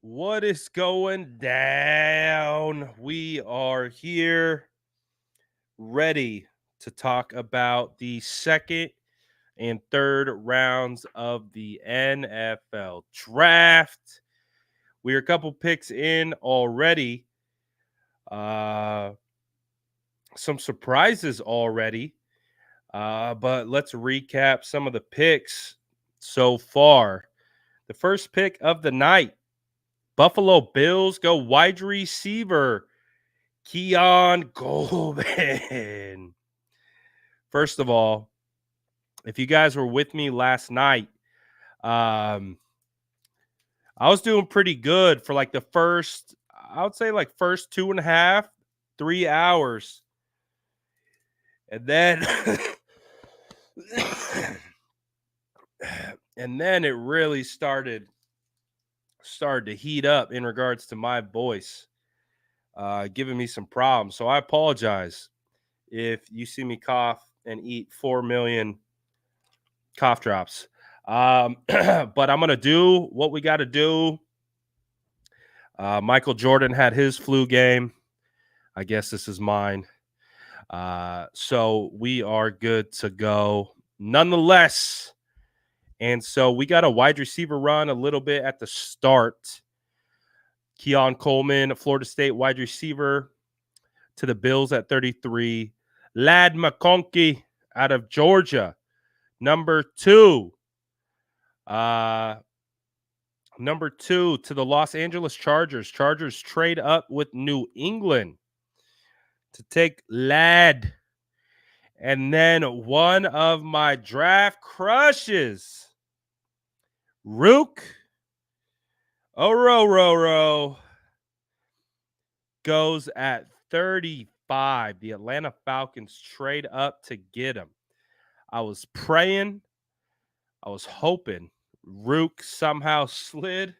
What is going down? We are here ready to talk about the second and third rounds of the NFL draft. We're a couple picks in already. Uh some surprises already. But let's recap some of the picks so far. The first pick of the night, Buffalo Bills go wide receiver Keon Golden. First of all, if you guys were with me last night, um, I was doing pretty good for like the first, I would say like first 2.5, 3 hours. And then and then it really started to heat up in regards to my voice, giving me some problems. So I apologize if you see me cough and eat 4 million cough drops. But I'm going to do what we got to do. Michael Jordan had his flu game. I guess this is mine. So we are good to go nonetheless. And so we got a wide receiver run a little bit at the start. Keon Coleman, Florida State wide receiver to the Bills at 33. Lad McConkey out of Georgia, number 2. Number 2 to the Los Angeles Chargers. Chargers trade up with New England to take Lad. And then one of my draft crushes, Rook Orororo, goes at 35. The Atlanta Falcons trade up to get him. I was praying, I was hoping Rook somehow slid.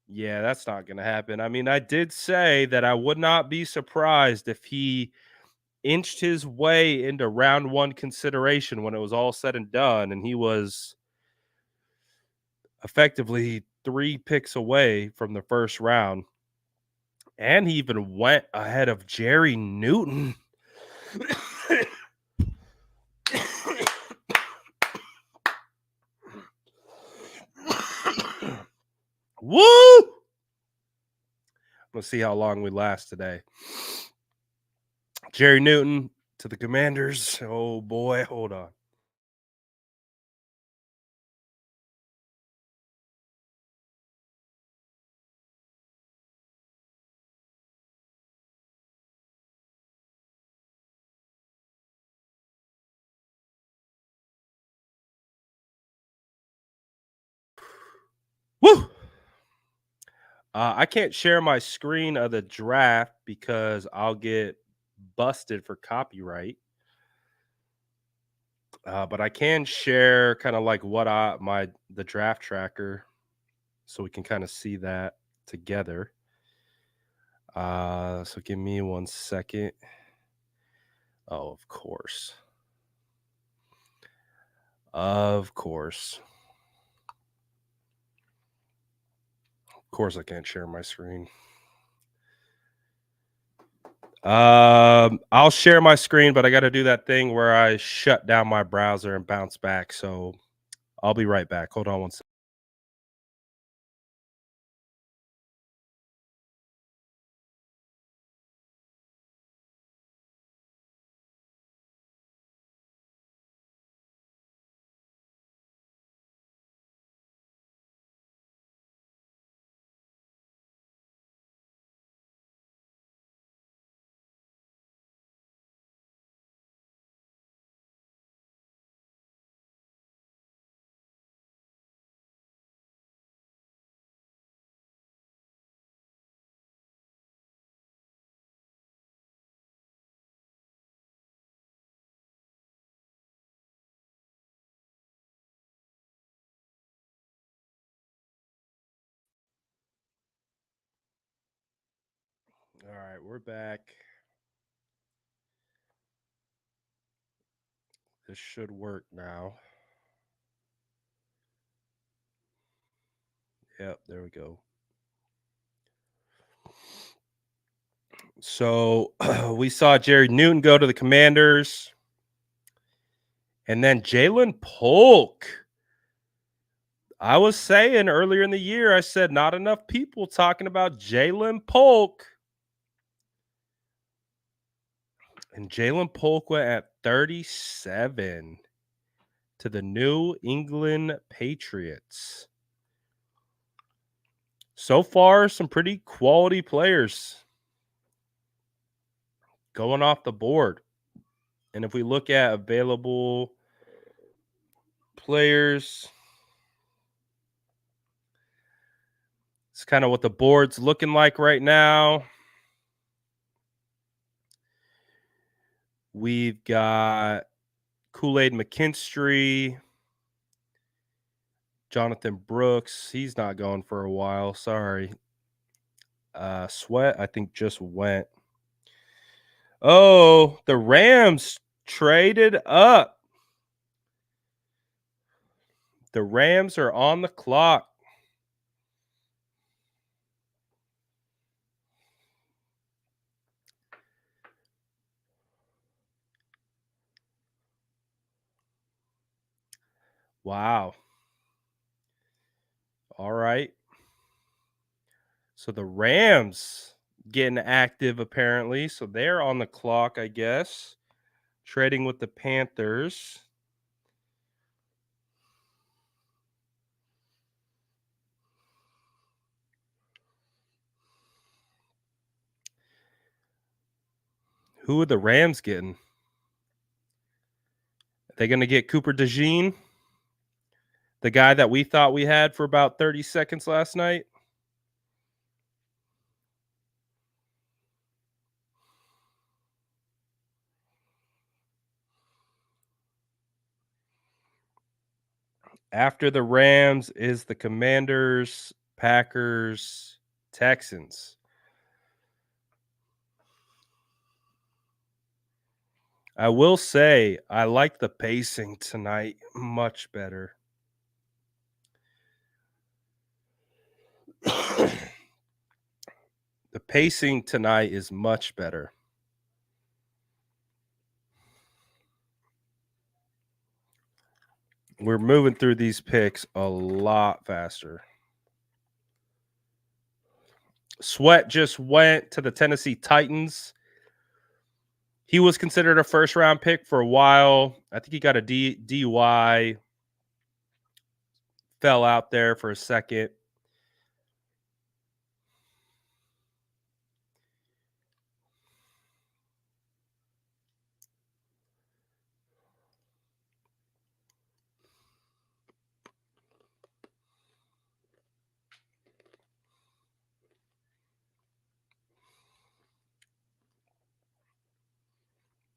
Yeah, that's not going to happen. I mean, I did say that I would not be surprised if he inched his way into round 1 consideration when it was all said and done, and he was effectively 3 picks away from the first round. And he even went ahead of Jerry Newton. Woo! Let's see how long we last today. Jerry Newton to the Commanders. Oh boy, hold on. Woo! I can't share my screen of the draft because I'll get busted for copyright. But I can share kind of like the draft tracker, so we can kind of see that together. So give me 1 second. Oh, of course. Of course. Of course I can't share my screen. I'll share my screen, but I got to do that thing where I shut down my browser and bounce back. So I'll be right back. Hold on 1 second. All right, we're back. This should work now. Yep, there we go. So we saw Jerry Newton go to the Commanders. And then Jalen Polk. I was saying earlier in the year, I said not enough people talking about Jalen Polk. And Jalen Polk went at 37 to the New England Patriots. So far, some pretty quality players going off the board. And if we look at available players, it's kind of what the board's looking like right now. We've got Kool-Aid McKinstry, Jonathan Brooks. He's not going for a while. Sorry. Sweat, I think, just went. Oh, the Rams traded up. The Rams are on the clock. Wow. All right. So the Rams getting active apparently. So they're on the clock, I guess. Trading with the Panthers. Who are the Rams getting? Are they going to get Cooper DeJean? The guy that we thought we had for about 30 seconds last night? After the Rams is the Commanders, Packers, Texans. I will say I like the pacing tonight much better. The pacing tonight is much better. We're moving through these picks a lot faster. Sweat just went to the Tennessee Titans. He was considered a first round pick for a while. I think he got a DUI, fell out there for a second.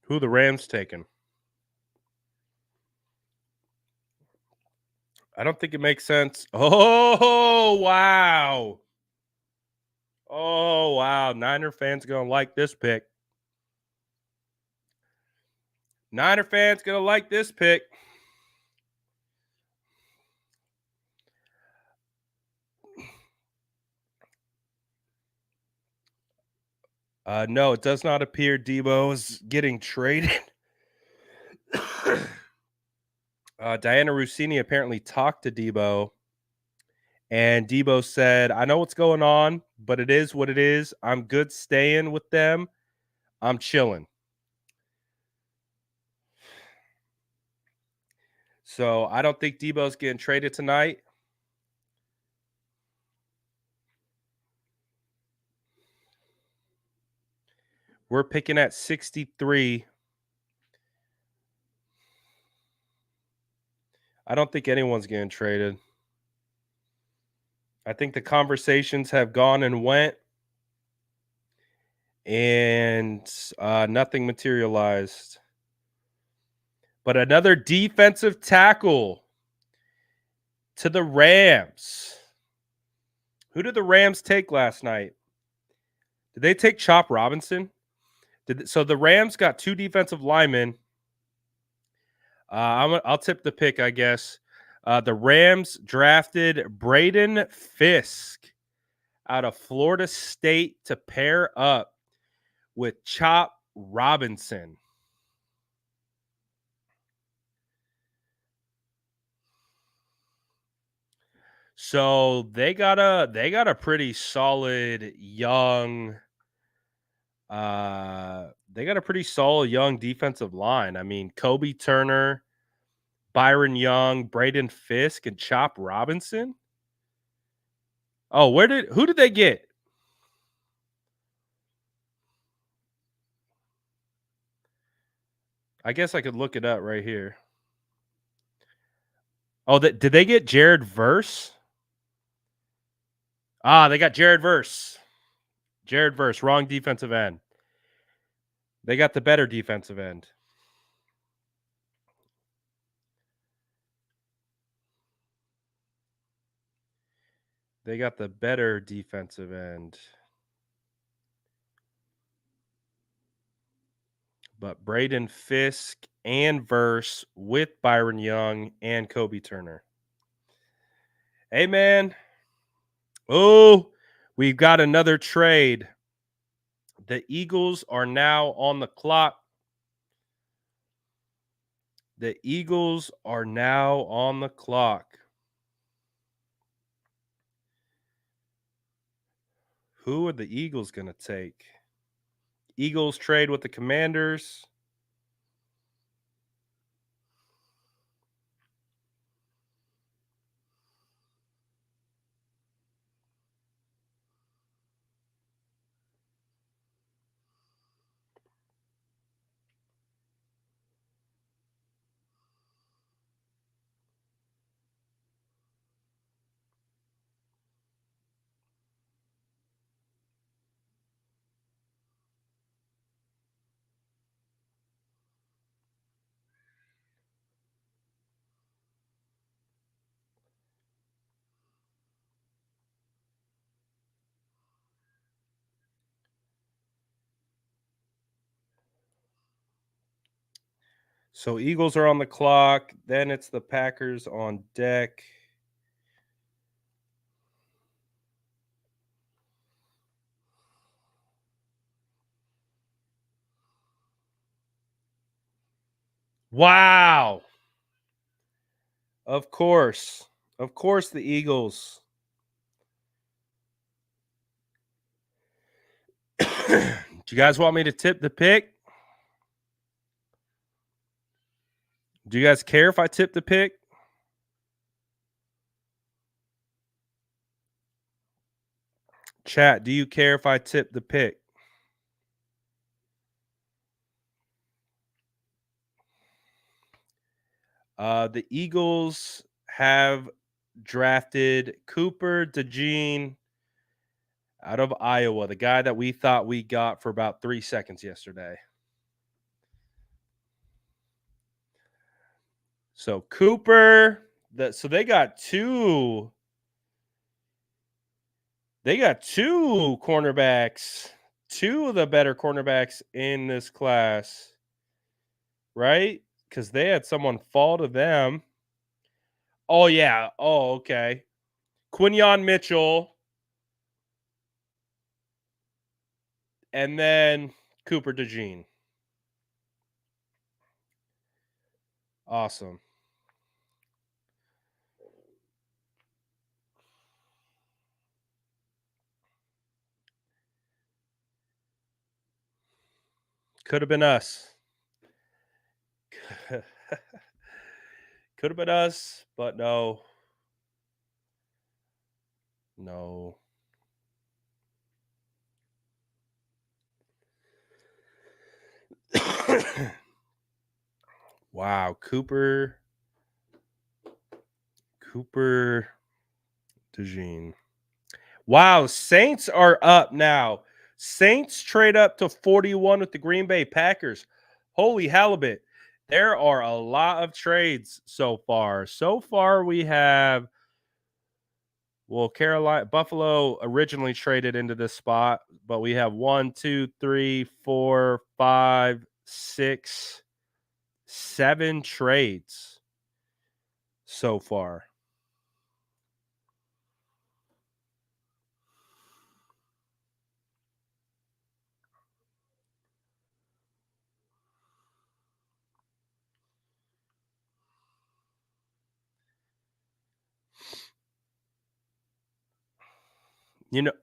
Who the Rams taking? I don't think it makes sense. Oh, wow. Oh, wow. Niner fans going to like this pick. Niner fans going to like this pick. No, it does not appear Debo is getting traded. Diana Rossini apparently talked to Debo, and Debo said, I know what's going on, but it is what it is. I'm good staying with them. I'm chilling. So I don't think Debo's getting traded tonight. We're picking at 63. I don't think anyone's getting traded. I think the conversations have gone and went, and nothing materialized. But another defensive tackle to the Rams. Who did the Rams take last night? Did they take Chop Robinson? So the Rams got two defensive linemen. I'll tip the pick, I guess. The Rams drafted Braden Fisk out of Florida State to pair up with Chop Robinson. So they got a pretty solid young they got a pretty solid young defensive line. I mean, Kobe Turner, Byron Young, Braden Fisk, and Chop Robinson. Oh, who did they get? I guess I could look it up right here. Oh, did they get Jared Verse? They got Jared Verse. Jared Verse, wrong defensive end. They got the better defensive end. They got the better defensive end. But Braden Fisk and Verse with Byron Young and Kobe Turner. Hey, man. Oh, we've got another trade. The Eagles are now on the clock. The Eagles are now on the clock. Who are the Eagles going to take? Eagles trade with the Commanders. So Eagles are on the clock. Then it's the Packers on deck. Wow. Of course. Of course, the Eagles. Do you guys want me to tip the pick? Do you guys care if I tip the pick? Chat, do you care if I tip the pick? The Eagles have drafted Cooper DeJean out of Iowa, the guy that we thought we got for about 3 seconds yesterday. So Cooper, so they got two cornerbacks, two of the better cornerbacks in this class, right? Because they had someone fall to them. Oh, yeah. Oh, okay. Quinyon Mitchell. And then Cooper DeJean. Awesome. Could have been us. Could have been us, but no. No. Wow, Cooper DeJean. Wow, Saints are up now. Saints trade up to 41 with the Green Bay Packers. Holy halibut. There are a lot of trades so far. So far, we have, well, Buffalo originally traded into this spot, but we have 1, 2, 3, 4, 5, 6, 7 trades so far.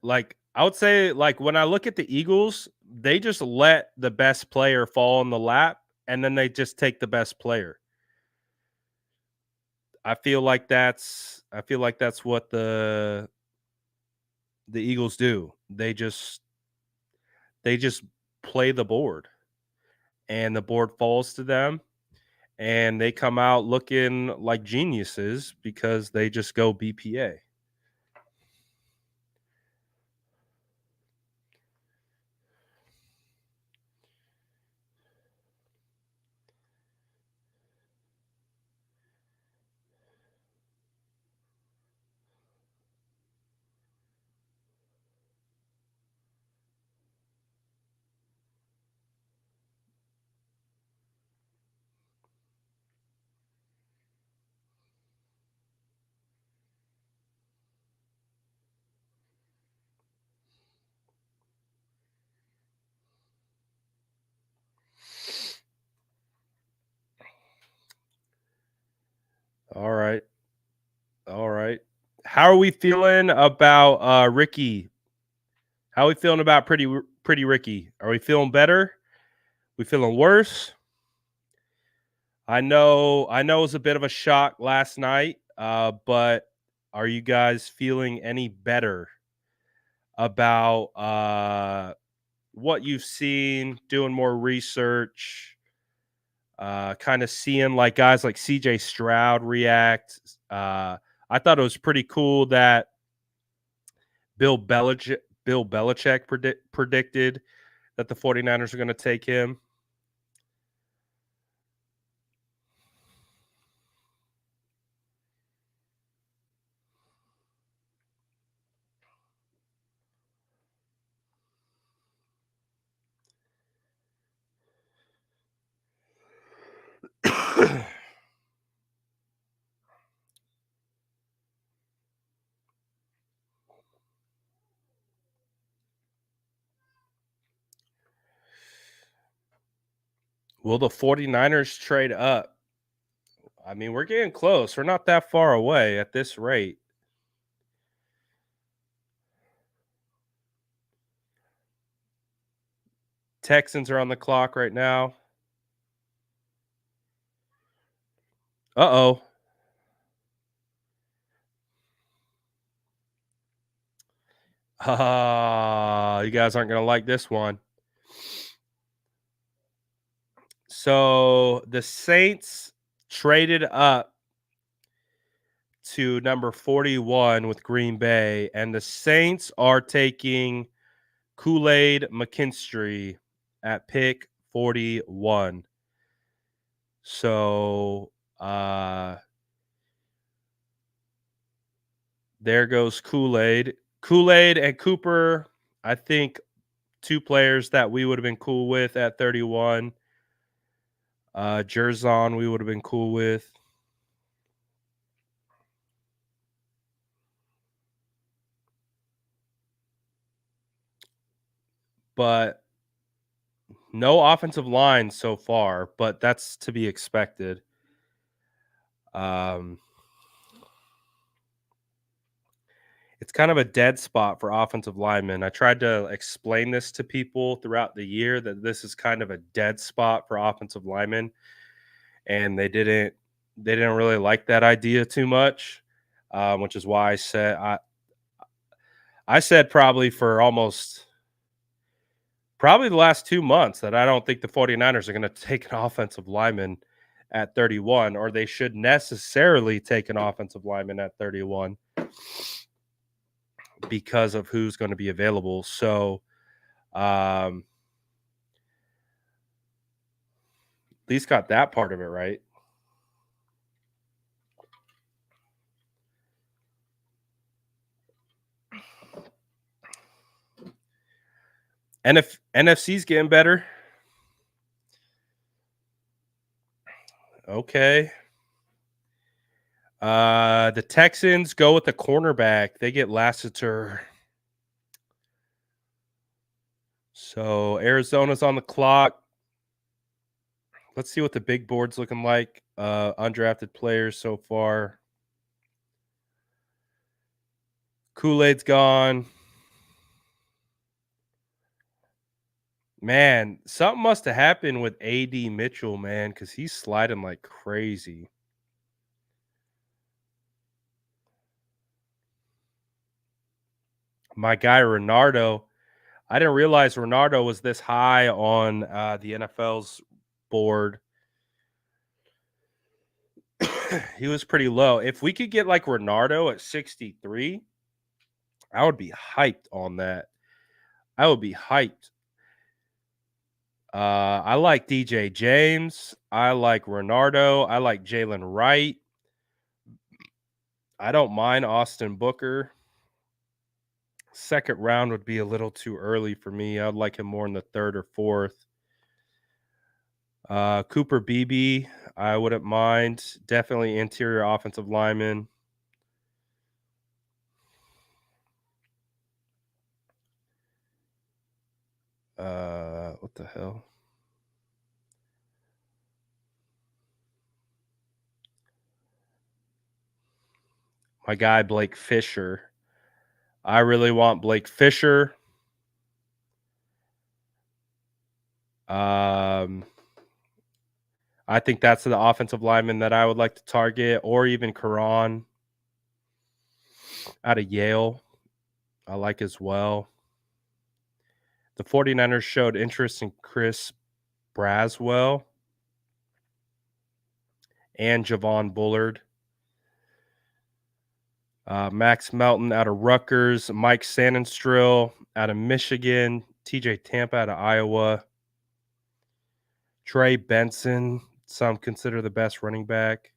Like I would say, like when I look at the Eagles, they just let the best player fall in the lap, and then they just take the best player. I feel like that's what the Eagles do. They just play the board, and the board falls to them, and they come out looking like geniuses because they just go BPA. All right. All right. How are we feeling about Ricky? How are we feeling about pretty Ricky? Are we feeling better? We feeling worse? I know it was a bit of a shock last night, but are you guys feeling any better about what you've seen, doing more research, kind of seeing like guys like CJ Stroud react? I thought it was pretty cool that Bill Belichick predicted that the 49ers are going to take him. Will the 49ers trade up? I mean, we're getting close. We're not that far away at this rate. Texans are on the clock right now. Uh-oh. You guys aren't going to like this one. So the Saints traded up to number 41 with Green Bay, and the Saints are taking Kool-Aid McKinstry at pick 41. So there goes Kool-Aid. Kool-Aid and Cooper, I think two players that we would have been cool with at 31. Jerzon, we would have been cool with. But no offensive line so far, but that's to be expected. Um, it's kind of a dead spot for offensive linemen. I tried to explain this to people throughout the year that this is kind of a dead spot for offensive linemen, and they didn't really like that idea too much, which is why I said probably the last 2 months that I don't think the 49ers are going to take an offensive lineman at 31, or they should necessarily take an offensive lineman at 31 because of who's going to be available. So, at least got that part of it right. And if NFC's getting better, okay. The Texans go with the cornerback. They get Lassiter. So Arizona's on the clock. Let's see what the big board's looking like. Undrafted players so far. Kool-Aid's gone. Man, something must have happened with A.D. Mitchell, man, because he's sliding like crazy. My guy Renardo. I didn't realize Renardo was this high on the NFL's board. He was pretty low. If we could get like Renardo at 63, I would be hyped on that. I would be hyped. I like DJ James. I like Renardo. I like Jalen Wright. I don't mind Austin Booker. Second round would be a little too early for me. I'd like him more in the third or fourth. Cooper Beebe, I wouldn't mind. Definitely interior offensive lineman. What the hell? My guy Blake Fisher. I really want Blake Fisher. I think that's the offensive lineman that I would like to target, or even Karan out of Yale. I like as well. The 49ers showed interest in Chris Braswell and Javon Bullard. Max Melton out of Rutgers, Mike Sannenstrill out of Michigan, TJ Tampa out of Iowa, Trey Benson, some consider the best running back.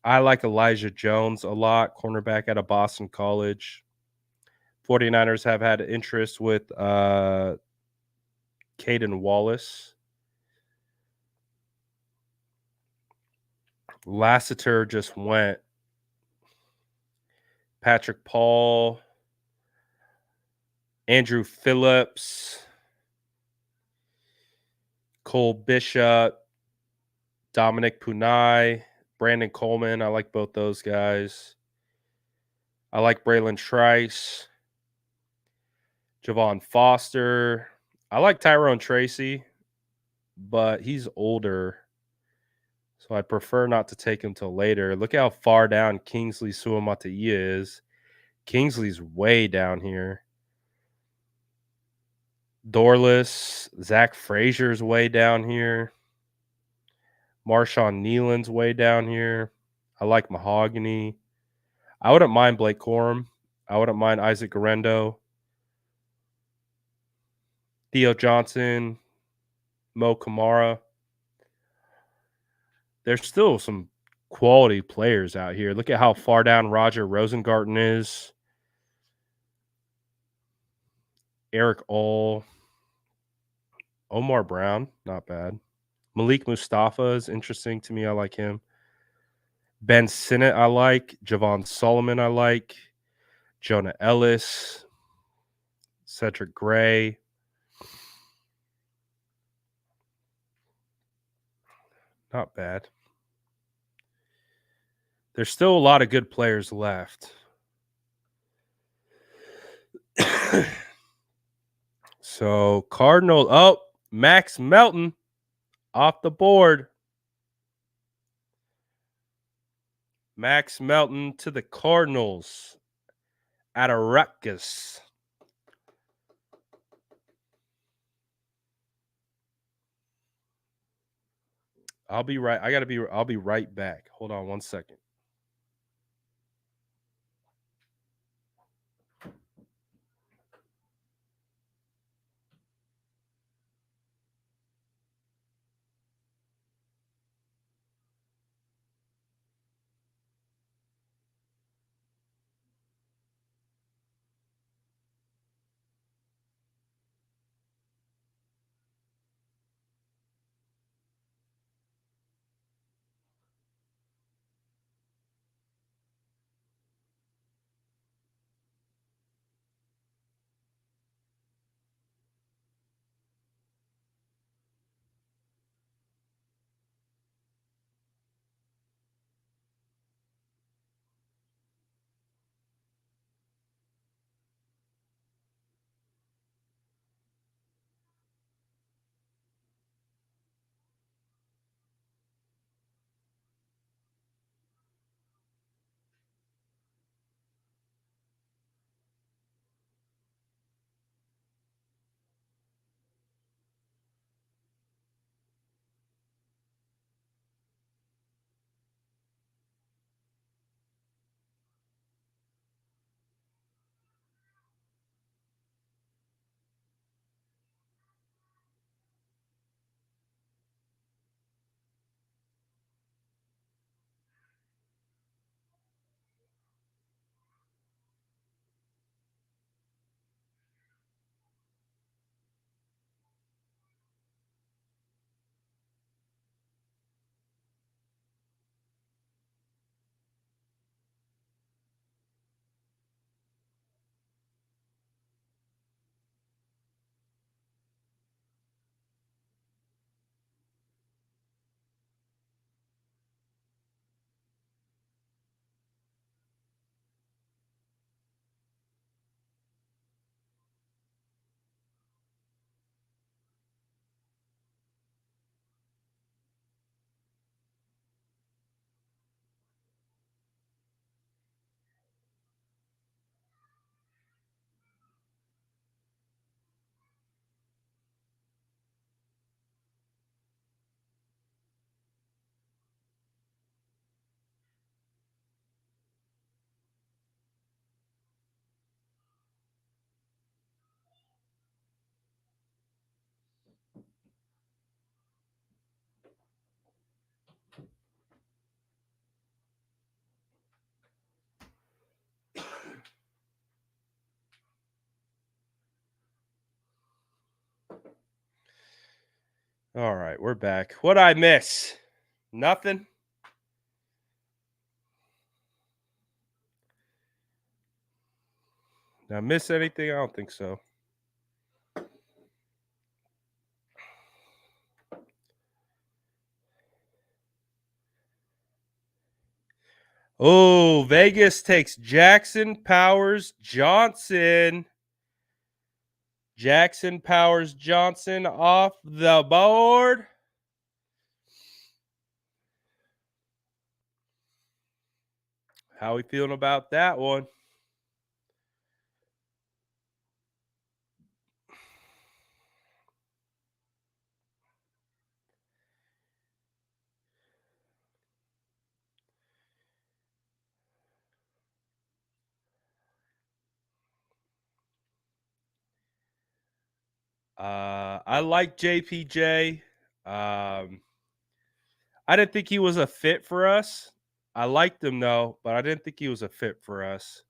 I like Elijah Jones a lot, cornerback out of Boston College. 49ers have had interest with Caden Wallace. Lassiter just went. Patrick Paul, Andrew Phillips, Cole Bishop, Dominick Puni, Brandon Coleman. I like both those guys. I like Braylon Trice, Javon Foster. I like Tyrone Tracy, but he's older, so I prefer not to take him till later. Look how far down Kingsley Suamataia is. Kingsley's way down here. Dorless, Zach Frazier's way down here. Marshawn Nealon's way down here. I like Mahogany. I wouldn't mind Blake Corum. I wouldn't mind Isaac Garendo. Theo Johnson, Mo Kamara. There's still some quality players out here. Look at how far down Roger Rosengarten is. Eric All. Omar Brown, not bad. Malik Mustafa is interesting to me. I like him. Ben Sinnott, I like. Javon Solomon, I like. Jonah Ellis. Cedric Gray. Not bad. There's still a lot of good players left. So Cardinal. Oh, Max Melton off the board. Max Melton to the Cardinals out of Rutgers. I'll be right. I'll be right back. Hold on one second. All right, we're back. What'd I miss? Nothing? Did I miss anything? I don't think so. Oh, Vegas takes Jackson Powers Johnson. Jackson Powers Johnson off the board. How we feeling about that one? I like JPJ. I didn't think he was a fit for us. I liked him though, but I didn't think he was a fit for us.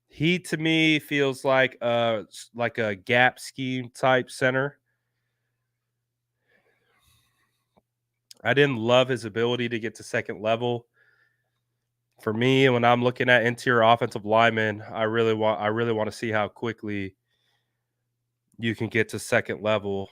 He to me feels like a gap scheme type center. I didn't love his ability to get to second level. For me, when I'm looking at interior offensive linemen, I really want to see how quickly you can get to second level.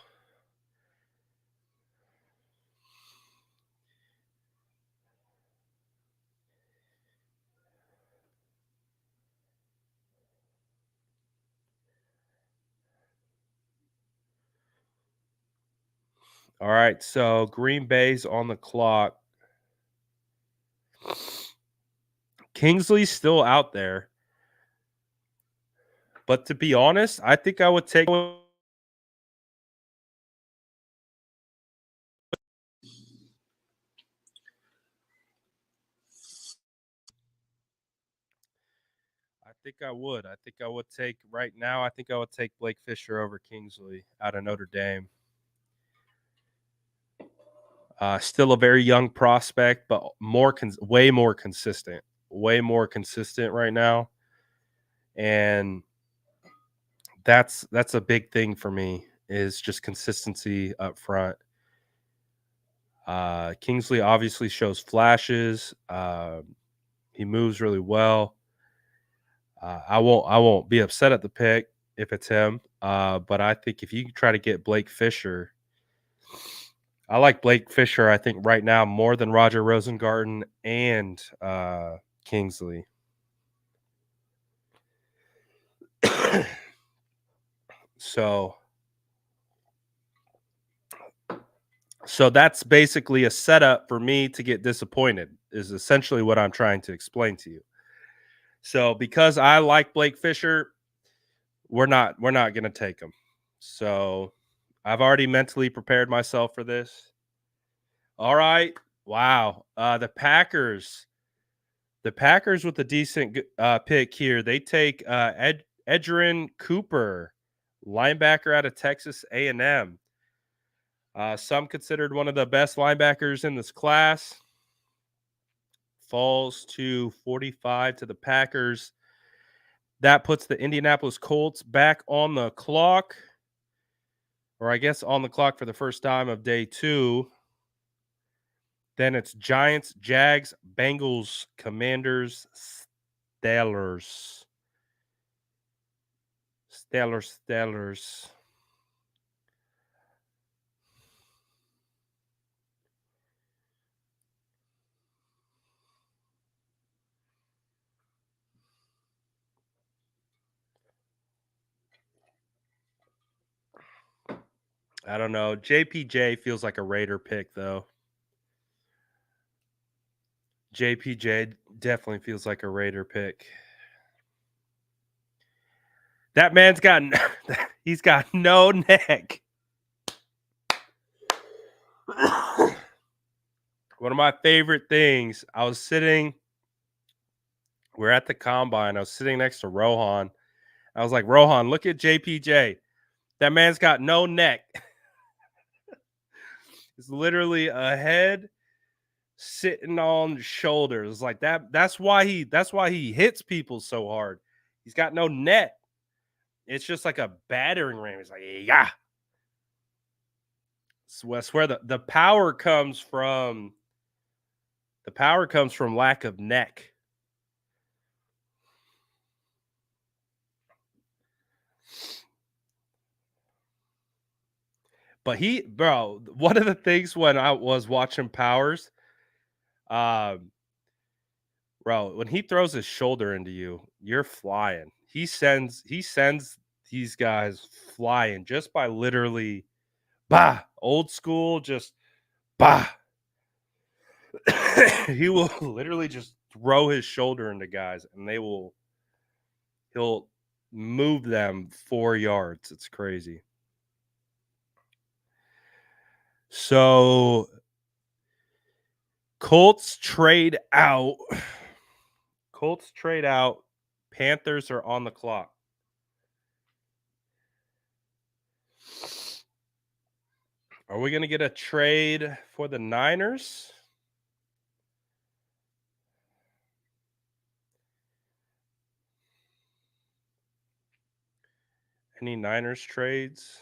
All right, so Green Bay's on the clock. Kingsley's still out there. But to be honest, I think I would take I think I would. I think I would take right now. I think I would take Blake Fisher over Kingsley out of Notre Dame. Still a very young prospect, but way more consistent right now, and that's a big thing for me is just consistency up front. Kingsley obviously shows flashes. He moves really well. I won't be upset at the pick if it's him. But I think if you try to get Blake Fisher, I like Blake Fisher, I think, right now more than Roger Rosengarten and Kingsley. So that's basically a setup for me to get disappointed, is essentially what I'm trying to explain to you. So because I like Blake Fisher, we're not going to take him. So I've already mentally prepared myself for this. All right. Wow. The Packers with a decent pick here. They take Edgerrin Cooper, linebacker out of Texas A&M. Some considered one of the best linebackers in this class. Falls to 45 to the Packers. That puts the Indianapolis Colts back on the clock, or I guess on the clock for the first time of day 2. Then it's Giants, Jags, Bengals, Commanders, Steelers. I don't know. JPJ feels like a Raider pick, though. JPJ definitely feels like a Raider pick. That man's got he's got no neck. One of my favorite things, we're at the combine. I was sitting next to Rohan. I was like, Rohan, look at JPJ. That man's got no neck. It's literally a head sitting on shoulders. Like that. That's why he hits people so hard. He's got no neck. It's just like a battering ram. It's like, yeah. So I swear the power comes from lack of neck. But one of the things when I was watching Powers, um, bro, when he throws his shoulder into you, you're flying. He sends these guys flying just by literally bah, old school, just bah. He will literally just throw his shoulder into guys and he'll move them 4 yards. It's crazy. So Colts trade out. Colts trade out. Panthers are on the clock. Are we going to get a trade for the Niners? Any Niners trades?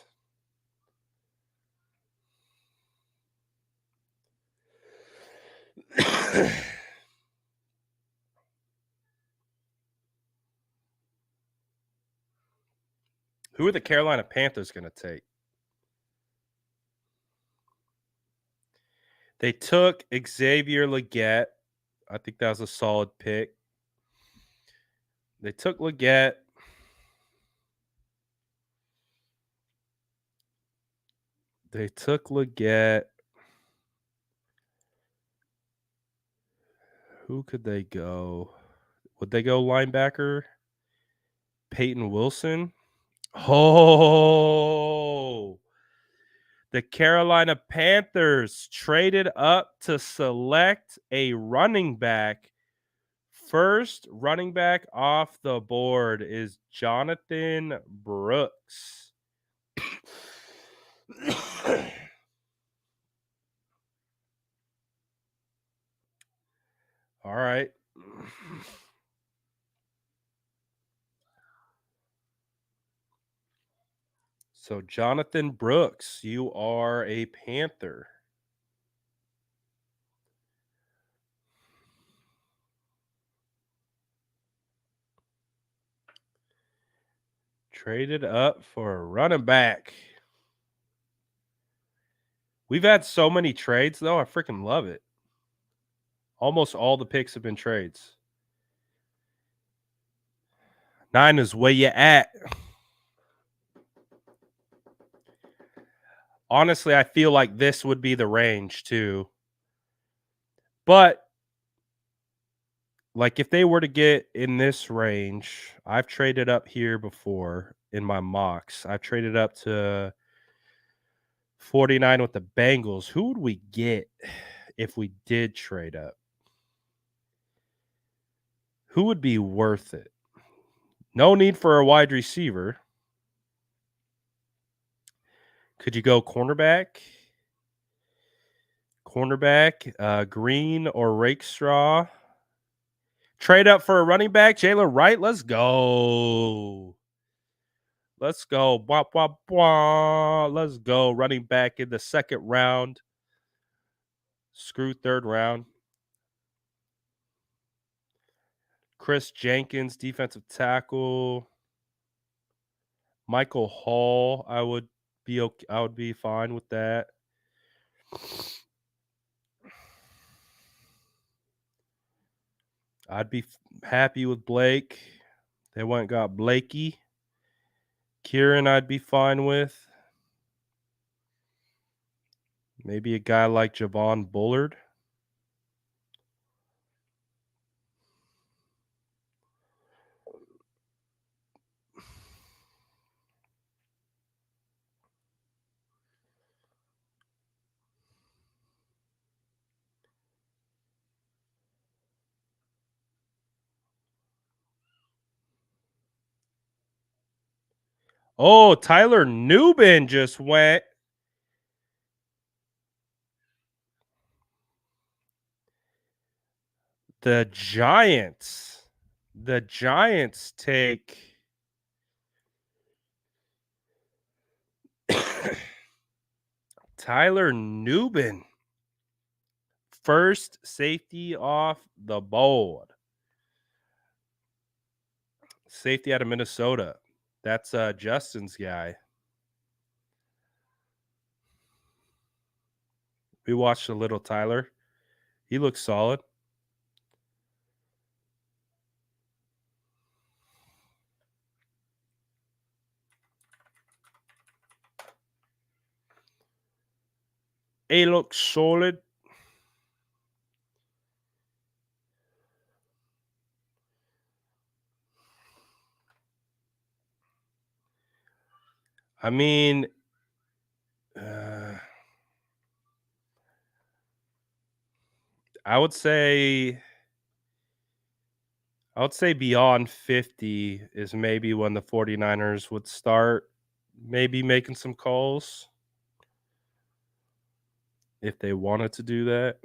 Who are the Carolina Panthers going to take? They took Xavier Legette. I think that was a solid pick. They took Legette. They took Legette. Who could they go? Would they go linebacker? Peyton Wilson? Oh, the Carolina Panthers traded up to select a running back. First running back off the board is Jonathan Brooks. All right. So, Jonathan Brooks, you are a Panther. Traded up for a running back. We've had so many trades, though. I freaking love it. Almost all the picks have been trades. 9 is where you at. Honestly, I feel like this would be the range, too. But like if they were to get in this range, I've traded up here before in my mocks. I've traded up to 49 with the Bengals. Who would we get if we did trade up? Who would be worth it? No need for a wide receiver. Could you go cornerback? Green or Rakestraw? Trade up for a running back, Jalen Wright. Let's go. Let's go. Bwah, bwah, bwah. Let's go. Running back in the second round. Screw third round. Chris Jenkins, defensive tackle. Michael Hall, I would be fine with that. I'd be happy with Blake. They went and got Blakey. Kieran, I'd be fine with. Maybe a guy like Javon Bullard. Oh, Tyler Newbin just went. The Giants. The Giants take Tyler Nubin. First safety off the board. Safety out of Minnesota. That's Justin's guy. We watched a little Tyler. He looks solid. He looks solid. I mean, I would say beyond 50 is maybe when the 49ers would start maybe making some calls if they wanted to do that.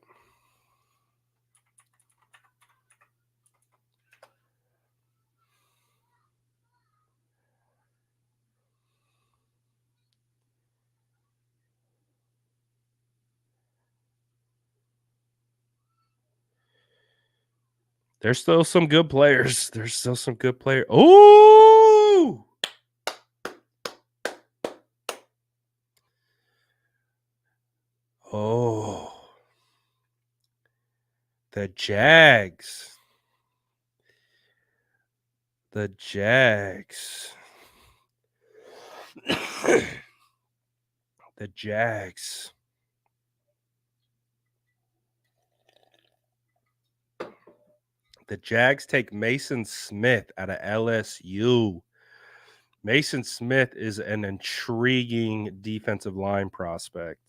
There's still some good players. Oh! Oh. The Jags. The Jags. The Jags. The Jags take Mason Smith out of LSU. Mason Smith is an intriguing defensive line prospect.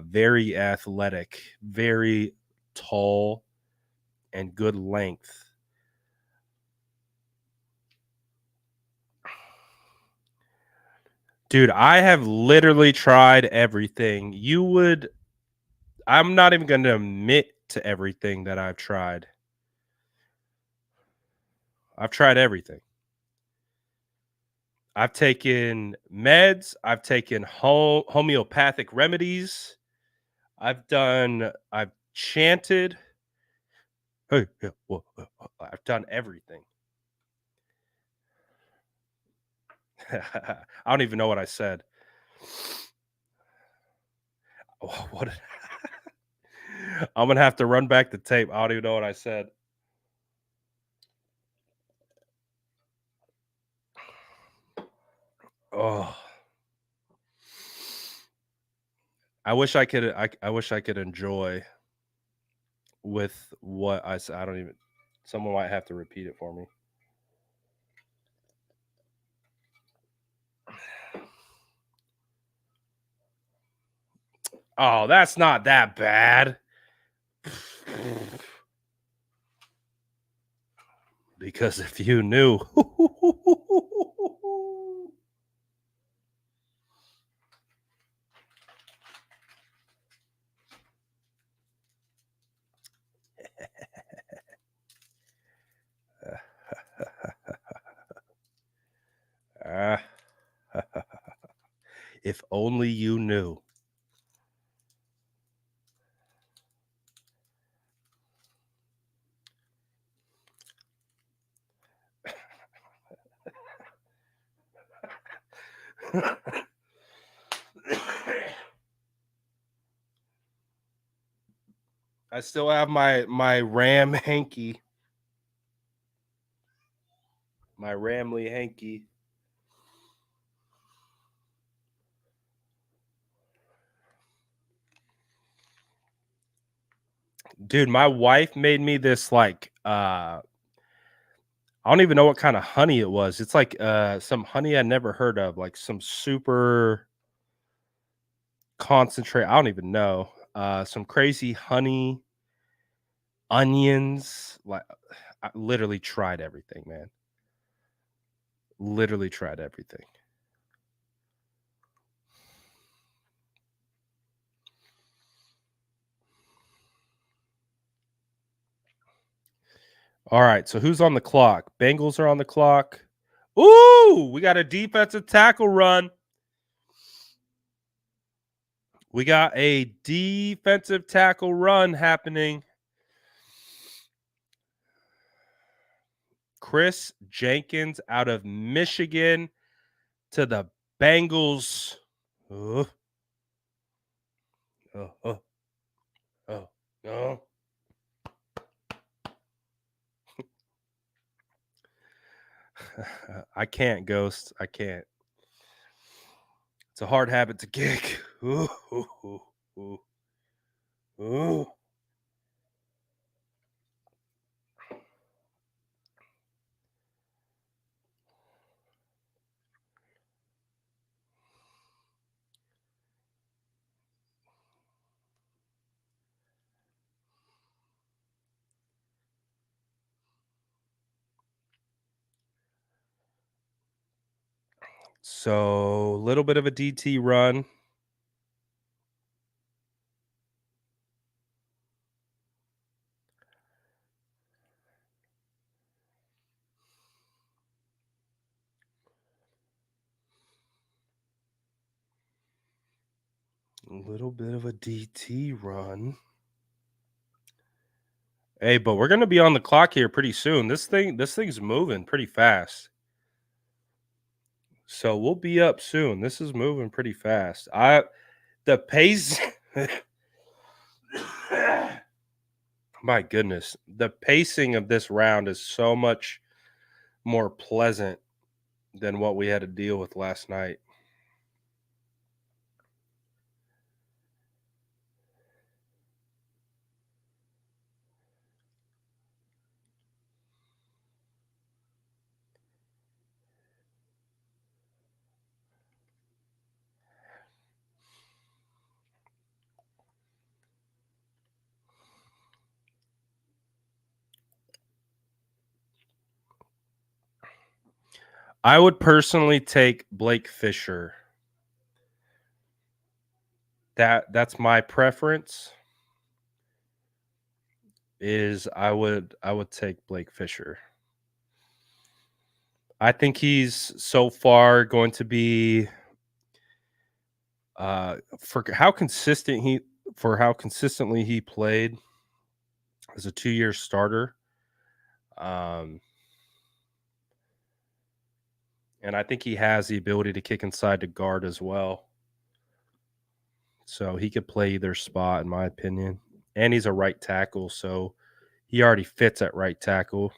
Very athletic, very tall, and good length. Dude, I have literally tried everything. I'm not even going to admit to everything that I've tried. I've tried everything. I've taken meds. I've taken homeopathic remedies. I've chanted. Hey, yeah, well, I've done everything. I don't even know what I said. What? I'm gonna have to run back the tape. I don't even know what I said. Oh, I wish I could. I wish I could enjoy with what I said. I don't even. Someone might have to repeat it for me. Oh, that's not that bad. Because if you knew. If only you knew. I still have my Ram hanky. My Ramley hanky. Dude, my wife made me this I don't even know what kind of honey it was. It's like some honey I never heard of, like some super concentrate. I don't even know. Some crazy honey, onions. Like I literally tried everything, man. Literally tried everything. All right, so who's on the clock? Bengals are on the clock. Ooh, we got a defensive tackle run. We got a defensive tackle run happening. Chris Jenkins out of Michigan to the Bengals. Oh, oh, oh, oh, no. I can't, Ghost. I can't. It's a hard habit to kick. Ooh, ooh, ooh, ooh, ooh. So, a little bit of a DT run. A little bit of a DT run. Hey, but we're gonna be on the clock here pretty soon. This thing's moving pretty fast. So we'll be up soon. This is moving pretty fast. The pace my goodness. The pacing of this round is so much more pleasant than what we had to deal with last night. I would personally take Blake Fisher. That's my preference. I would take Blake Fisher. I think he's so far going to be for how consistently he played as a 2-year starter. Um and I think he has the ability to kick inside to guard as well. So he could play either spot, in my opinion. And he's a right tackle, so he already fits at right tackle.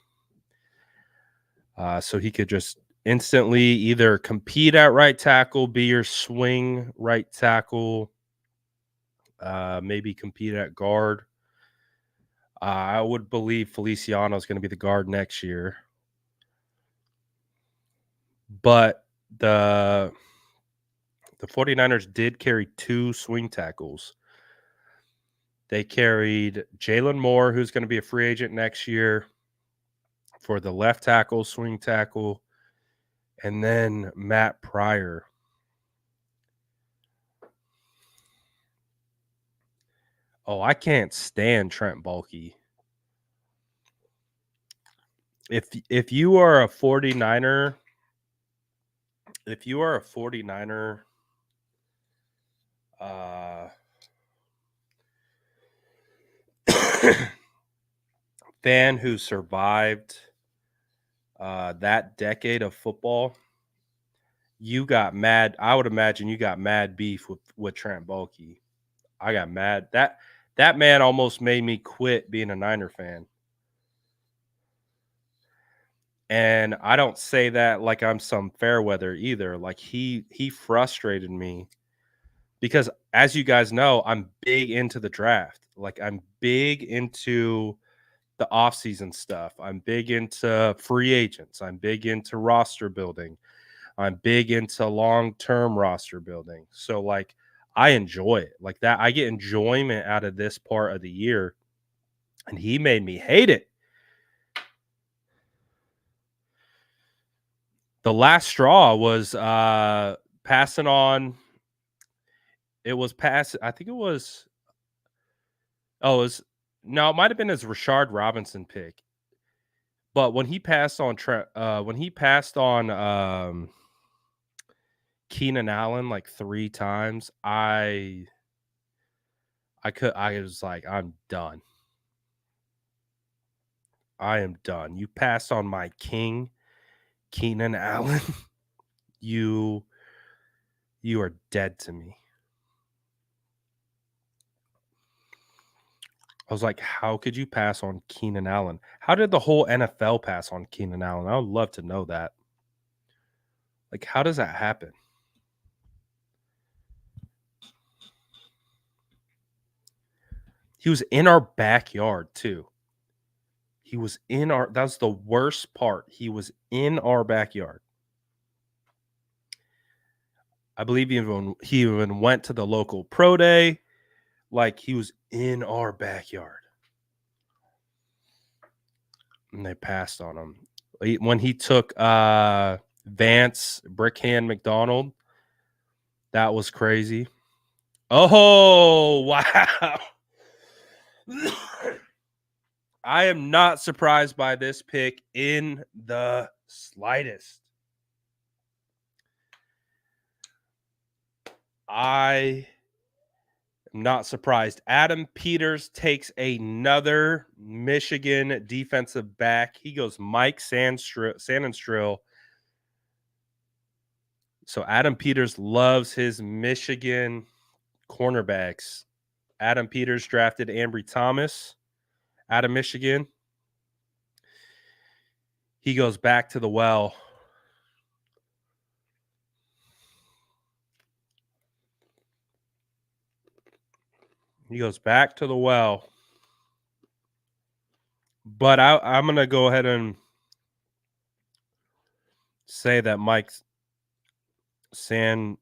So he could just instantly either compete at right tackle, be your swing right tackle, maybe compete at guard. I would believe Feliciano is going to be the guard next year. But the 49ers did carry 2 swing tackles. They carried Jalen Moore, who's going to be a free agent next year, for the left tackle, swing tackle, and then Matt Pryor. Oh, I can't stand Trent Baalke. If you are a 49er, uh fan who survived that decade of football, you got mad. I would imagine you got mad beef with Trent Baalke. I got mad. That man almost made me quit being a Niner fan. And I don't say that like I'm some fair weather either. Like he frustrated me because as you guys know, I'm big into the draft. Like I'm big into the offseason stuff. I'm big into free agents. I'm big into roster building. I'm big into long-term roster building. So like I enjoy it. Like that I get enjoyment out of this part of the year. And he made me hate it. The last straw was passing on. It was I think it was it was no, it might have been his Rashard Robinson pick. But when he passed on Keenan Allen like 3 times, I was like, I'm done. I am done. You passed on my king, Keenan Allen. you are dead to me. I was like, how could you pass on Keenan Allen? How did the whole NFL pass on Keenan Allen? I would love to know that. Like, how does that happen? He was in our backyard too. That's the worst part. He was in our backyard. I believe he even went to the local pro day. Like, he was in our backyard. And they passed on him. When he took Vance Brickhand McDonald, that was crazy. Oh, wow. I am not surprised by this pick in the slightest. I am not surprised. Adam Peters takes another Michigan defensive back. He goes Mike Sandinstrill. So Adam Peters loves his Michigan cornerbacks. Adam Peters drafted Ambry Thomas out of Michigan. He goes back to the well. He goes back to the well. But I'm going to go ahead and say that Mike Sandinstrill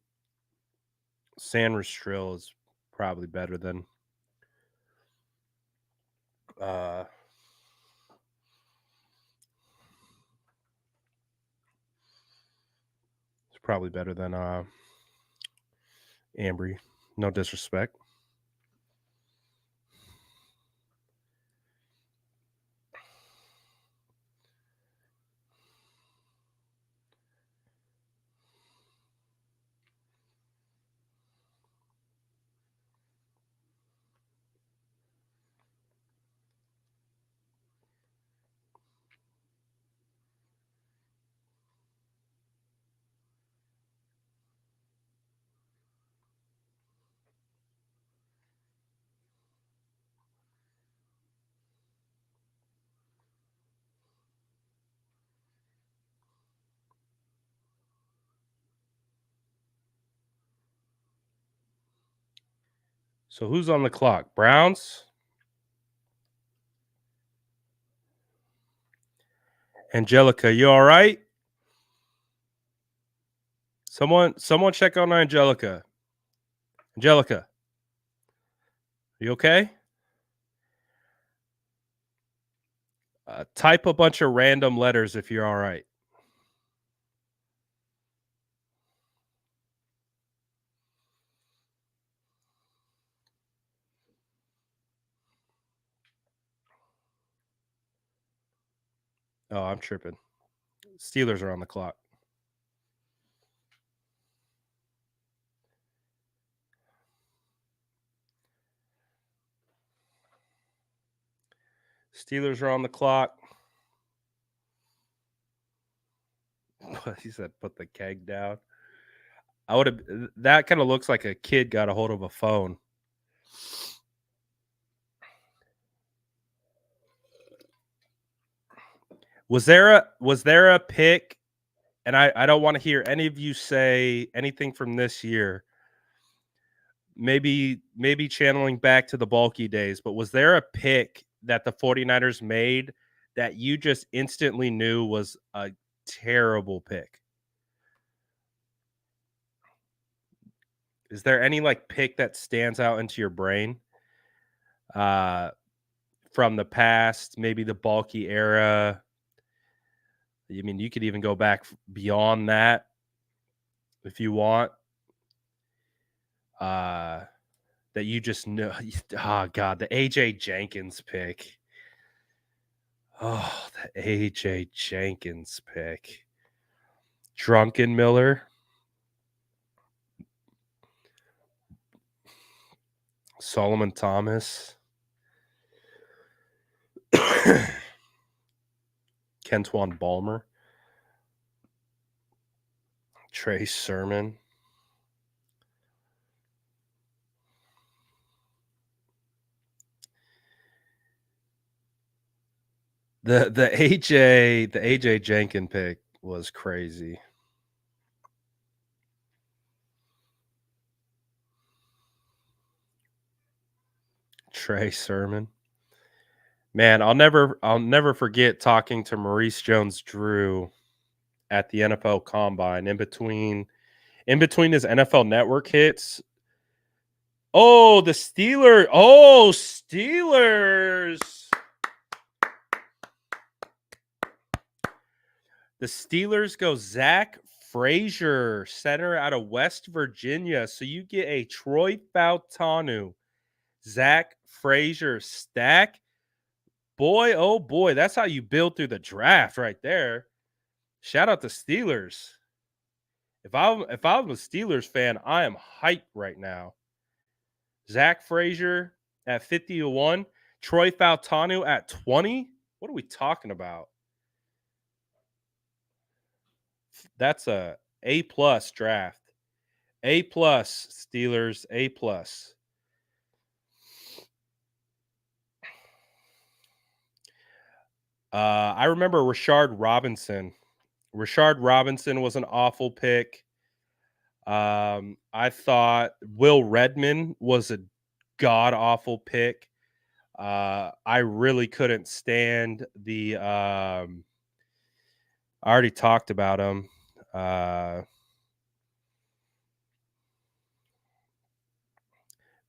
is probably better than it's probably better than Ambry. No disrespect. So who's on the clock? Browns? Angelica, you all right? Someone check on Angelica. Angelica, are you okay? Type a bunch of random letters if you're all right. Oh, I'm tripping. Steelers are on the clock. Steelers are on the clock. He said, "Put the keg down." I would have. That kind of looks like a kid got a hold of a phone. Was there a pick? And I don't want to hear any of you say anything from this year. Maybe channeling back to the bulky days, but was there a pick that the 49ers made that you just instantly knew was a terrible pick? Is there any like pick that stands out into your brain from the past, maybe the bulky era? I mean, you could even go back beyond that if you want. That you just know. Oh God, the AJ Jenkins pick. Oh, the AJ Jenkins pick. Drunken Miller. Solomon Thomas. Kentwan Balmer. Trey Sermon. The AJ Jenkins pick was crazy. Trey Sermon. Man, I'll never forget talking to Maurice Jones-Drew at the NFL Combine in between his NFL Network hits. Oh, the Steelers. Oh, Steelers. The Steelers go Zach Frazier, center out of West Virginia. So you get a Troy Fautanu, Zach Frazier stack. Boy, oh boy, that's how you build through the draft right there. Shout out to Steelers. If I'm a Steelers fan, I am hyped right now. Zach Frazier at 50-1, Troy Fautanu at 20. What are we talking about? That's a A+ draft. A+ Steelers, A+. I remember Rashard Robinson. Rashard Robinson was an awful pick. I thought Will Redmond was a god awful pick. I really couldn't stand the. I already talked about him.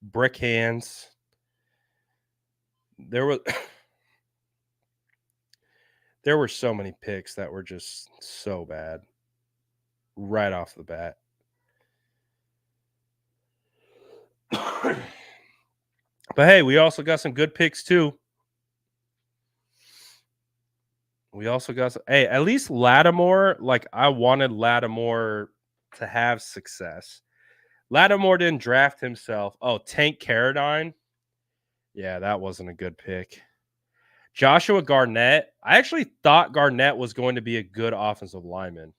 Brick hands. There was. There were so many picks that were just so bad right off the bat. But hey, we also got some good picks too. We also got some, hey, at least Lattimore, like I wanted Lattimore to have success. Lattimore didn't draft himself. Oh, Tank Carradine. Yeah, that wasn't a good pick. Joshua Garnett. I actually thought Garnett was going to be a good offensive lineman.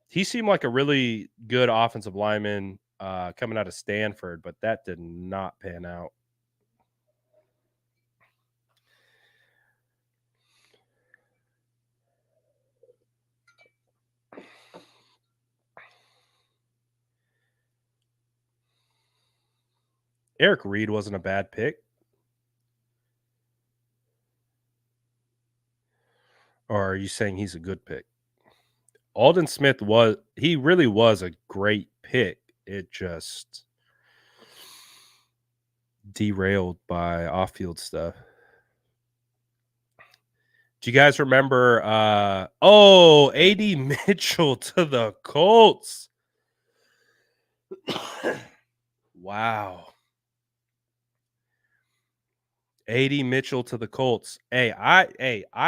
He seemed like a really good offensive lineman coming out of Stanford, but that did not pan out. Eric Reed wasn't a bad pick. Or are you saying he's a good pick? Alden Smith really was a great pick. It just derailed by off-field stuff. Do you guys remember AD Mitchell to the Colts? Wow. AD Mitchell to the Colts. I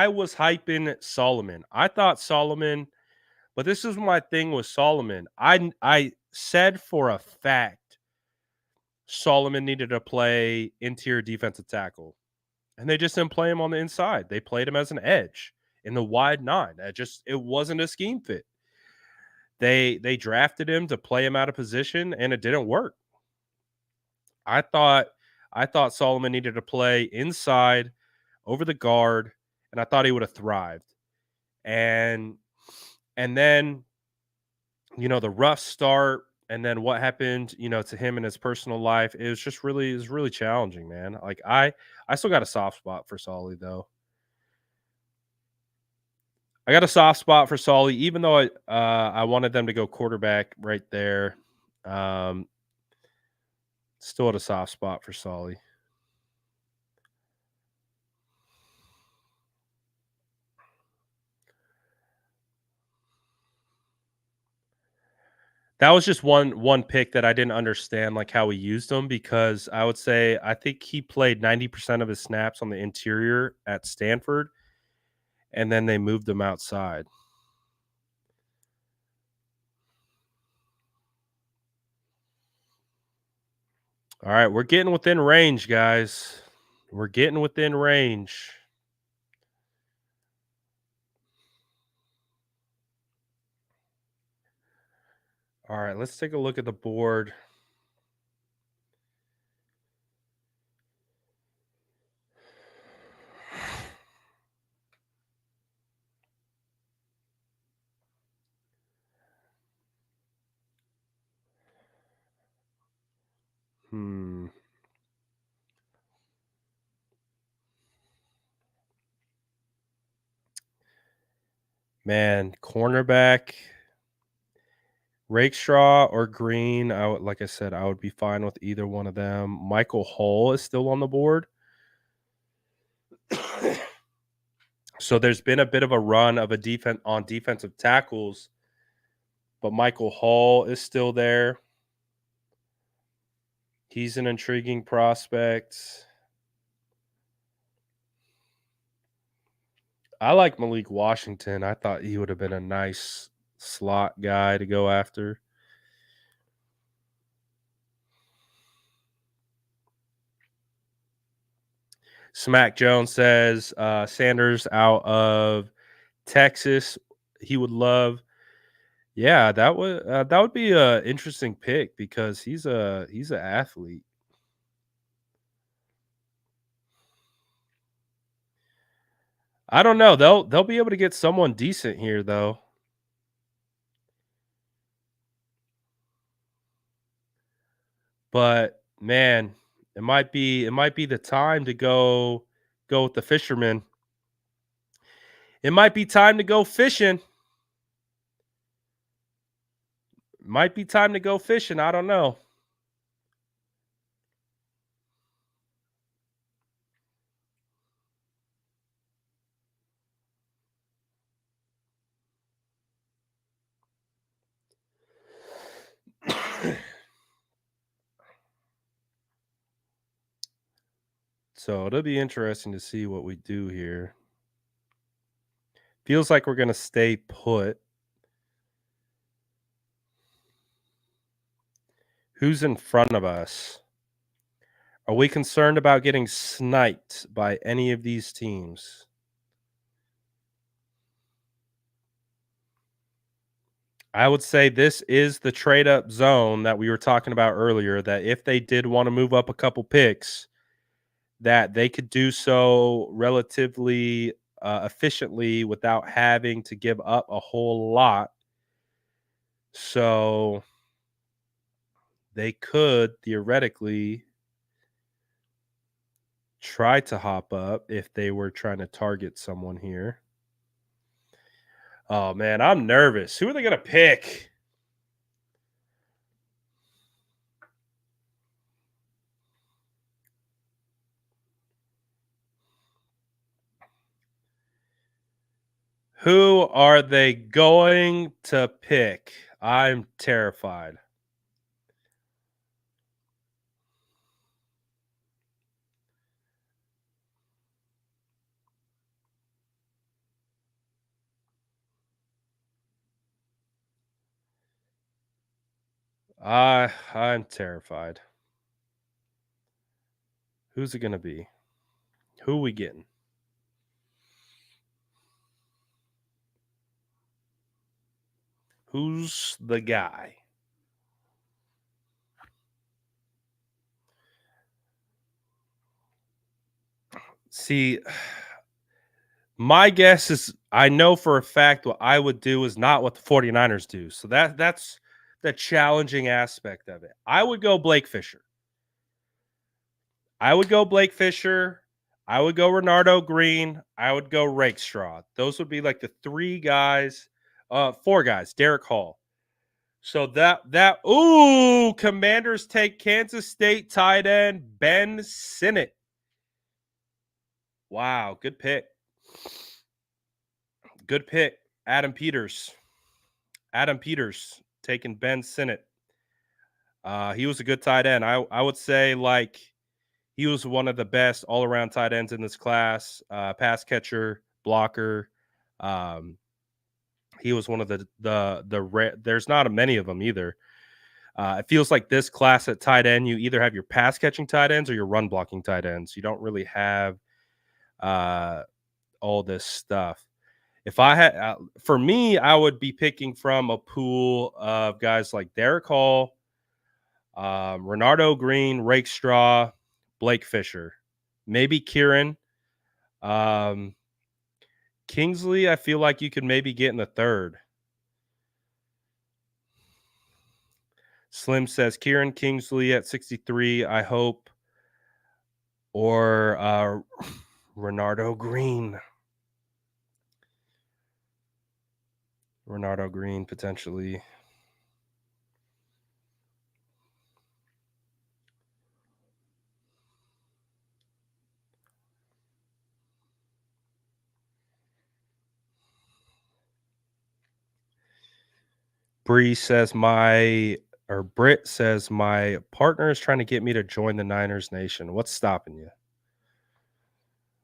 was hyping Solomon. I thought Solomon, but this is my thing with Solomon. I said for a fact Solomon needed to play interior defensive tackle. And they just didn't play him on the inside. They played him as an edge in the wide 9. It wasn't a scheme fit. They drafted him to play him out of position, and it didn't work. I thought Solomon needed to play inside over the guard, and I thought he would have thrived. And then, the rough start, and then what happened, to him in his personal life, it was really challenging, man. Like I still got a soft spot for Solly though. I got a soft spot for Solly, even though I wanted them to go quarterback right there. Still had a soft spot for Solly. That was just one pick that I didn't understand, like how he used them, because I would say I think he played 90% of his snaps on the interior at Stanford, and then they moved him outside. All right, we're getting within range, guys. We're getting within range. All right, let's take a look at the board. Hmm. Man, cornerback, Rakestraw or Green. Like I said, I would be fine with either one of them. Michael Hull is still on the board. So there's been a bit of a run of a defensive tackles, but Michael Hull is still there. He's an intriguing prospect. I like Malik Washington. I thought he would have been a nice slot guy to go after. Smack Jones says Sanders out of Texas. He would love. Yeah, that would be a interesting pick because he's an athlete. I don't know. They'll be able to get someone decent here though. But man, it might be the time to go with the fisherman. It might be time to go fishing. Might be time to go fishing. I don't know. So it'll be interesting to see what we do here. Feels like we're gonna stay put. Who's in front of us? Are we concerned about getting sniped by any of these teams? I would say this is the trade up zone that we were talking about earlier. That if they did want to move up a couple picks, that they could do so relatively efficiently without having to give up a whole lot. So they could theoretically try to hop up if they were trying to target someone here. Oh man, I'm nervous. Who are they going to pick? Who are they going to pick? I'm terrified. I'm terrified. Who's it going to be? Who we getting? Who's the guy? See, my guess is I know for a fact what I would do is not what the 49ers do. So that's the challenging aspect of it. I would go Blake Fisher. I would go Blake Fisher. I would go Renardo Green. I would go Rakestraw. Those would be like the three guys, four guys, Derek Hall. So Commanders take Kansas State tight end Ben Sinnott. Wow, good pick. Good pick. Adam Peters. Adam Peters taking Ben Sinnott. He was a good tight end. I would say like he was one of the best all around tight ends in this class. Pass catcher, blocker. Um, he was one of there's not many of them either. It feels like this class at tight end, you either have your pass catching tight ends or your run blocking tight ends. You don't really have uh, all this stuff. If I had, for me, I would be picking from a pool of guys like Derek Hall, Renardo Green, Rakestraw, Blake Fisher, maybe Kieran. Um, Kingsley, I feel like you could maybe get in the third. Slim says Kieran Kingsley at 63, I hope. Or Renardo Green. Renardo Green, potentially. Bree says Britt says my partner is trying to get me to join the Niners Nation. What's stopping you?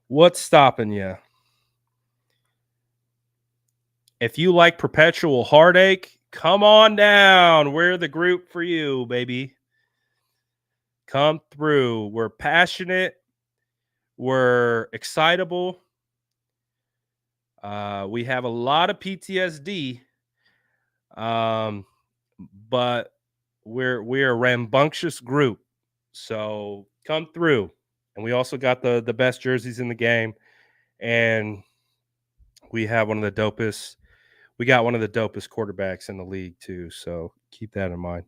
What's stopping you? If you like perpetual heartache, come on down. We're the group for you, baby. Come through. We're passionate. We're excitable. We have a lot of PTSD. But we're a rambunctious group. So come through. And we also got the best jerseys in the game. And we have one of the dopest quarterbacks in the league too. So keep that in mind.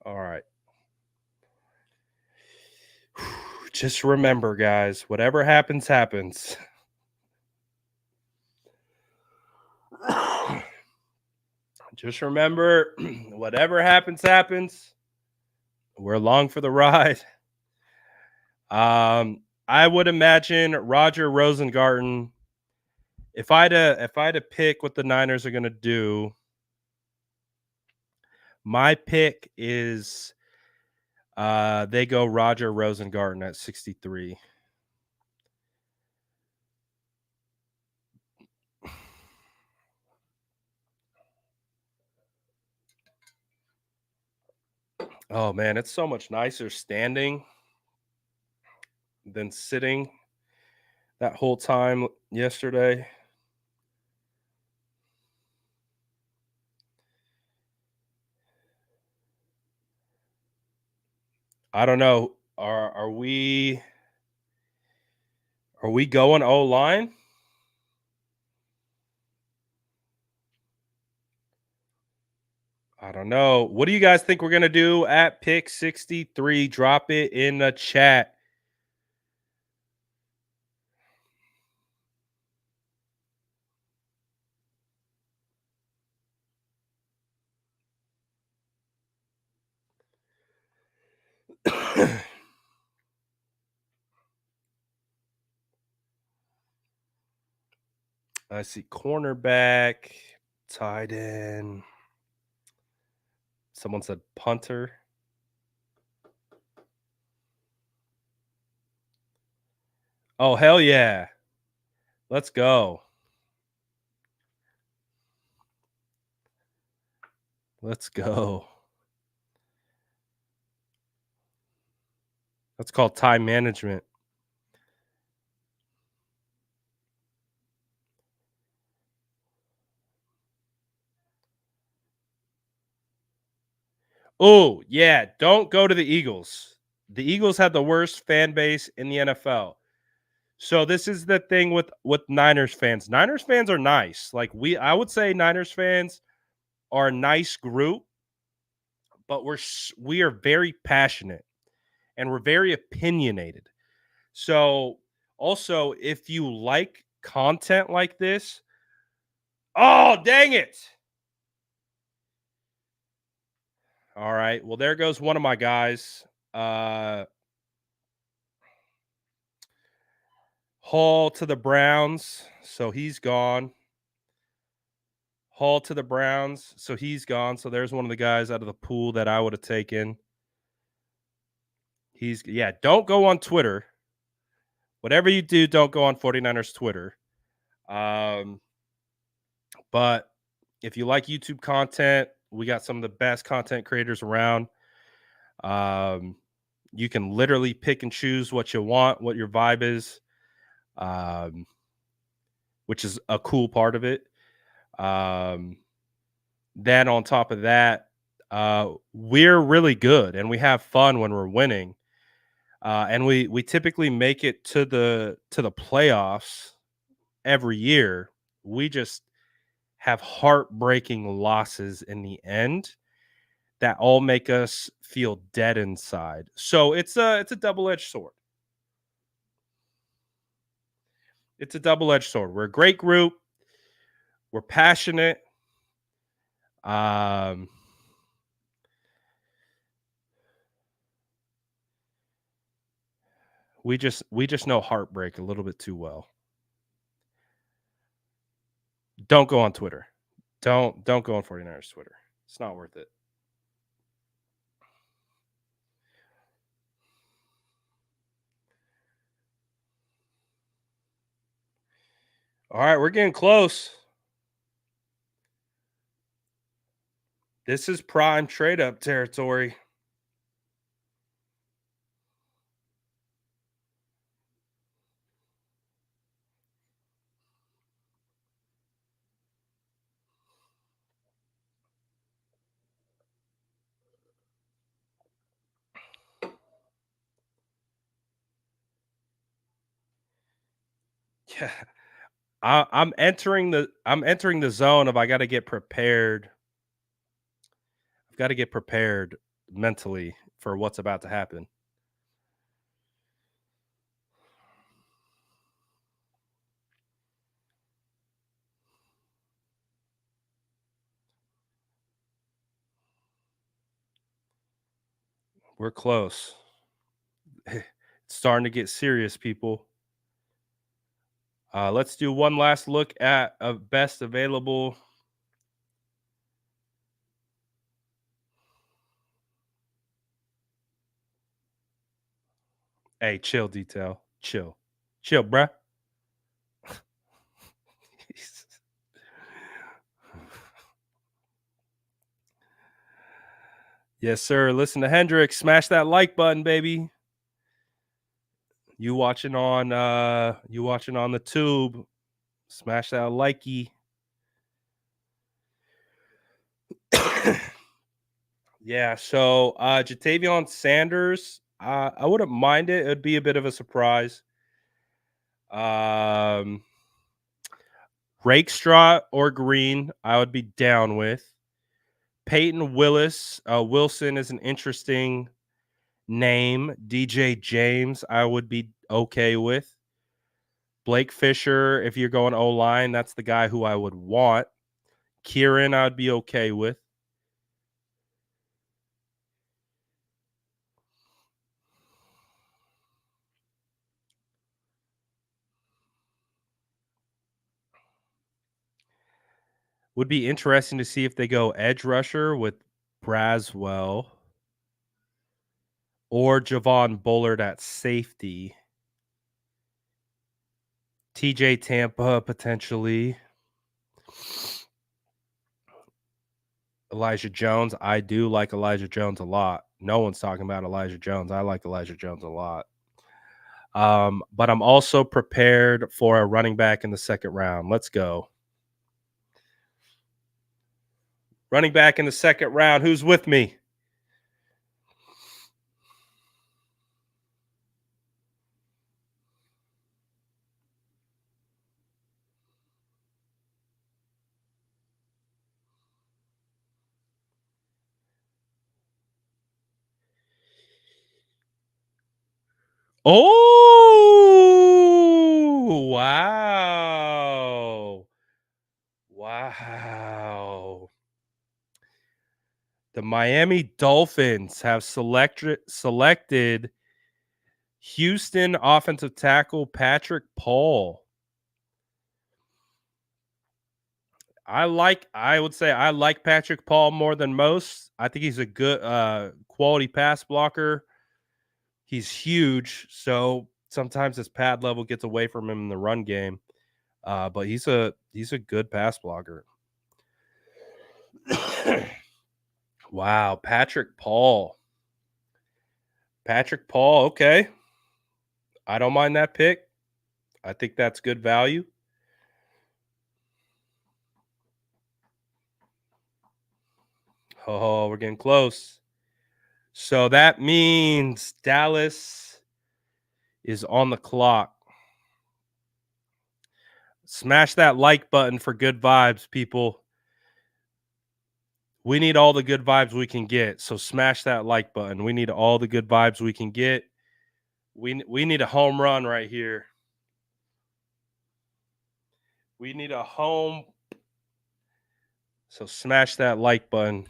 All right. Just remember, guys, whatever happens, happens. Just remember, whatever happens, happens. We're along for the ride. I would imagine Roger Rosengarten. If I had to pick what the Niners are going to do, my pick is they go Roger Rosengarten at 63. Oh man, it's so much nicer standing than sitting that whole time yesterday. I don't know. Are we going O line? I don't know. What do you guys think we're gonna do at pick 63? Drop it in the chat. I see cornerback, tight end. Someone said punter. Oh, hell yeah. Let's go. Let's go. That's called time management. Oh, yeah. Don't go to the Eagles. The Eagles have the worst fan base in the NFL. So this is the thing with Niners fans. Niners fans are nice. Like I would say Niners fans are a nice group, but we are very passionate and we're very opinionated. So also if you like content like this, oh, dang it. All right. Well, there goes one of my guys. Hall to the Browns, so he's gone. Hall to the Browns, so he's gone. So there's one of the guys out of the pool that I would have taken. Don't go on Twitter. Whatever you do, don't go on 49ers Twitter. But if you like YouTube content, we got some of the best content creators around. You can literally pick and choose what you want, what your vibe is, which is a cool part of it. Then on top of that, we're really good and we have fun when we're winning. And we typically make it to the playoffs every year. We just have heartbreaking losses in the end that all make us feel dead inside. So it's a double-edged sword. It's a double-edged sword. We're a great group. We're passionate. We just know heartbreak a little bit too well. Don't go on Twitter. Don't go on 49ers Twitter. It's not worth it. All right, we're getting close. This is prime trade up territory. Yeah. I'm entering the zone of I got to get prepared. I've got to get prepared mentally for what's about to happen. We're close. It's starting to get serious, people. Let's do one last look at a best available. Hey, chill, detail. Chill, bruh. Yes, sir. Listen to Hendrix. Smash that like button, baby. You watching on the tube. Smash that likey. Yeah, so Jatavion Sanders, I wouldn't mind it. It'd be a bit of a surprise. Rakestraw or Green, I would be down with. Peyton Wilson is an interesting name. DJ James, I would be okay with. Blake Fisher, if you're going O-line, that's the guy who I would want. Kieran, I'd be okay with. Would be interesting to see if they go edge rusher with Braswell or Javon Bullard at safety. TJ Tampa potentially. Elijah Jones. I do like Elijah Jones a lot. No one's talking about Elijah Jones. I like Elijah Jones a lot. But I'm also prepared for a running back in the second round. Let's go. Running back in the second round. Who's with me? Oh, wow. Wow. The Miami Dolphins have selected Houston offensive tackle Patrick Paul. I would say I like Patrick Paul more than most. I think he's a good quality pass blocker. He's huge, so sometimes his pad level gets away from him in the run game. But he's a good pass blocker. Wow, Patrick Paul. Patrick Paul, okay. I don't mind that pick. I think that's good value. Oh, we're getting close. So that means Dallas is on the clock. Smash that like button for good vibes, people. We need all the good vibes we can get. So smash that like button. We need all the good vibes we can get. We need a home run right here. We need a home. So smash that like button.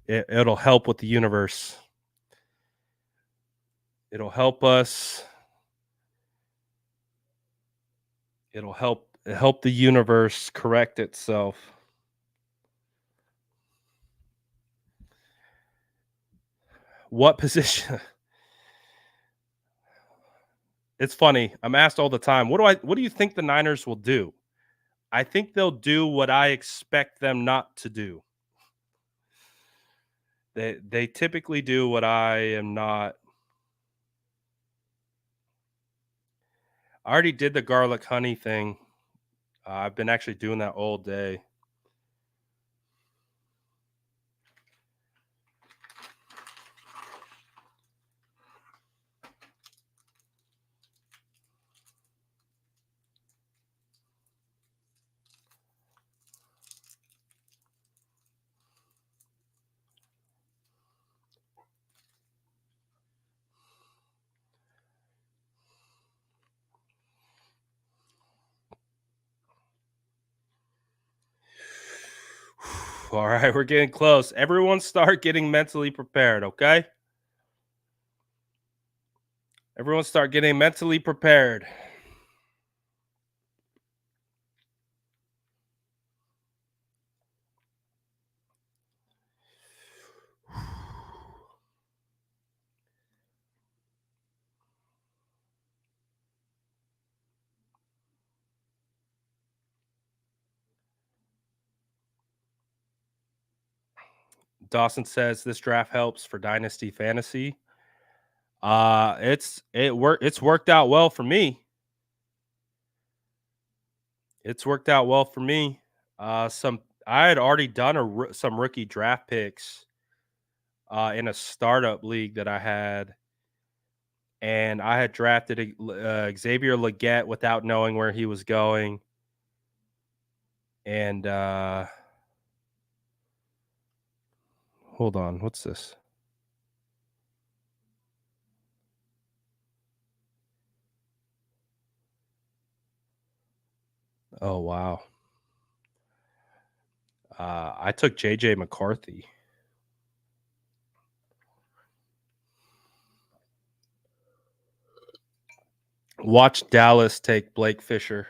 It'll help with the universe. It'll help us. It'll help the universe correct itself. What position? It's funny. I'm asked all the time, what do you think the Niners will do? I think they'll do what I expect them not to do. They typically do what I am not. I already did the garlic honey thing. I've been actually doing that all day. All right, we're getting close. Everyone start getting mentally prepared, okay? Everyone start getting mentally prepared. Dawson says this draft helps for dynasty fantasy. It's worked out well for me. It's worked out well for me. Some I had already done some rookie draft picks in a startup league that I had, and I had drafted Xavier Legette without knowing where he was going, and hold on, what's this? Oh wow. I took JJ McCarthy. Watch Dallas take Blake Fisher.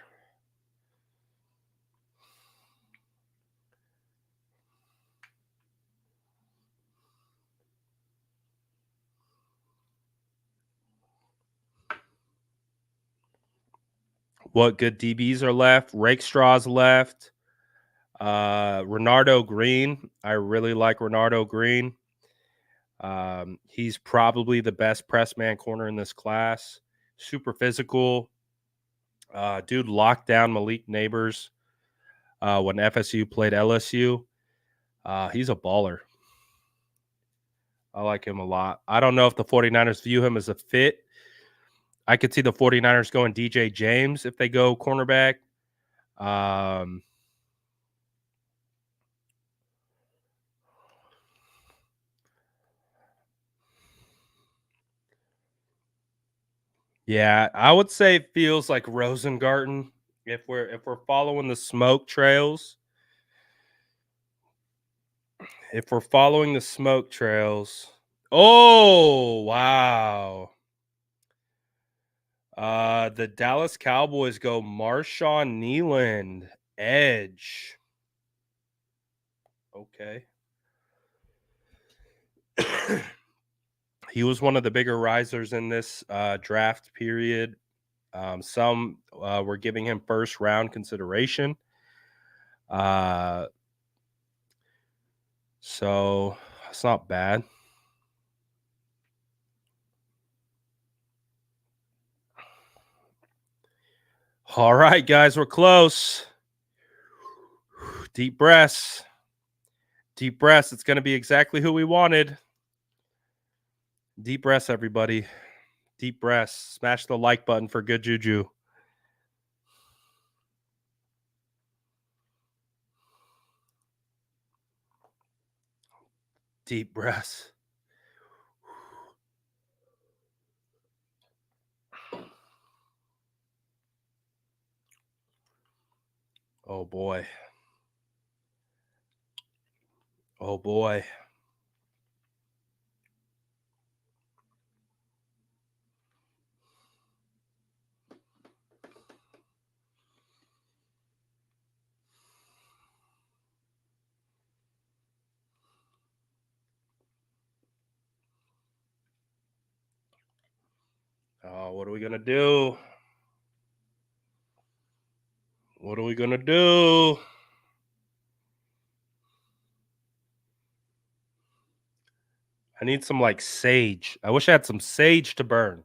What good DBs are left? Rakestraw's left. Renardo Green. I really like Renardo Green. He's probably the best press man corner in this class. Super physical. Dude locked down Malik Neighbors when FSU played LSU. He's a baller. I like him a lot. I don't know if the 49ers view him as a fit. I could see the 49ers going DJ James if they go cornerback. Yeah, I would say it feels like Rosengarten if we're following the smoke trails. If we're following the smoke trails. Oh, wow. The Dallas Cowboys go Marshawn Kneeland, edge. Okay. He was one of the bigger risers in this draft period. Some were giving him first round consideration. So it's not bad. All right, guys, we're close. Deep breaths. Deep breaths. It's going to be exactly who we wanted. Deep breaths, everybody. Deep breaths. Smash the like button for good juju. Deep breaths. Oh, boy. Oh, boy. Oh, what are we going to do? What are we going to do? I need some like sage. I wish I had some sage to burn.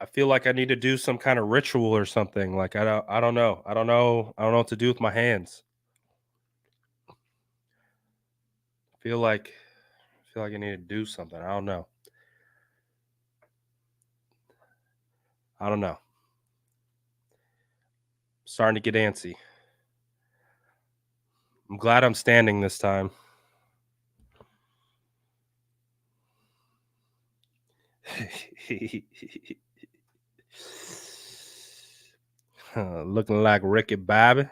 I feel like I need to do some kind of ritual or something. Like I don't know. I don't know what to do with my hands. I feel like I need to do something. I don't know. I don't know. Starting to get antsy. I'm glad I'm standing this time. Looking like Ricky Bobby.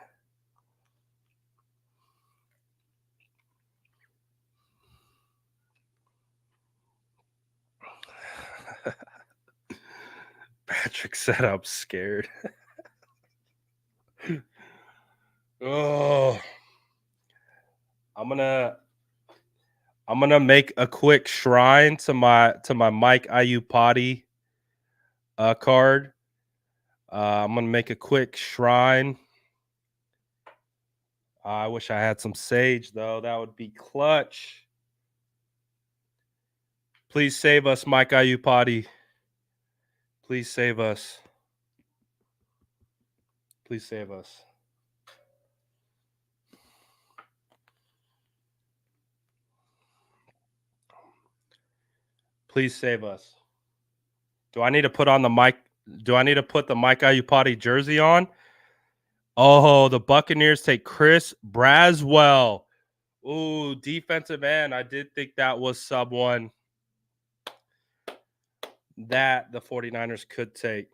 Patrick said I'm scared. Oh, I'm gonna make a quick shrine to my Mike Iupati card. I'm gonna make a quick shrine. I wish I had some sage though. That would be clutch. Please save us, Mike Iupati. Please save us. Please save us. Please save us. Do I need to put on the Mike? Do I need to put the Mike Iupati jersey on? Oh, the Buccaneers take Chris Braswell. Ooh, defensive end. I did think that was someone that the 49ers could take.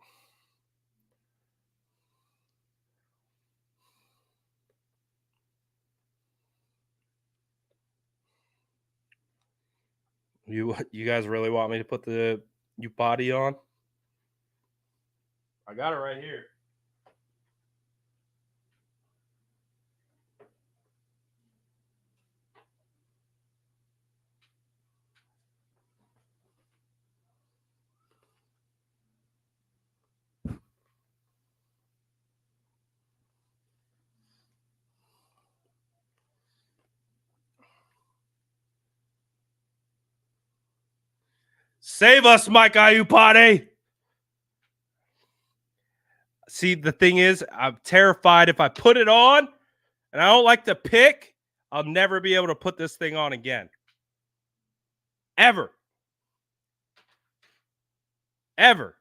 You guys really want me to put the Iupati on? I got it right here. Save us, Mike Iupati. See, the thing is, I'm terrified if I put it on and I don't like the pick, I'll never be able to put this thing on again. Ever. Ever.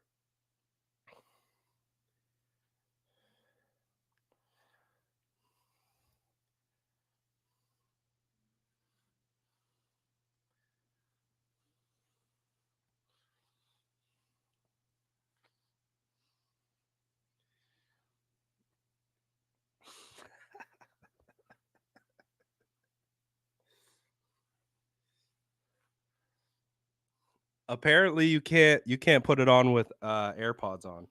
Apparently you can't put it on with AirPods on.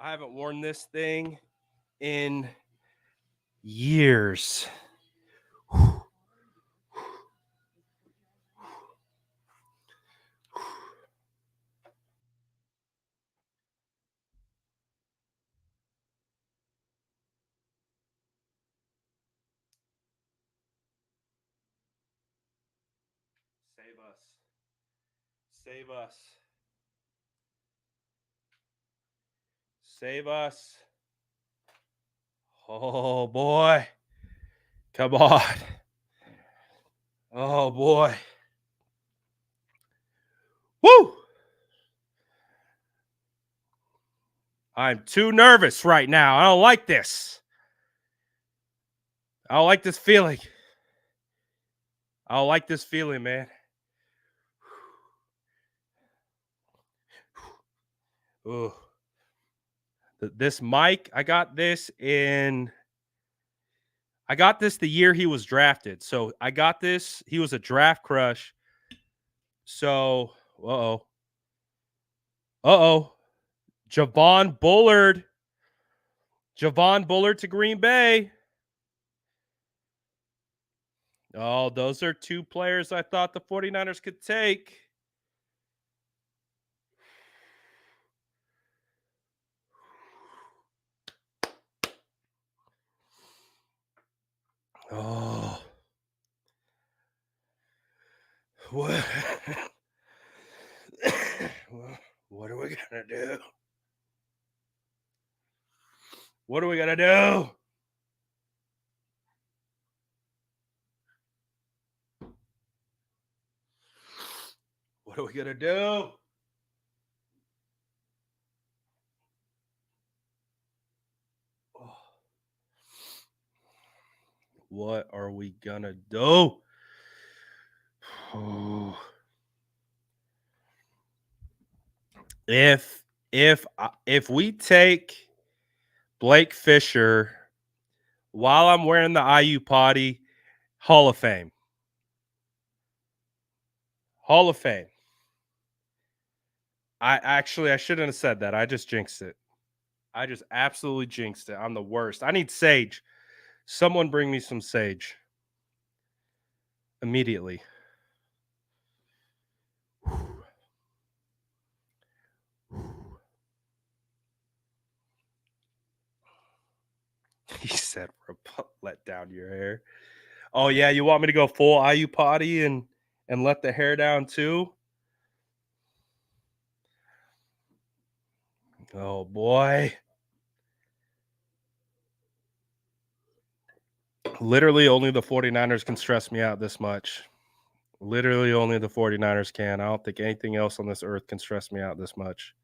I haven't worn this thing in years. Save us. Save us. Save us. Oh boy. Come on. Oh boy. Woo! I'm too nervous right now. I don't like this. I don't like this feeling. I don't like this feeling, man. Ooh. This mic, I got this the year he was drafted. So I got this. He was a draft crush. So, uh-oh. Uh-oh. Javon Bullard to Green Bay. Oh, those are two players I thought the 49ers could take. Oh. What? What are we going to do? What are we going to do? What are we going to do? What are we going to do? Oh. If we take Blake Fisher while I'm wearing the IU potty, Hall of Fame. Hall of Fame. I shouldn't have said that. I just jinxed it. I just absolutely jinxed it. I'm the worst. I need sage. Someone bring me some sage. Immediately. He said, let down your hair. Oh, yeah, you want me to go full IU potty and let the hair down too? Oh, boy. Literally only the 49ers can stress me out this much. Literally only the 49ers can. I don't think anything else on this earth can stress me out this much.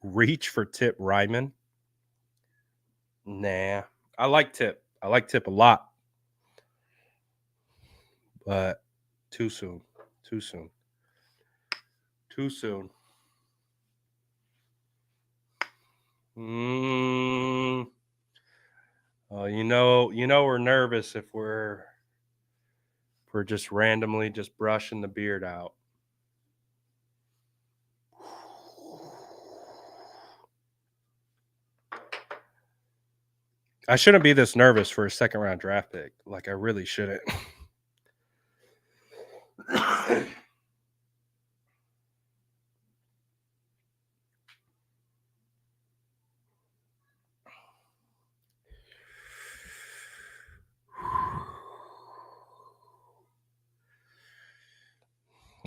Reach for Tip Ryman. Nah. I like Tip. I like Tip a lot. But too soon. Too soon. Too soon. You know we're nervous if we're just randomly just brushing the beard out. I shouldn't be this nervous for a second round draft pick. Like I really shouldn't.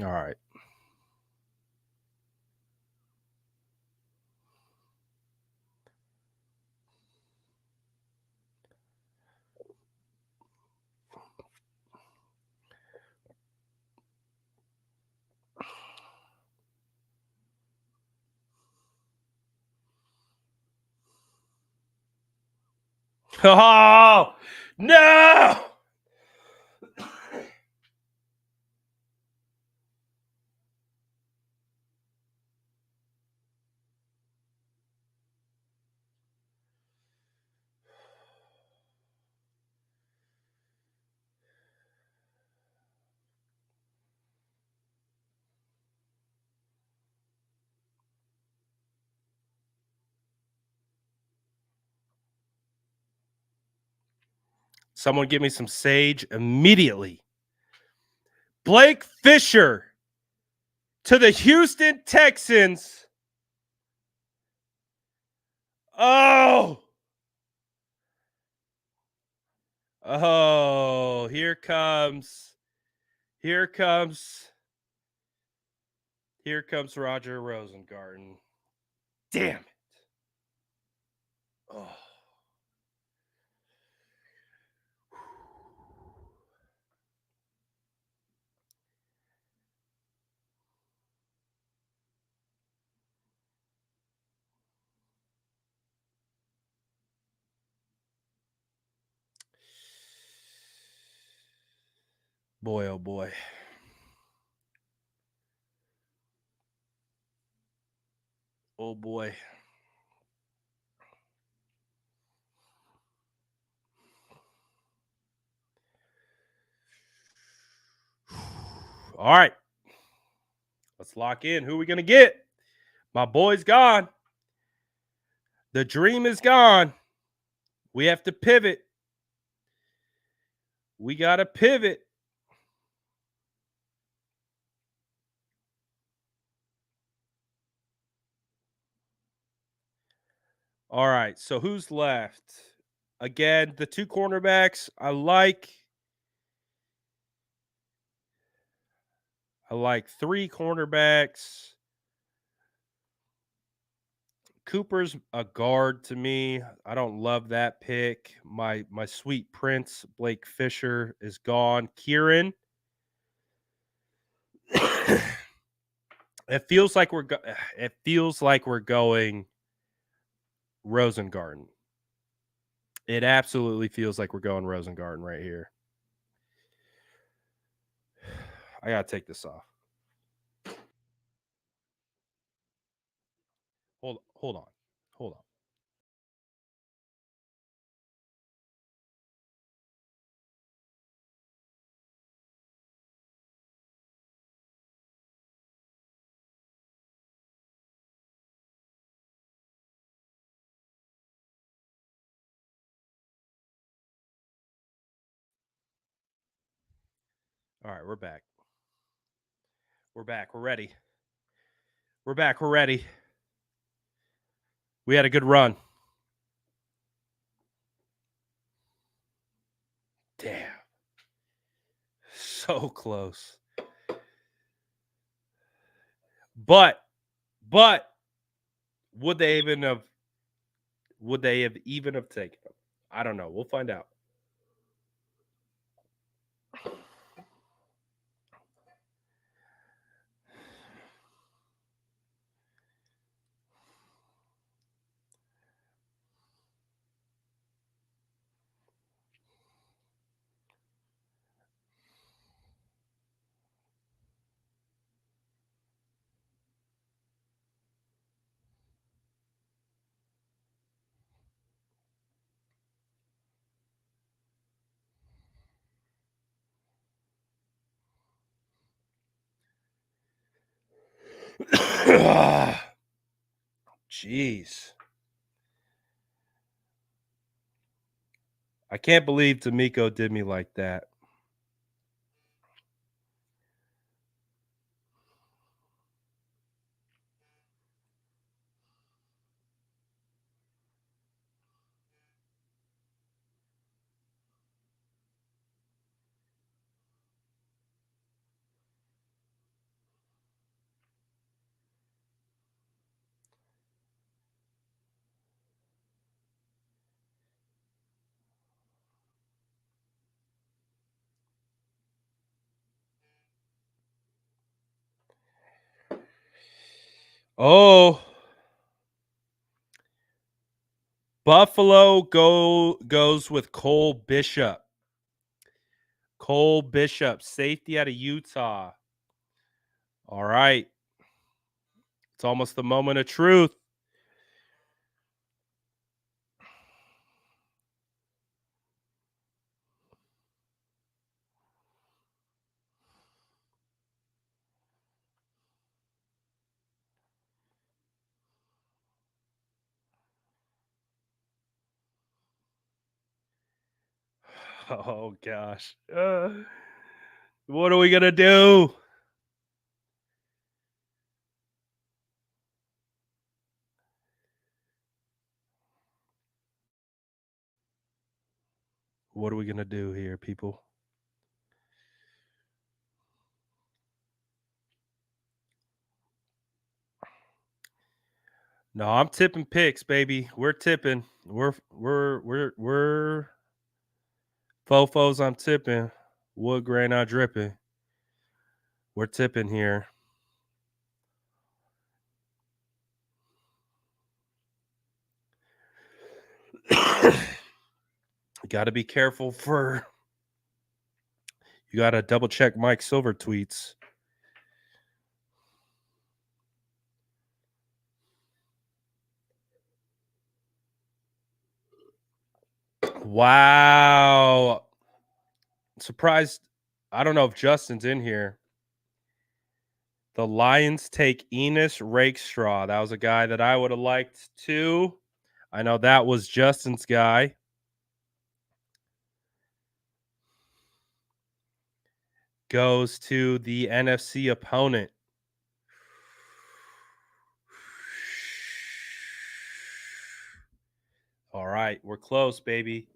All right. Oh no! Someone give me some sage immediately. Blake Fisher to the Houston Texans. Oh. Oh, here comes Roger Rosengarten. Damn it. Oh. Boy, oh boy. Oh boy. All right. Let's lock in. Who are we going to get? My boy's gone. The dream is gone. We have to pivot. We got to pivot. All right. So who's left? Again, the two cornerbacks I like. Three cornerbacks. Cooper's a guard to me. I don't love that pick. My sweet prince, Blake Fisher, is gone. Kieran. It feels like we're going Rosengarten. It absolutely feels like we're going Rosengarten right here. I gotta take this off. Hold on. Hold on. All right, we're back. We're back. We're ready. We're back. We're ready. We had a good run. Damn. So close. But would they even have taken him? I don't know. We'll find out. Jeez. I can't believe D'Amico did me like that. Oh, Buffalo goes with Cole Bishop. Cole Bishop, safety out of Utah. All right. It's almost the moment of truth. Oh gosh. What are we gonna do? What are we gonna do here, people? No, I'm tipping picks, baby. We're tipping. We're fofos. I'm tipping. Wood grain not dripping. We're tipping here. Got to be careful for. You got to double check Mike Silver tweets. Wow. Surprised. I don't know if Justin's in here. The Lions take Enos Rakestraw. That was a guy that I would have liked too. I know that was Justin's guy. Goes to the NFC opponent. All right, we're close, baby.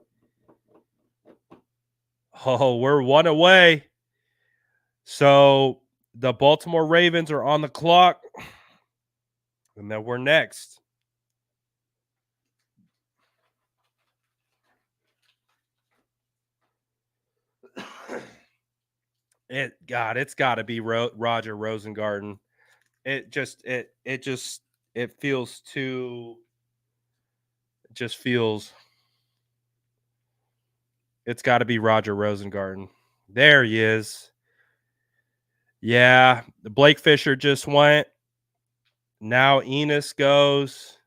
Oh, we're one away. So the Baltimore Ravens are on the clock. And then we're next. It's got to be Roger Rosengarten. It feels too. It just feels. It's got to be Roger Rosengarten. There he is. Yeah, Blake Fisher just went. Now Enos goes.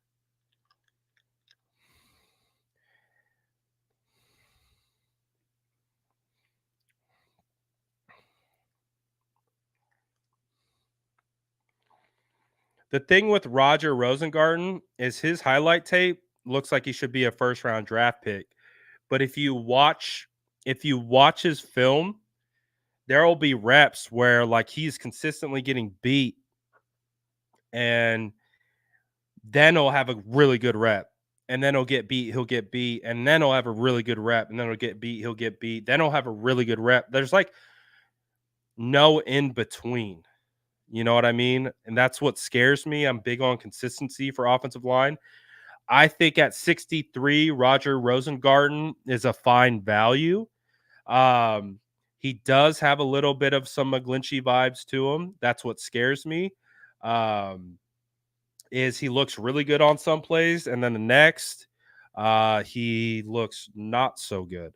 The thing with Roger Rosengarten is his highlight tape looks like he should be a first round draft pick. But if you watch his film, there will be reps where like he's consistently getting beat and then he'll have a really good rep. And then he'll get beat, and then he'll have a really good rep, and then he'll get beat, he'll get beat, then he'll have a really good rep. There's like no in between. You know what I mean? And that's what scares me. I'm big on consistency for offensive line. I think at 63, Roger Rosengarten is a fine value. He does have a little bit of some McGlinchey vibes to him. That's what scares me. Is he looks really good on some plays, and then the next, he looks not so good.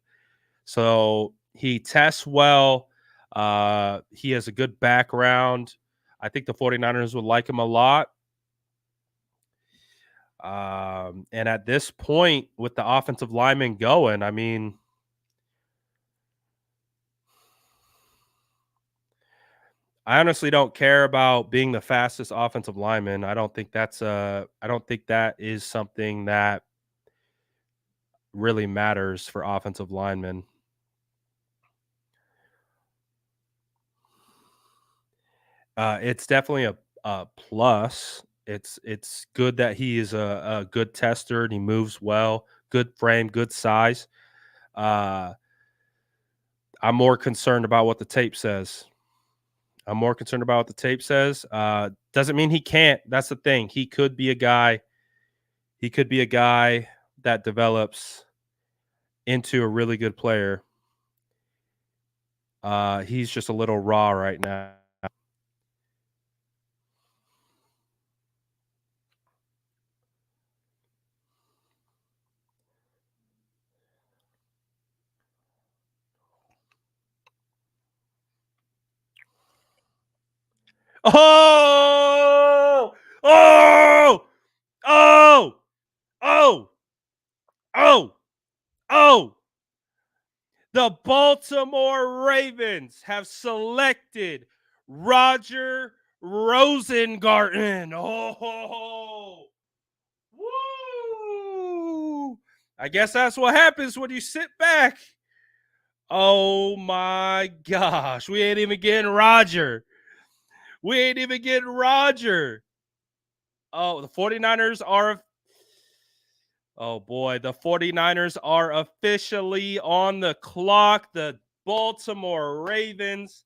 So he tests well. He has a good background. I think the 49ers would like him a lot. And at this point, with the offensive lineman going, I mean, I honestly don't care about being the fastest offensive lineman. I don't think that is something that really matters for offensive linemen. It's definitely a plus. It's good that he is a good tester and he moves well, good frame, good size. Uh, I'm more concerned about what the tape says. I'm more concerned about what the tape says. Doesn't mean he can't. That's the thing. He could be a guy. He could be a guy that develops into a really good player. He's just a little raw right now. Oh! Oh! Oh! Oh! Oh! Oh! The Baltimore Ravens have selected Roger Rosengarten. Oh! Woo! I guess that's what happens when you sit back. Oh my gosh. We ain't even getting Roger. We ain't even getting Roger. Oh, the 49ers are. Oh boy, the 49ers are officially on the clock. The Baltimore Ravens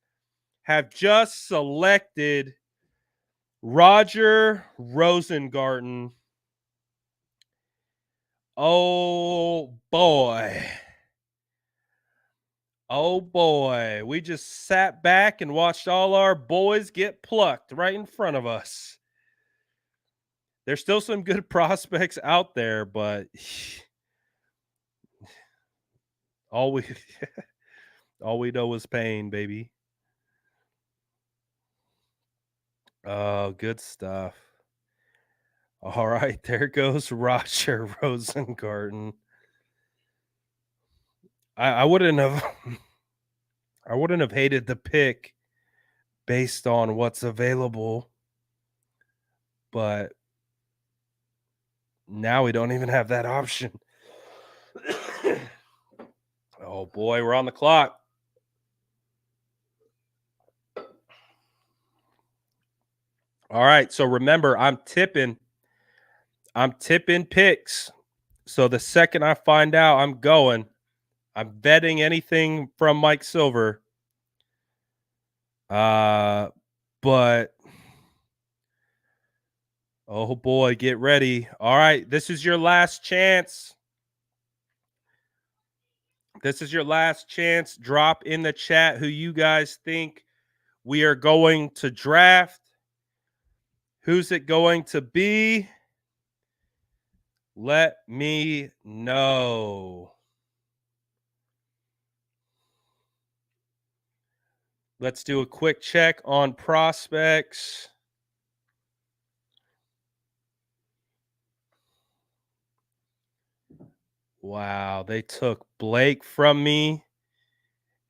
have just selected Roger Rosengarten. Oh boy. Oh boy. We just sat back and watched all our boys get plucked right in front of us. There's still some good prospects out there, but all we all we know is pain, baby. Oh, good stuff. All right, there goes Roger Rosengarten. I wouldn't have I wouldn't have hated the pick based on what's available, but now we don't even have that option. Oh boy, we're on the clock. All right, so remember, I'm tipping picks. So the second I find out, I'm going. I'm betting anything from Mike Silver. But oh boy, get ready. All right, this is your last chance. This is your last chance. Drop in the chat who you guys think we are going to draft. Who's it going to be? Let me know. Let's do a quick check on prospects. Wow, they took Blake from me.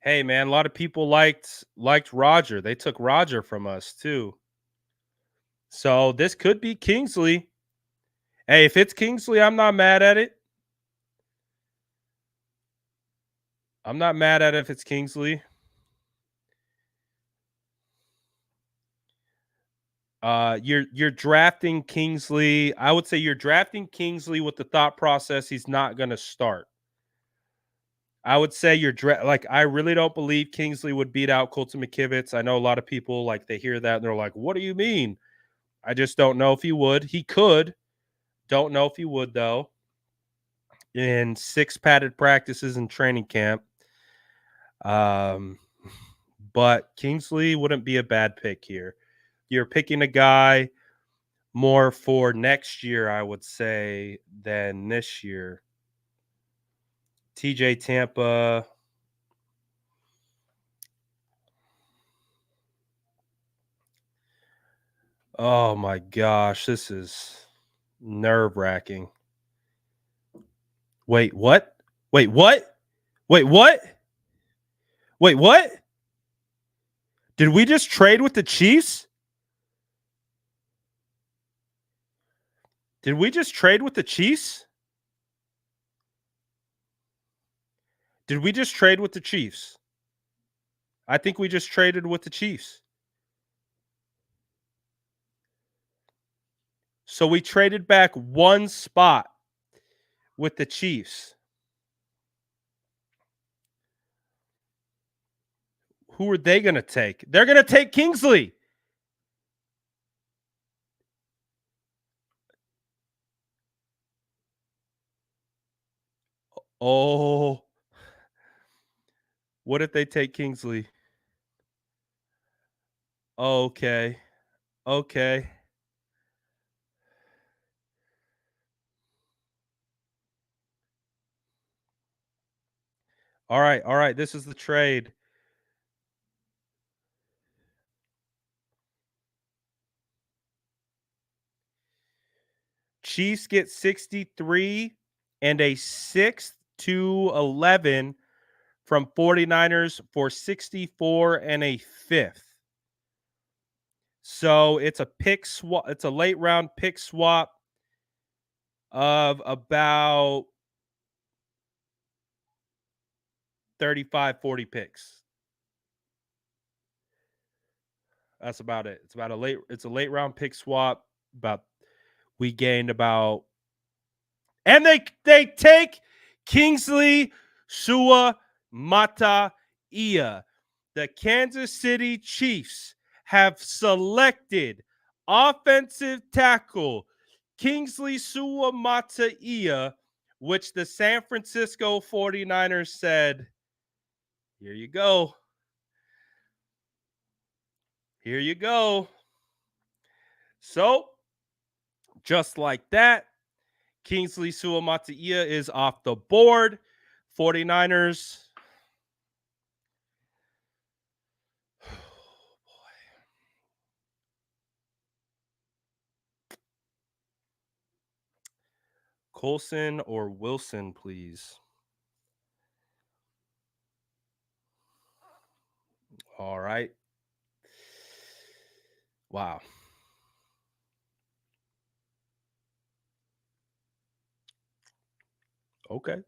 Hey man, a lot of people liked Roger. They took Roger from us too. So this could be Kingsley. Hey, if it's Kingsley, I'm not mad at it. I'm not mad at it if it's Kingsley. You're drafting Kingsley. I would say you're drafting Kingsley with the thought process he's not going to start. I would say I really don't believe Kingsley would beat out Colton McKivitz. I know a lot of people they hear that and they're like, "What do you mean?" I just don't know if he would. He could. Don't know if he would though. In 6 padded practices in training camp. But Kingsley wouldn't be a bad pick here. You're picking a guy more for next year, I would say, than this year. TJ Tampa. Oh my gosh, this is nerve-wracking. Wait, what? Wait, what? Wait, what? Wait, what? Did we just trade with the Chiefs? Did we just trade with the Chiefs? Did we just trade with the Chiefs? I think we just traded with the Chiefs. So we traded back one spot with the Chiefs. Who are they going to take? They're going to take Kingsley. Oh. What if they take Kingsley? Okay. Okay. All right. All right. This is the trade. Chiefs get 63 and a 6th to 11 from 49ers for 64 and a 5th. So it's a pick swap. It's a late round pick swap of about 35, 40 picks. That's about it. It's a late round pick swap. We gained about, and they take Kingsley Suamataia. The Kansas City Chiefs have selected offensive tackle Kingsley Suamataia, which the San Francisco 49ers said, here you go. Here you go. So, just like that, Kingsley Suamataia is off the board. 49ers. Colson or Wilson, please. All right. Wow. Okay.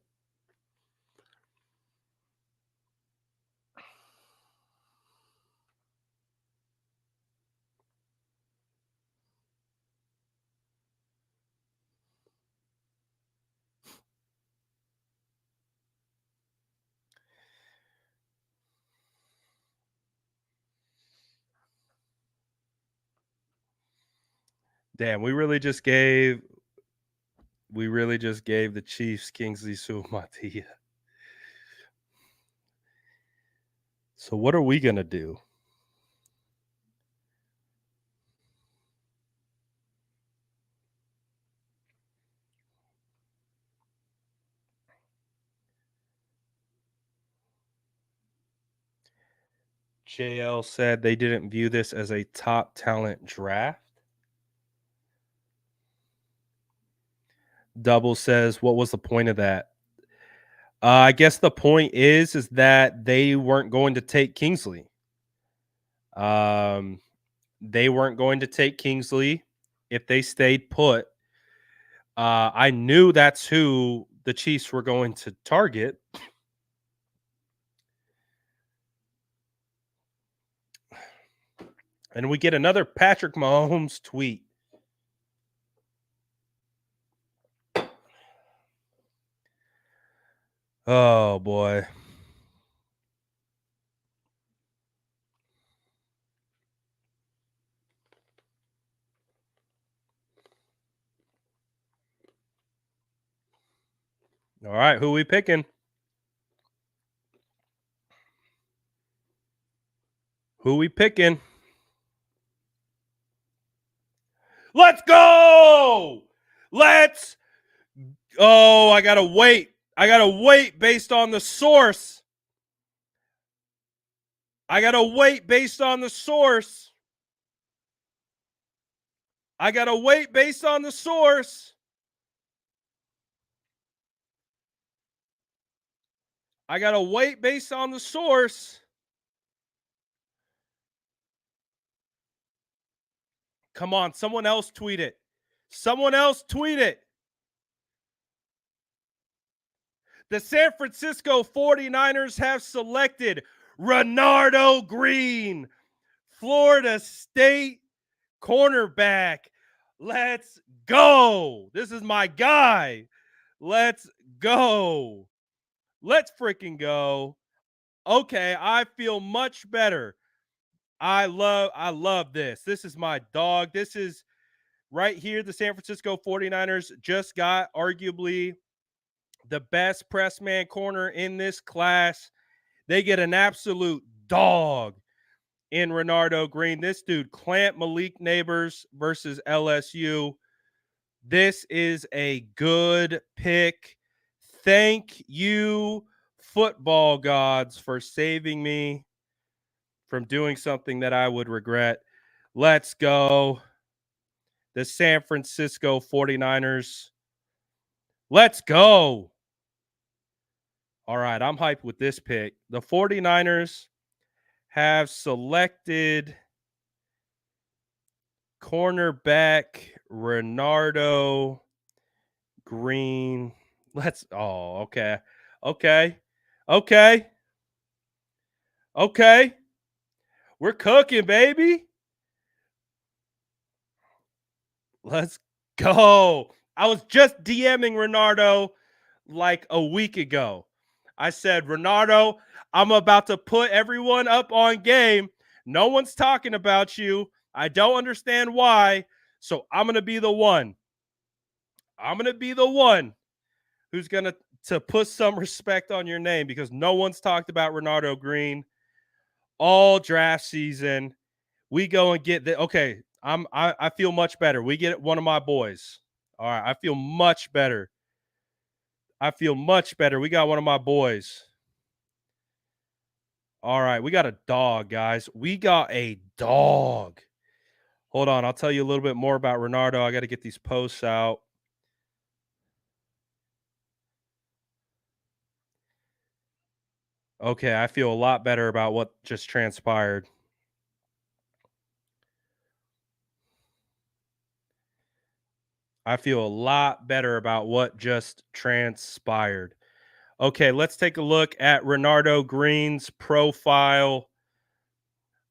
Damn, we really just gave the Chiefs Kingsley Suamataia. So what are we gonna do? JL said they didn't view this as a top talent draft. Double says, what was the point of that? I guess the point is that they weren't going to take Kingsley. They weren't going to take Kingsley if they stayed put. I knew that's who the Chiefs were going to target. And we get another Patrick Mahomes tweet. Oh, boy. All right, who we picking? Who we picking? Let's go! Oh, I gotta wait. I gotta wait based on the source. I gotta wait based on the source. I gotta wait based on the source. I gotta wait based on the source. Come on, someone else tweet it. Someone else tweet it. The San Francisco 49ers have selected Renardo Green, Florida State cornerback. Let's go. This is my guy. Let's go. Let's freaking go. Okay, I feel much better. I love this. This is my dog. This is right here. The San Francisco 49ers just got arguably the best press man corner in this class. They get an absolute dog in Renardo Green. This dude clamped Malik Neighbors versus LSU. This is a good pick. Thank you, football gods, for saving me from doing something that I would regret. Let's go. The San Francisco 49ers. Let's go. All right, I'm hyped with this pick. The 49ers have selected cornerback Renardo Green. Okay. Okay. We're cooking, baby. Let's go. I was just DMing Renardo like a week ago. I said, Renardo, I'm about to put everyone up on game. No one's talking about you. I don't understand why. So I'm going to be the one. I'm going to be the one who's going to put some respect on your name because no one's talked about Renardo Green all draft season. We go and get the okay. I feel much better. We get one of my boys. All right, I feel much better. I feel much better. We got one of my boys. All right, we got a dog, guys. We got a dog. Hold on, I'll tell you a little bit more about Renardo. I got to get these posts out. Okay, I feel a lot better about what just transpired. I feel a lot better about what just transpired. Okay, let's take a look at Renardo Green's profile.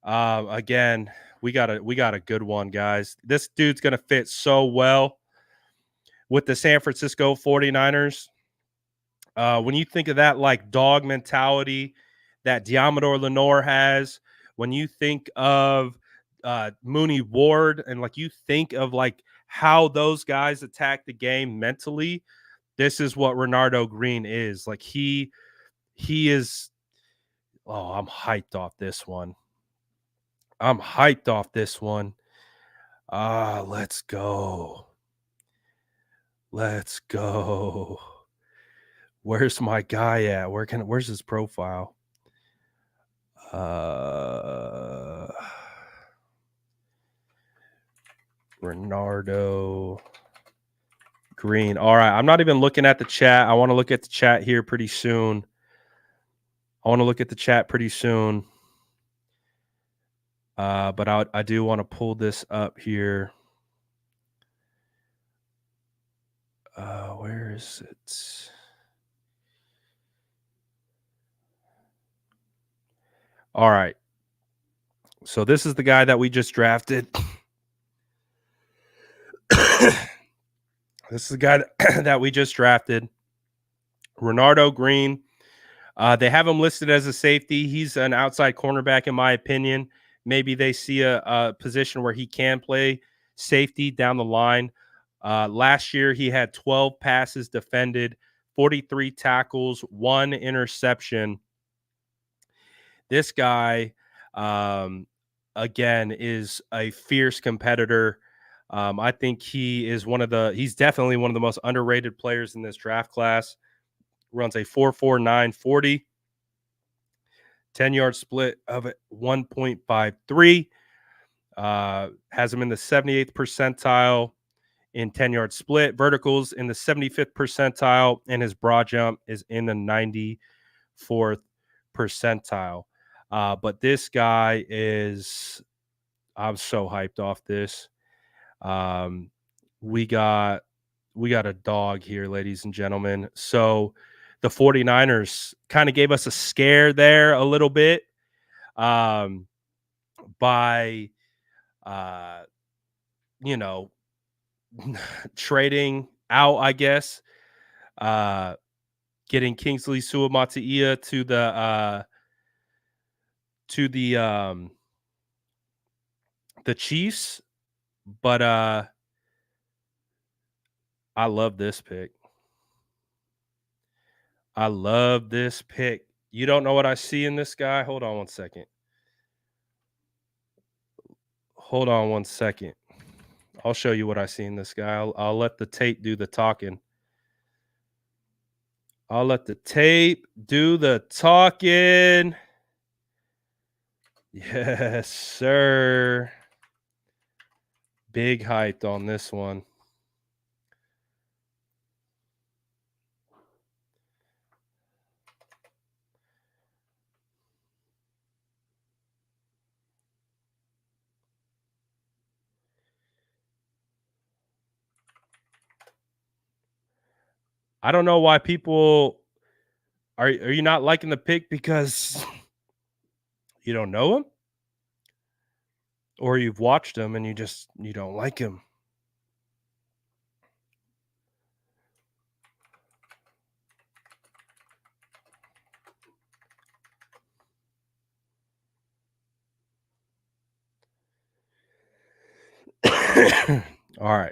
Again, we got a good one, guys. This dude's gonna fit so well with the San Francisco 49ers. When you think of that like dog mentality that Diamador Lenore has, when you think of Mooney Ward and like you think of like how those guys attack the game mentally, this is what Renardo Green is. Like he is. Oh, I'm hyped off this one. I'm hyped off this one. Let's go. Let's go. Where's my guy at? Where's his profile? Uh Renardo Green. All right. I'm not even looking at the chat. I want to look at the chat here pretty soon. But I do want to pull this up here. Where is it? All right. So this is the guy that we just drafted. This is the guy that we just drafted. Renardo Green. They have him listed as a safety. He's an outside cornerback, in my opinion. Maybe they see a position where he can play safety down the line. Last year, he had 12 passes defended, 43 tackles, 1 interception. This guy, again, is a fierce competitor. I think he's definitely one of the most underrated players in this draft class. Runs a 4.49 40. 10-yard split of 1.53. Has him in the 78th percentile in 10-yard split. Verticals in the 75th percentile, and his broad jump is in the 94th percentile. But this guy is, I'm so hyped off this. We got a dog here, ladies and gentlemen. So the 49ers kind of gave us a scare there a little bit by you know trading out, I guess, getting Kingsley Suamataia to the Chiefs. But I love this pick. I love this pick. You don't know what I see in this guy? Hold on one second. I'll show you what I see in this guy. I'll let the tape do the talking. Yes, sir. Big hype on this one. I don't know why people are you not liking the pick because You don't know him? Or you've watched him and you don't like him? All right.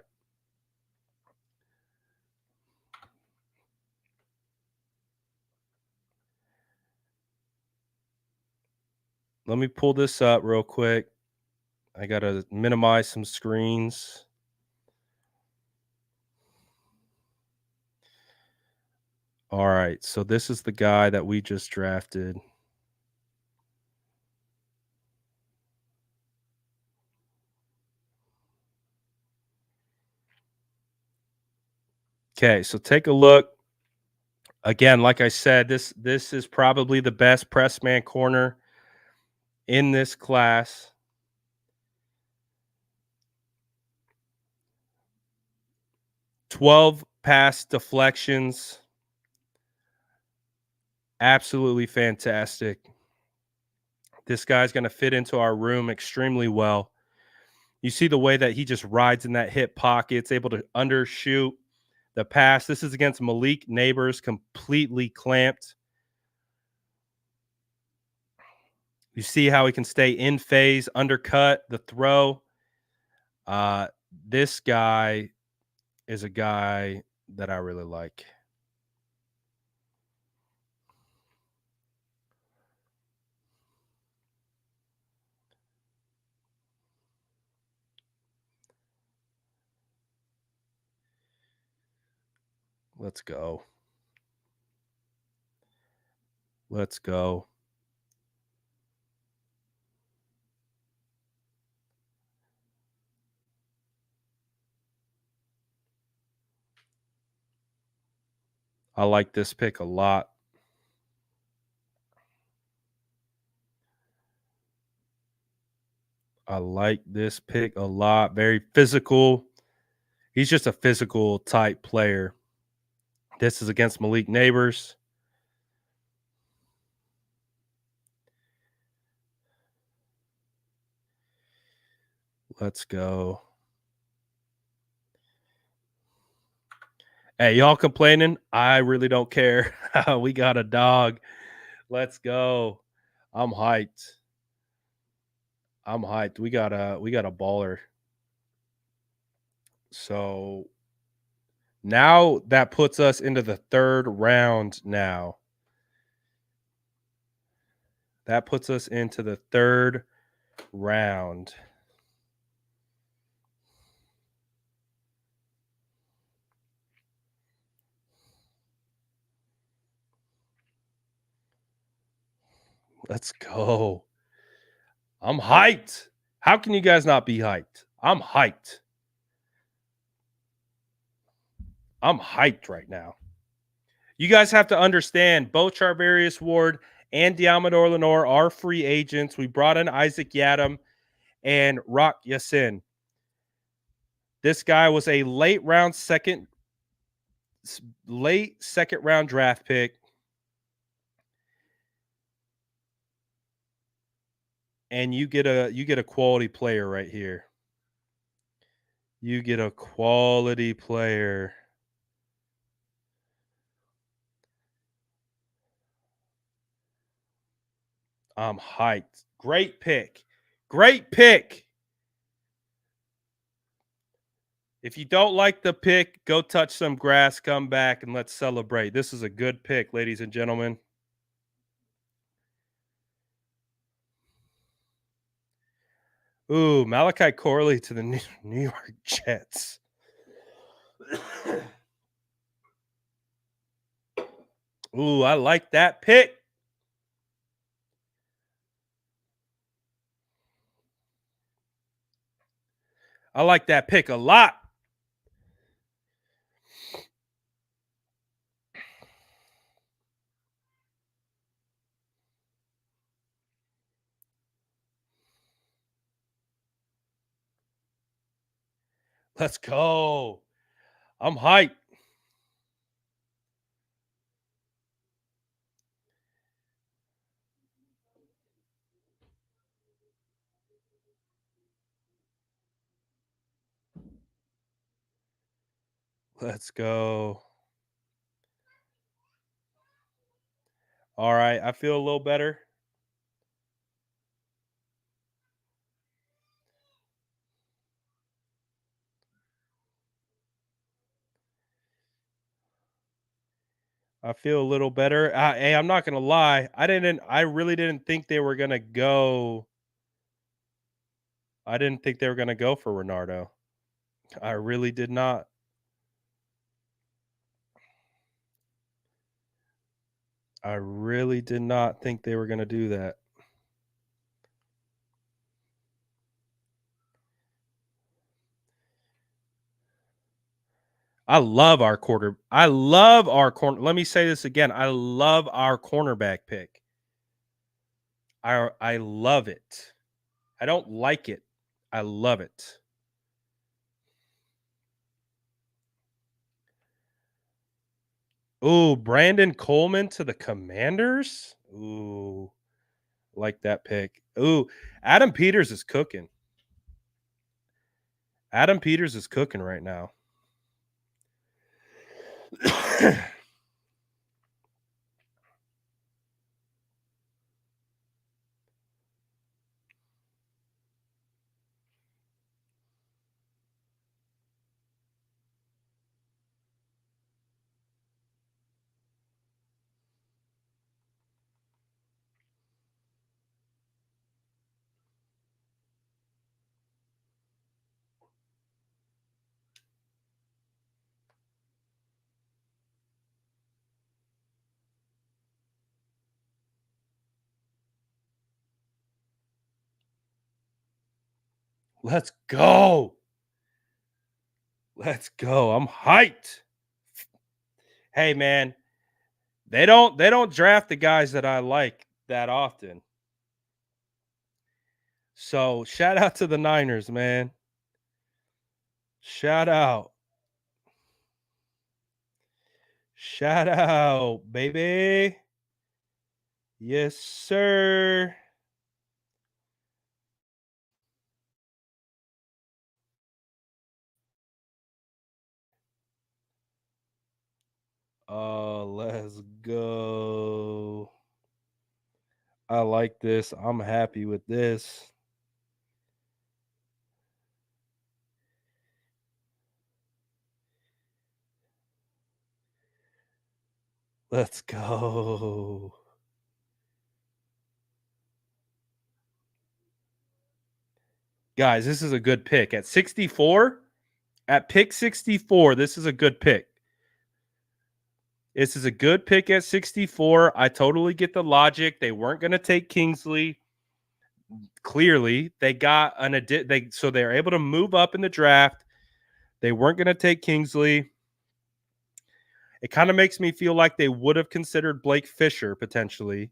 Let me pull this up real quick. I got to minimize some screens. All right. So this is the guy that we just drafted. Okay, so take a look. Again, like I said, this is probably the best press man corner in this class. "12 pass deflections. Absolutely fantastic. This guy's going to fit into our room extremely well. You see the way that he just rides in that hip pocket. It's able to undershoot the pass. This is against Malik Neighbors, completely clamped. You see how he can stay in phase, undercut the throw. Uh, this guy is a guy that I really like. Let's go. Let's go. I like this pick a lot. I like this pick a lot. Very physical. He's just a physical type player. This is against Malik Neighbors. Let's go. Hey, y'all complaining? I really don't care. We got a dog. Let's go. I'm hyped. I'm hyped. We got a baller. So now that puts us into the third round now. That puts us into the third round. Let's go. I'm hyped. How can you guys not be hyped? I'm hyped. I'm hyped right now. You guys have to understand both Charvarius Ward and Diamador Lenore are free agents. We brought in Isaac Yadam and Rock Yassin. This guy was a late second round draft pick. And you get a quality player right here. You get a quality player. I'm hyped. Great pick. Great pick. If you don't like the pick, go touch some grass, come back, and let's celebrate. This is a good pick, ladies and gentlemen. Ooh, Malachi Corley to the New York Jets. Ooh, I like that pick. I like that pick a lot. Let's go. I'm hyped. Let's go. All right, I feel a little better. I feel a little better. Hey, I'm not gonna lie. I really didn't think they were gonna go. I didn't think they were gonna go for Renardo. I really did not. I really did not think they were gonna do that. I love our corner. Let me say this again. I love our cornerback pick. I love it. I don't like it. I love it. Ooh, Brandon Coleman to the Commanders? Ooh, like that pick. Ooh, Adam Peters is cooking. Adam Peters is cooking right now. Let's go. Let's go. I'm hyped. Hey man, they don't draft the guys that I like that often. So shout out to the Niners, man. Shout out. Shout out, baby. Yes, sir. Let's go. I like this. I'm happy with this. Let's go. Guys, this is a good pick. At 64, at pick 64, this is a good pick. This is a good pick at 64. I totally get the logic. They weren't going to take Kingsley. Clearly, they got so they're able to move up in the draft. They weren't going to take Kingsley. It kind of makes me feel like they would have considered Blake Fisher potentially.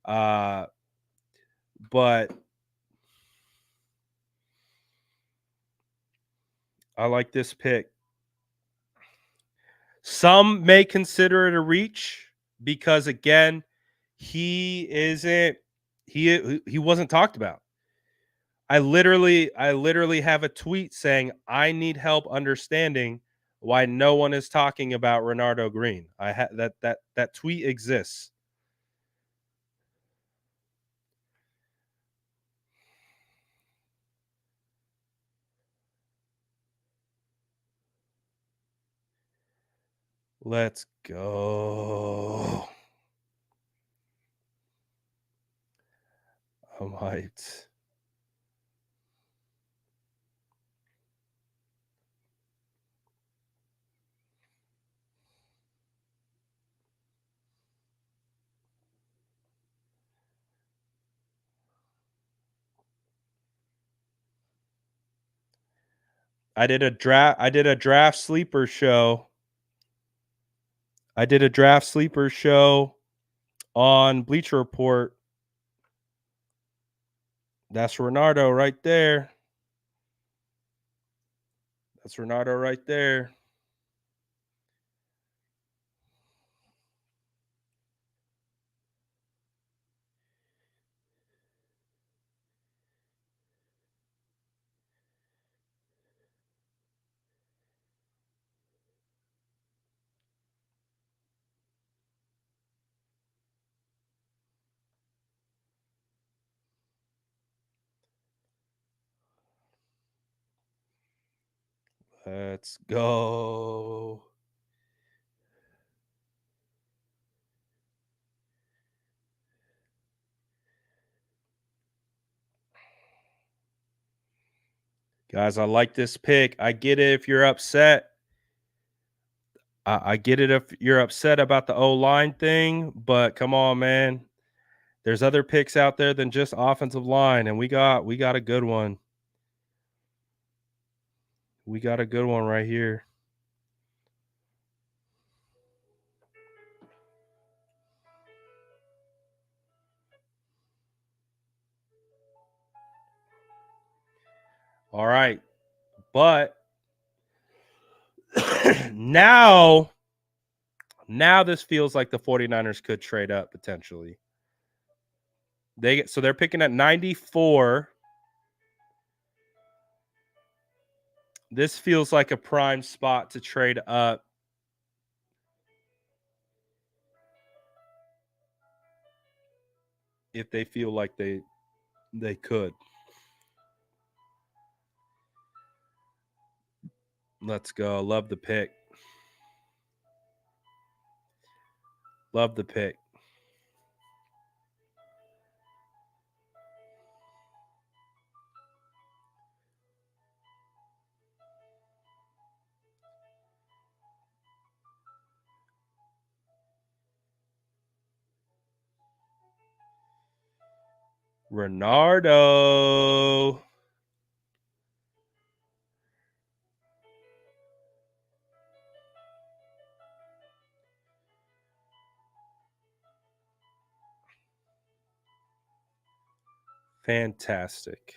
But I like this pick. Some may consider it a reach because again, he isn't he wasn't talked about. I literally have a tweet saying I need help understanding why no one is talking about Renardo Green. I that tweet exists. Let's go. I'm hyped. I did a draft sleeper show. I did a draft sleeper show on Bleacher Report. That's Renardo right there. That's Renardo right there. Let's go. Guys, I like this pick. I get it if you're upset. I get it if you're upset about the O-line thing, but come on, man. There's other picks out there than just offensive line, and we got a good one. We got a good one right here. All right. But now this feels like the 49ers could trade up potentially. They're picking at 94. This feels like a prime spot to trade up. If they feel like they could. Let's go. Love the pick. Love the pick. Renardo. Fantastic.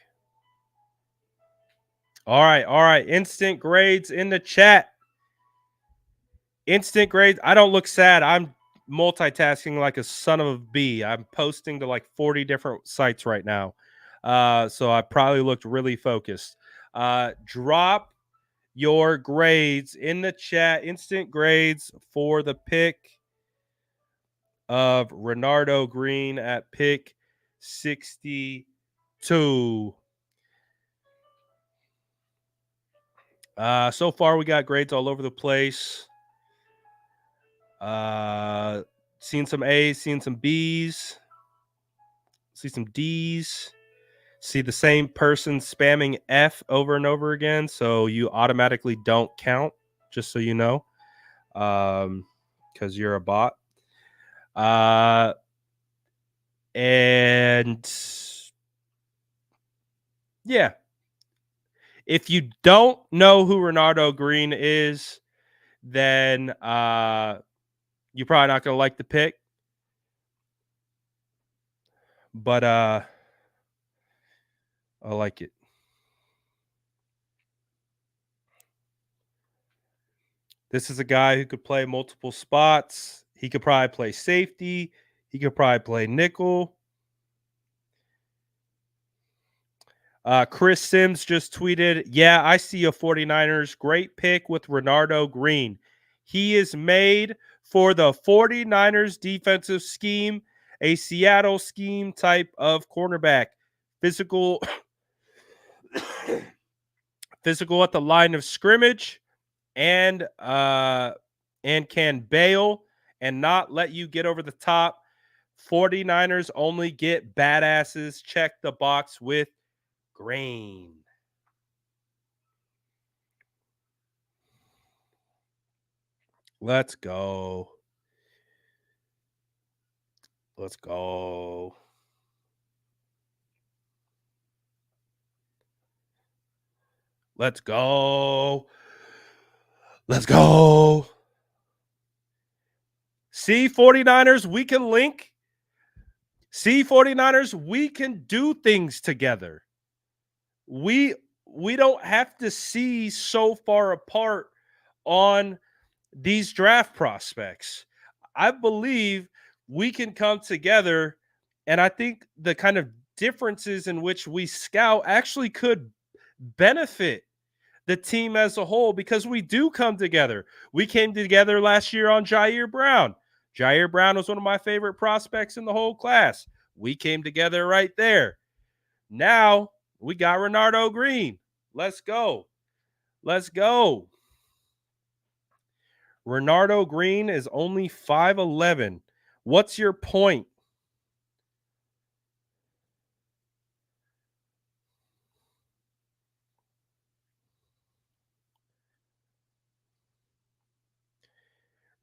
All right. Instant grades in the chat. Instant grades. I don't look sad. I'm multitasking like a son of a bee. I'm posting to like 40 different sites right now. So I probably looked really focused. Drop your grades in the chat. Instant grades for the pick of Renardo Green at pick 62. So far, we got grades all over the place. Seen some A's, seen some B's, see some D's. See the same person spamming F over and over again, so you automatically don't count. Just so you know, because you're a bot. And yeah, if you don't know who Renardo Green is, then you're probably not going to like the pick. But I like it. This is a guy who could play multiple spots. He could probably play safety. He could probably play nickel. Chris Sims just tweeted, yeah, I see a 49ers great pick with Renardo Green. He is made for the 49ers defensive scheme, a Seattle scheme type of cornerback. Physical at the line of scrimmage and can bail and not let you get over the top. 49ers only get badasses. Check the box with Green. Let's go. Let's go. Let's go. Let's go. See, 49ers, we can link. See, 49ers, we can do things together. We don't have to see so far apart on these draft prospects. I believe we can come together, and I think the kind of differences in which we scout actually could benefit the team as a whole because we do come together. We came together last year on Jair Brown. Jair Brown was one of my favorite prospects in the whole class. We came together right there. Now we got Renardo Green. Let's go. Let's go. Renardo Green is only 5'11". What's your point?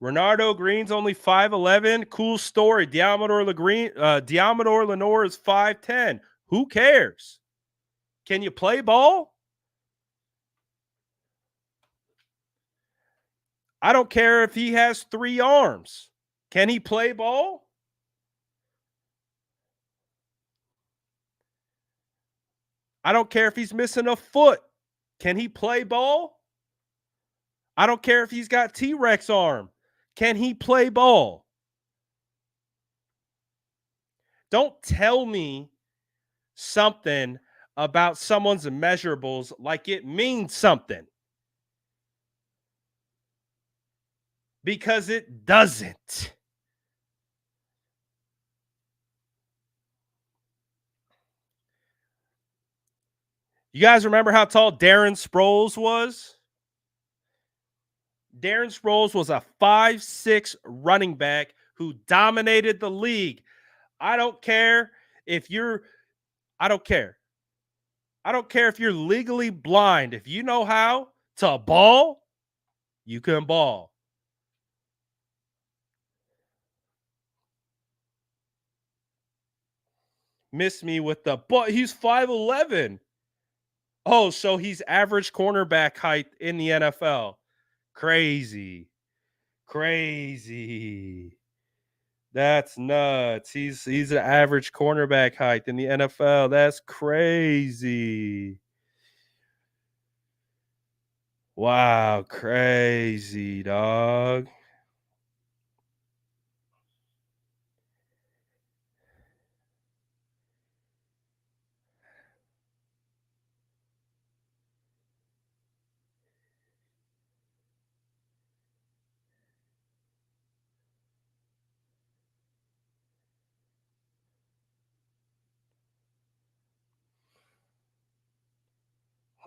Renardo Green's only 5'11". Cool story. Diamador Lenore is 5'10". Who cares? Can you play ball? I don't care if he has 3 arms. Can he play ball? I don't care if he's missing a foot. Can he play ball? I don't care if he's got T-Rex arm. Can he play ball? Don't tell me something about someone's measurables like it means something. Because it doesn't. You guys remember how tall Darren Sproles was? Darren Sproles was a 5'6" running back who dominated the league. I don't care if you're legally blind. If you know how to ball, you can ball. Miss me with the but he's 5'11". Oh, so he's average cornerback height in the NFL. Crazy. That's nuts. He's an average cornerback height in the NFL. That's crazy. Wow, crazy, dog.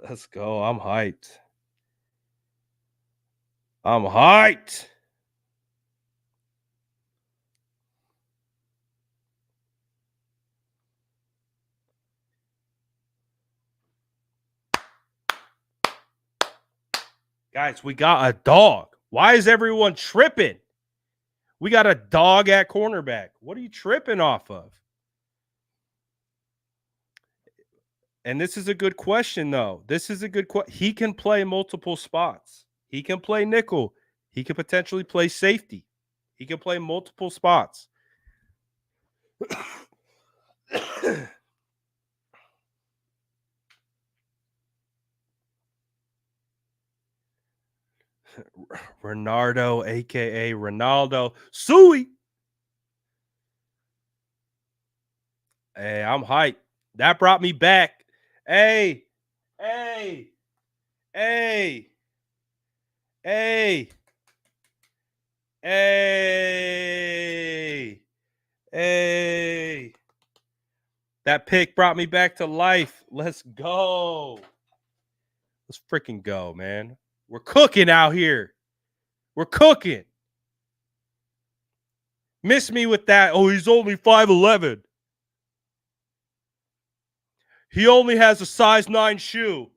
Let's go. I'm hyped. Guys, we got a dog. Why is everyone tripping? We got a dog at cornerback. What are you tripping off of? And this is a good question, though. This is a good question. He can play multiple spots. He can play nickel. He can potentially play safety. He can play multiple spots. Renardo, aka Ronaldo. Suey. Hey, I'm hyped. That brought me back. Hey, hey, hey, hey, hey, hey. That pick brought me back to life. Let's go. Let's freaking go, man. We're cooking out here. We're cooking. Miss me with that. Oh, he's only 5'11". He only has a size 9 shoe.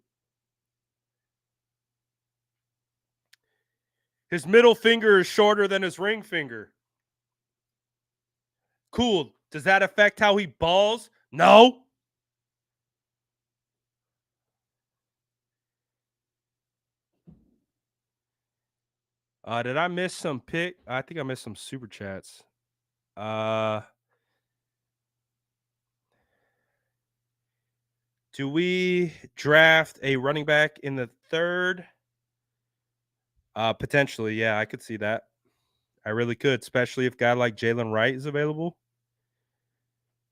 His middle finger is shorter than his ring finger. Cool. Does that affect how he balls? No. Did I miss some pick? I think I missed some super chats. Do we draft a running back in the 3rd? Potentially, yeah, I could see that. I really could, especially if a guy like Jalen Wright is available.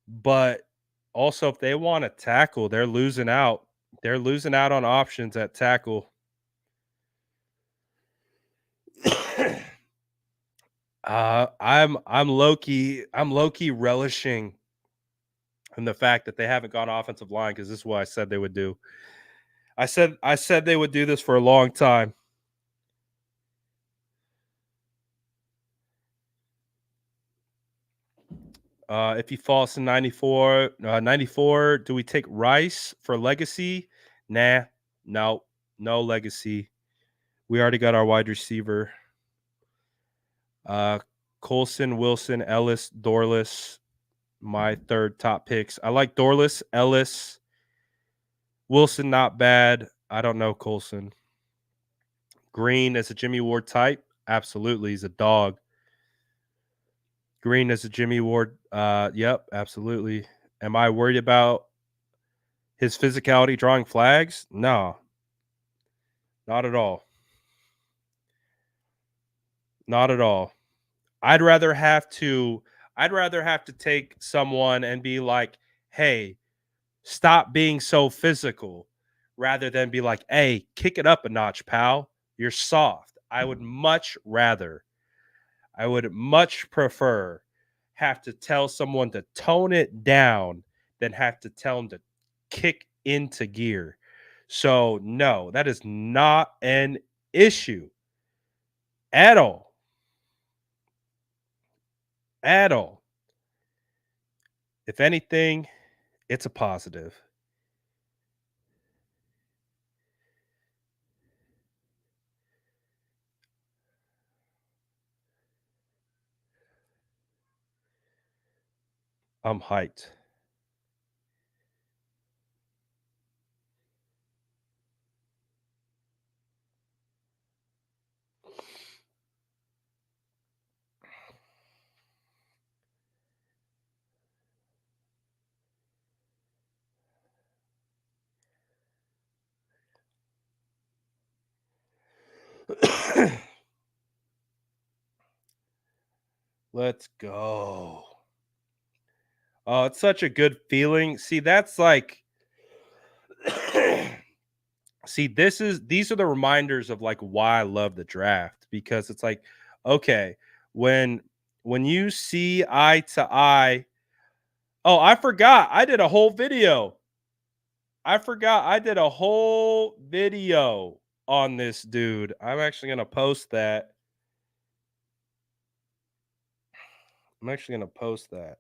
But also, if they want to tackle, they're losing out. They're losing out on options at tackle. I'm low-key relishing in the fact that they haven't gone offensive line because this is what I said they would do. I said they would do this for a long time. If he falls to 94, do we take Rice for legacy? Nah, no legacy. We already got our wide receiver. Uh, Colson, Wilson, Ellis, Dorless, my third top picks. I like Dorless, Ellis, Wilson, not bad. I don't know Colson. Green as a Jimmy Ward type, absolutely. He's a dog. Green as a Jimmy Ward, yep, absolutely. Am I worried about his physicality drawing flags? No, not at all. Not at all. I'd rather have to I'd rather have to take someone and be like, "Hey, stop being so physical," rather than be like, "Hey, kick it up a notch, pal. You're soft." I would much prefer have to tell someone to tone it down than have to tell them to kick into gear. So, no, that is not an issue at all. At all. If anything, it's a positive. I'm hyped. Let's go. Oh, it's such a good feeling. See, that's like see, these are the reminders of like why I love the draft because it's like, okay, when when you see eye to eye. Oh, I forgot. I did a whole video. I forgot I did a whole video on this dude. I'm actually gonna post that. I'm actually gonna post that.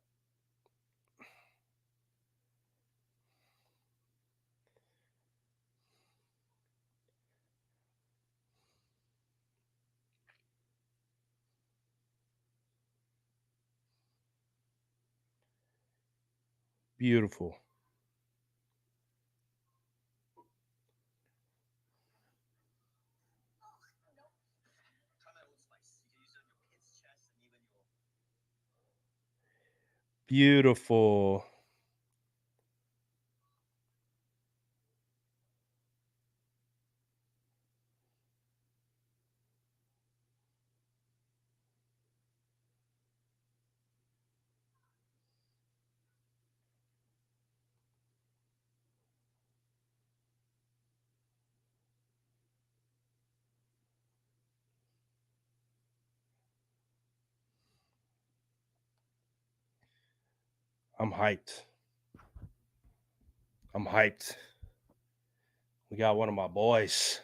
Beautiful. Beautiful. I'm hyped. I'm hyped. We got one of my boys.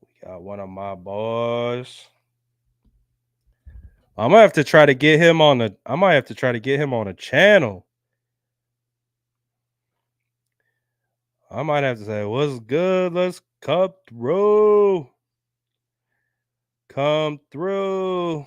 We got one of my boys. I might have to try to get him on the I might have to try to get him on a channel. I might have to say, "What's good? Let's come through. Come through."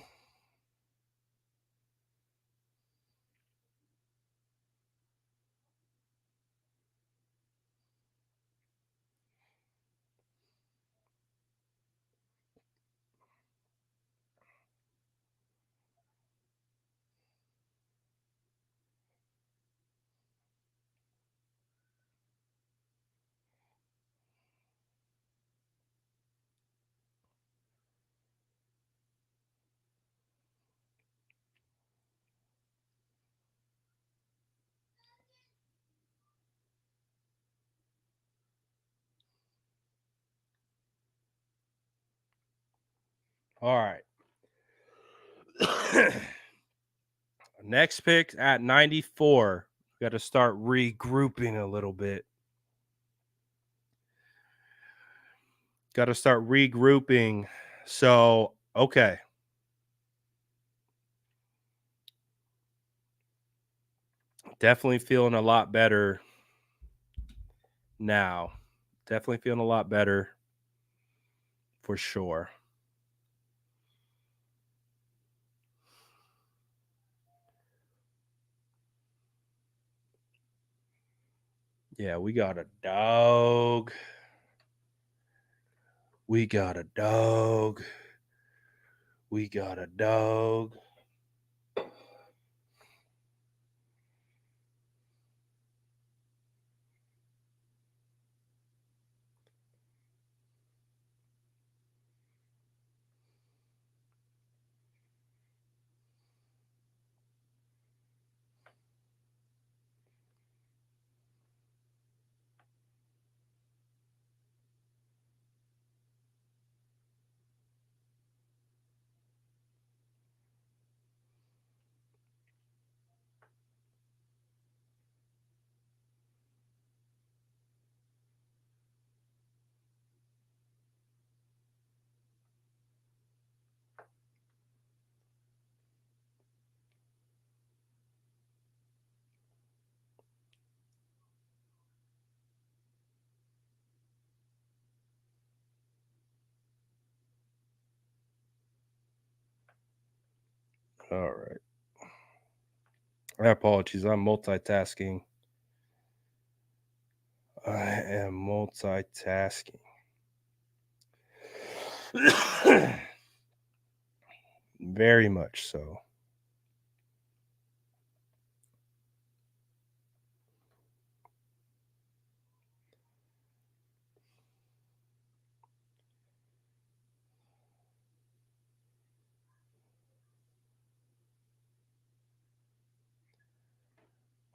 All right. Next pick at 94. Got to start regrouping a little bit. Got to start regrouping. So, okay. Definitely feeling a lot better now. Definitely feeling a lot better for sure. Yeah, we got a dog. We got a dog. We got a dog. All right. Apologies. I'm multitasking. I am multitasking. Very much so.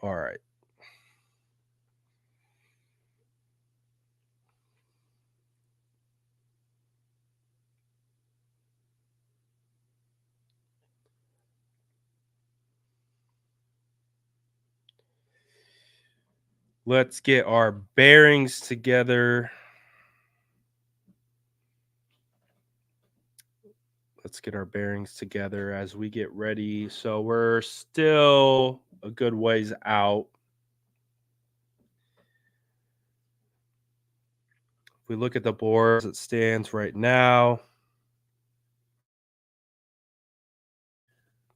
All right. Let's get our bearings together. Let's get our bearings together as we get ready. So we're still a good ways out. If we look at the board as it stands right now,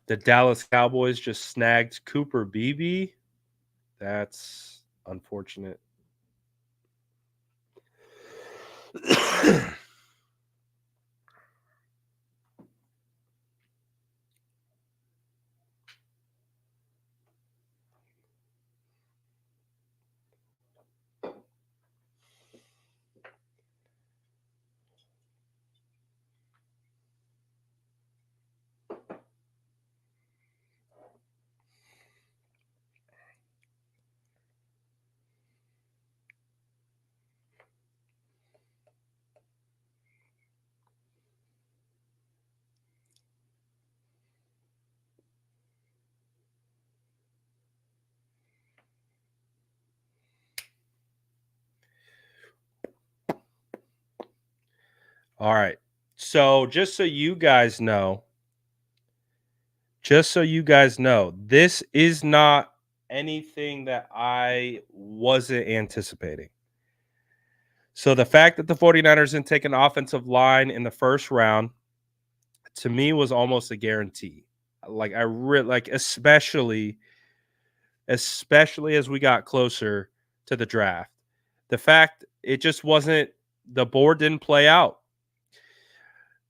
the Dallas Cowboys just snagged Cooper Beebe. That's unfortunate. All right. So just so you guys know, this is not anything that I wasn't anticipating. So the fact that the 49ers didn't take an offensive line in the first round to me was almost a guarantee. Like I really like especially as we got closer to the draft. The fact it just wasn't the board didn't play out.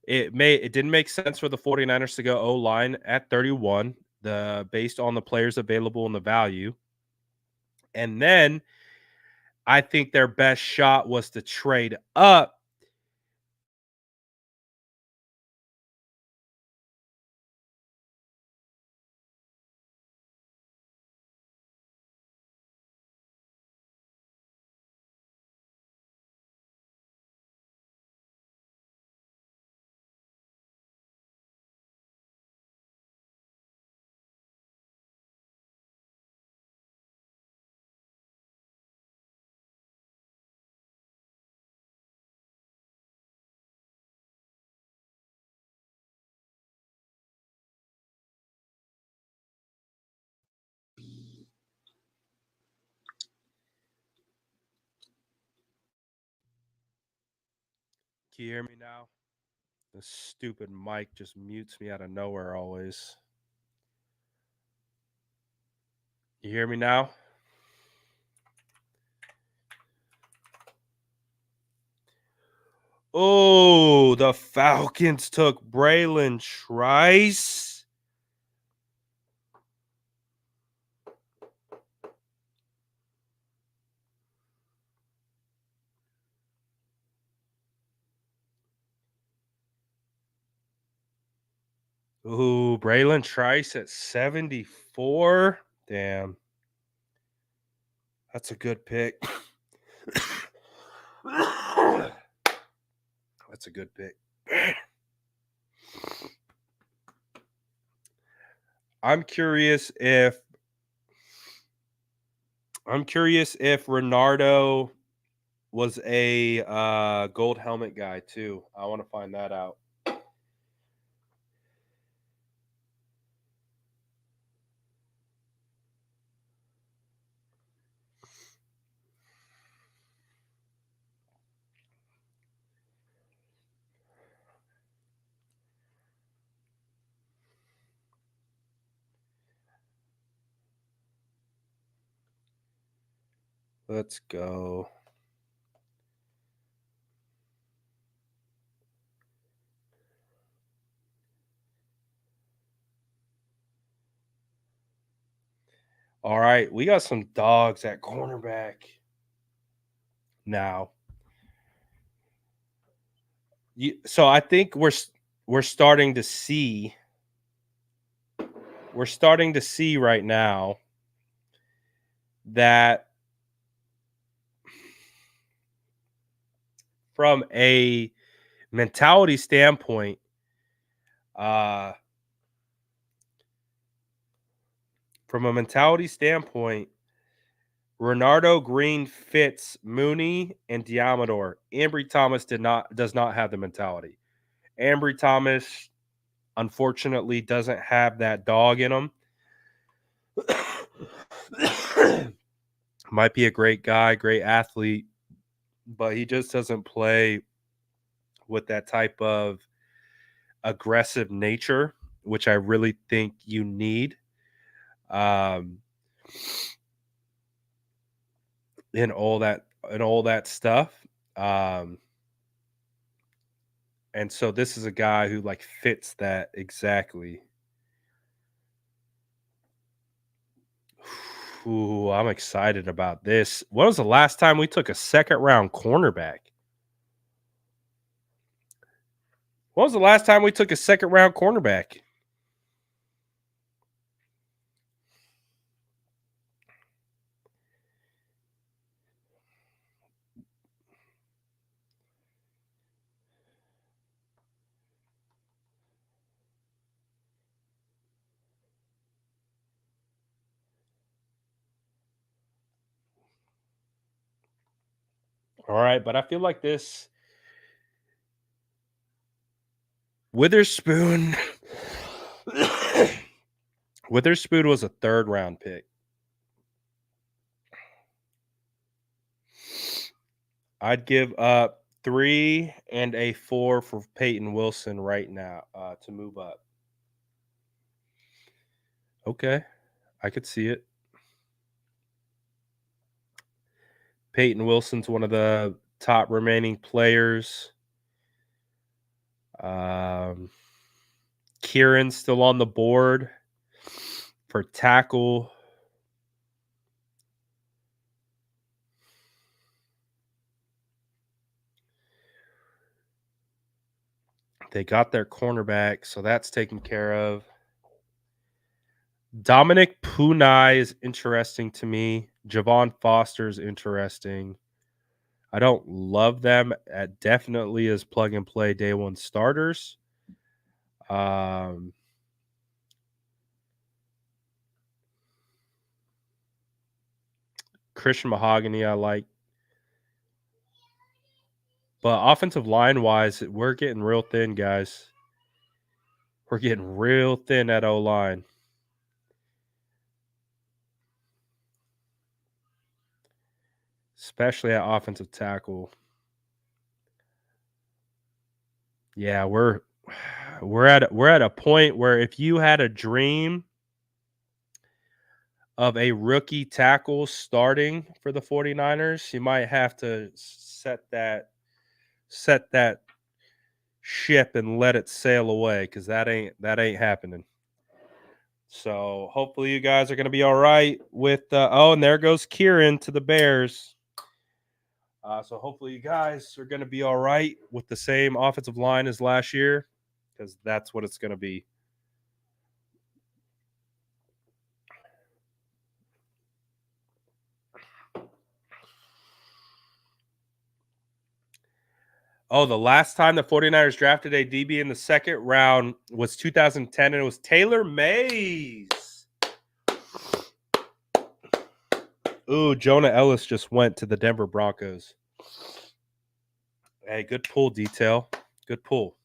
It didn't make sense for the 49ers to go O-line at 31, based on the players available and the value. And then I think their best shot was to trade up Can you hear me now? This stupid mic just mutes me out of nowhere always. You hear me now? Oh, the Falcons took Braylon Trice. Ooh, Braylon Trice at 74. Damn. That's a good pick. That's a good pick. I'm curious if Renardo was a gold helmet guy too. I want to find that out. Let's go. All right, we got some dogs at cornerback now. So I think we're starting to see right now that from a mentality standpoint, Renardo Green fits Mooney and Diamador. Ambry Thomas does not have the mentality. Ambry Thomas, unfortunately, doesn't have that dog in him. Might be a great guy, great athlete, but he just doesn't play with that type of aggressive nature, which I really think you need. In all that stuff. And so this is a guy who like fits that exactly. Ooh, I'm excited about this. When was the last time we took a second round cornerback? When was the last time we took a second round cornerback? All right, but I feel like this Witherspoon Witherspoon was a third round pick. I'd give up 3 and a 4 for Peyton Wilson right now to move up. Okay, I could see it. Peyton Wilson's one of the top remaining players. Kieran's still on the board for tackle. They got their cornerback, so that's taken care of. Dominick Puni is interesting to me. Javon Foster is interesting. I don't love them definitely as plug and play day one starters. Christian Mahogany, I like. But offensive line wise, we're getting real thin, guys. We're getting real thin at O line. Especially at offensive tackle. Yeah, we're at a point where if you had a dream of a rookie tackle starting for the 49ers, you might have to set that ship and let it sail away because that ain't happening. So hopefully you guys are going to be all right with. And there goes Kieran to the Bears. So hopefully you guys are going to be all right with the same offensive line as last year because that's what it's going to be. Oh, the last time the 49ers drafted a DB in the second round was 2010, and it was Taylor Mays. Ooh, Jonah Ellis just went to the Denver Broncos. Hey, good pull, detail. Good pull.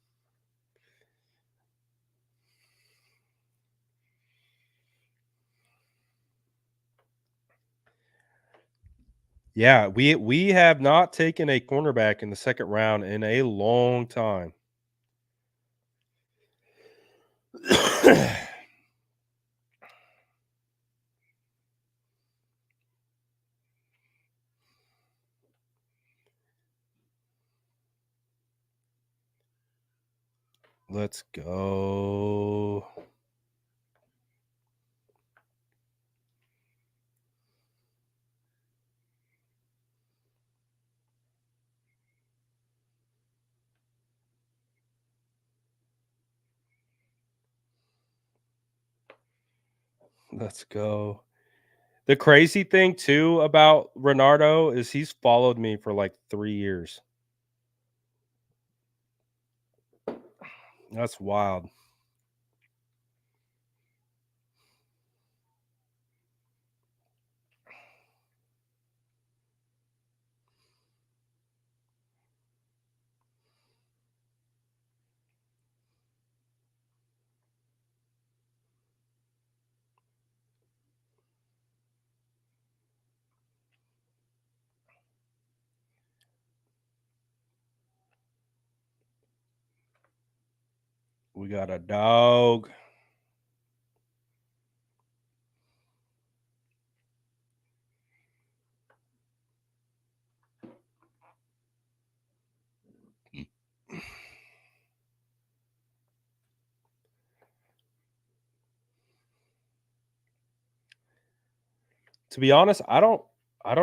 Yeah, we have not taken a cornerback in the second round in a long time. Let's go. Let's go. The crazy thing too about Renardo is he's followed me for like 3 years. That's wild. We got a dog. To be honest, I don't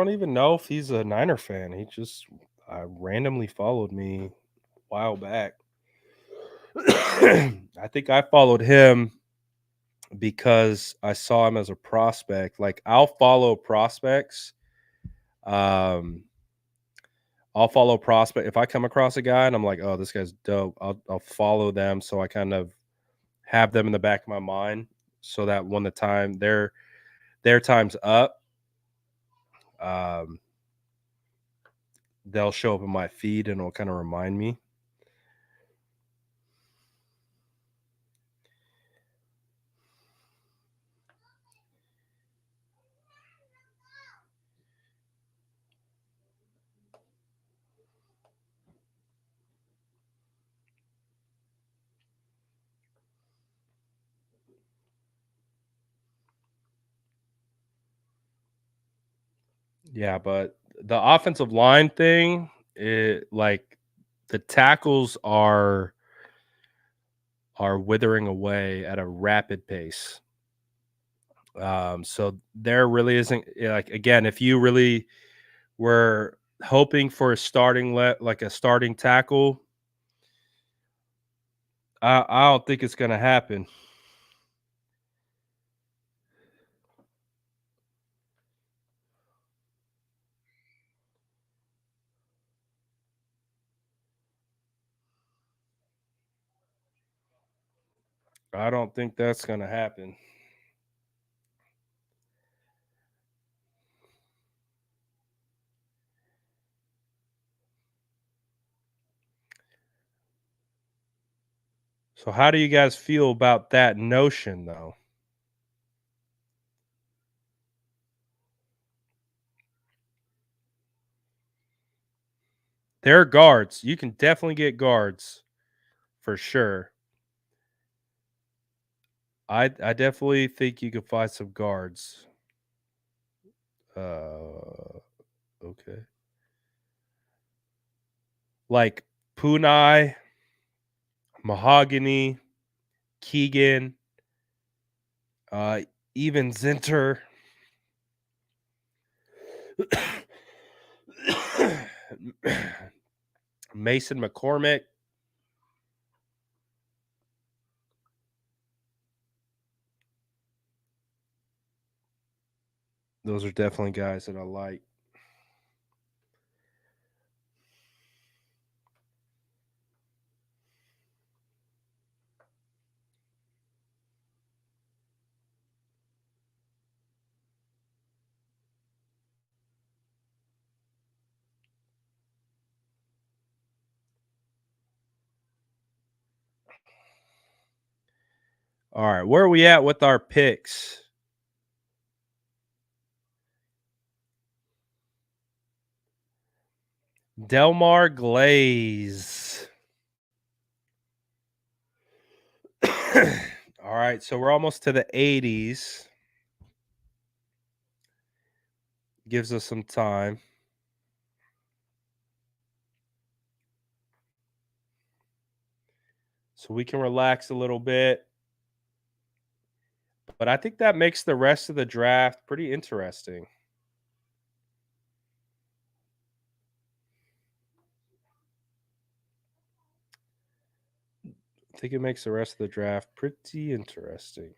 even know if he's a Niner fan. He just randomly followed me a while back. I think I followed him because I saw him as a prospect. Like I'll follow prospects. Um I'll follow prospect if I come across a guy and I'm like, "Oh, this guy's dope." I'll follow them so I kind of have them in the back of my mind so that when their time's up, um they'll show up in my feed and it'll kind of remind me. Yeah, but the offensive line thing, like the tackles are withering away at a rapid pace. So there really isn't like again, if you really were hoping for a like a starting tackle, I don't think it's gonna happen. I don't think that's gonna happen. So how do you guys feel about that notion though? There are guards. You can definitely get guards. for sure. I definitely think you could find some guards. Okay. Like Punai, Mahogany, Keegan, uh, even Zinter. Mason McCormick. Those are definitely guys that I like. All right, where are we at with our picks? Delmar Glaze. All right, so we're almost to the 80s. Gives us some time. So we can relax a little bit. But I think that makes the rest of the draft pretty interesting. I think it makes the rest of the draft pretty interesting.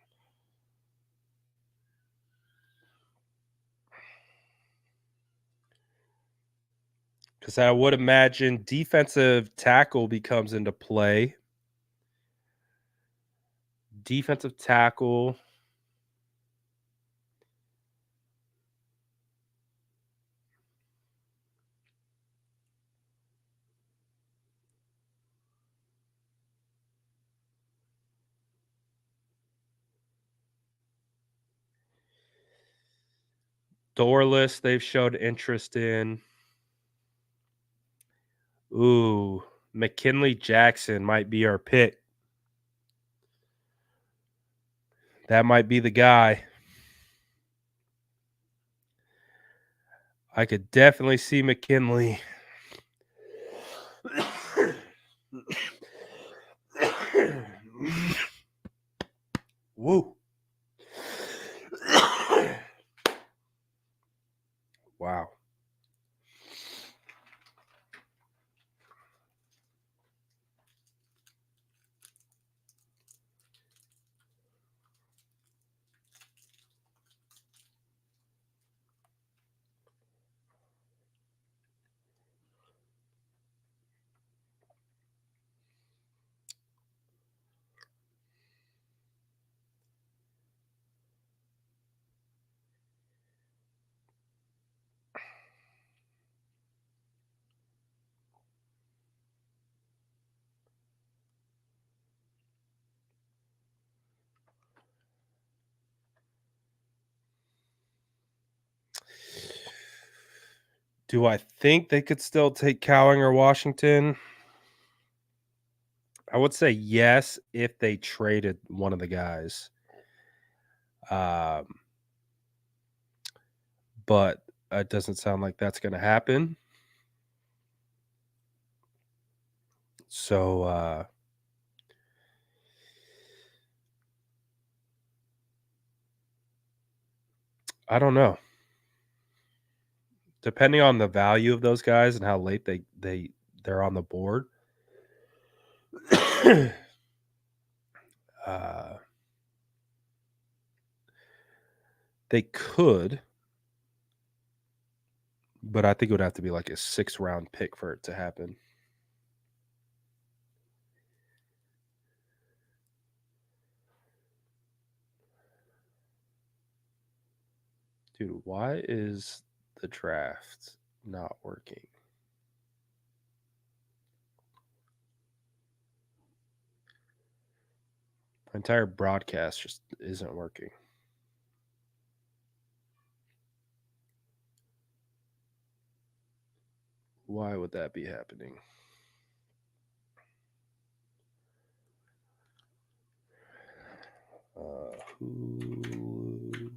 Because I would imagine defensive tackle becomes into play. Defensive tackle. Dorless, they've showed interest in. Ooh, McKinley Jackson might be our pick. That might be the guy. I could definitely see McKinley. Woo. Wow. Do I think they could still take Cowing or Washington? I would say yes if they traded one of the guys. But it doesn't sound like that's going to happen. So I don't know. Depending on the value of those guys and how late they're on the board. They could, but I think it would have to be like a 6th-round pick for it to happen. Dude, why is the draft not working? My entire broadcast just isn't working. Why would that be happening? Hulu.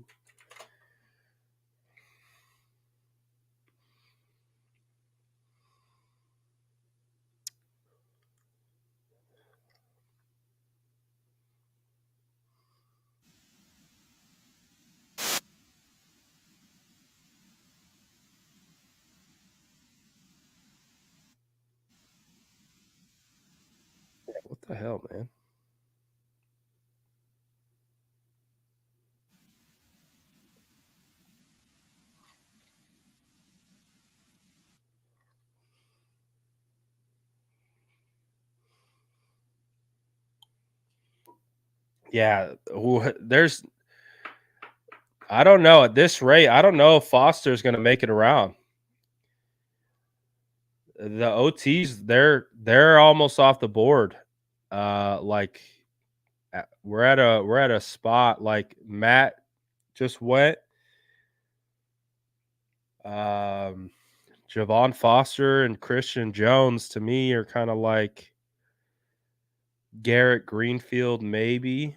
What the hell, man? Yeah, there's. I don't know at this rate. I don't know if Foster's going to make it around. The OTs, they're almost off the board. Like we're at a spot like Matt just went. Javon Foster and Christian Jones to me are kind of like Garrett Greenfield, maybe.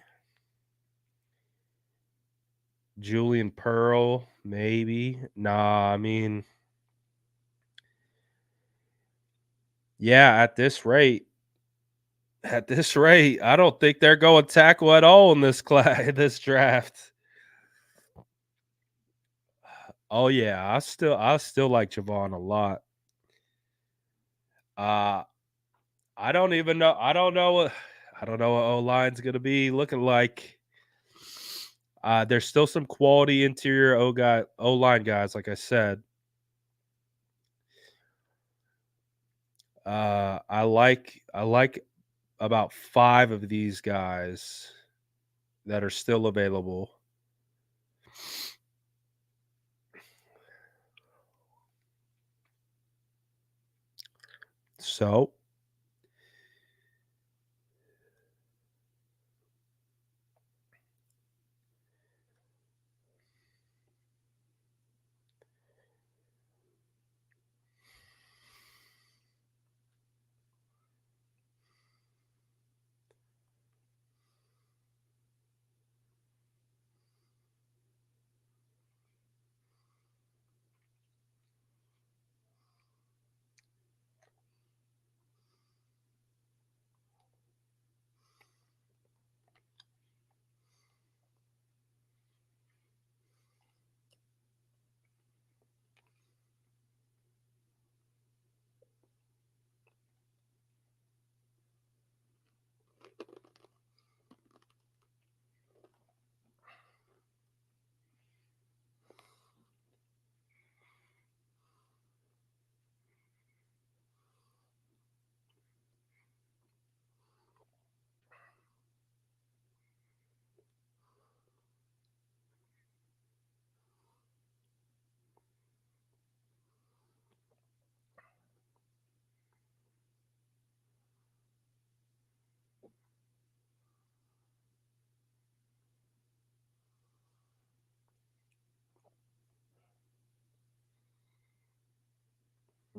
Julian Pearl, maybe. Nah, I mean, yeah, at this rate, I don't think they're going tackle at all in this class, this draft. Oh yeah, I still like Javon a lot. Uh I don't even know. I don't know what O line's gonna be looking like. There's still some quality interior O line guys, like I said. I like about 5 of these guys that are still available. So,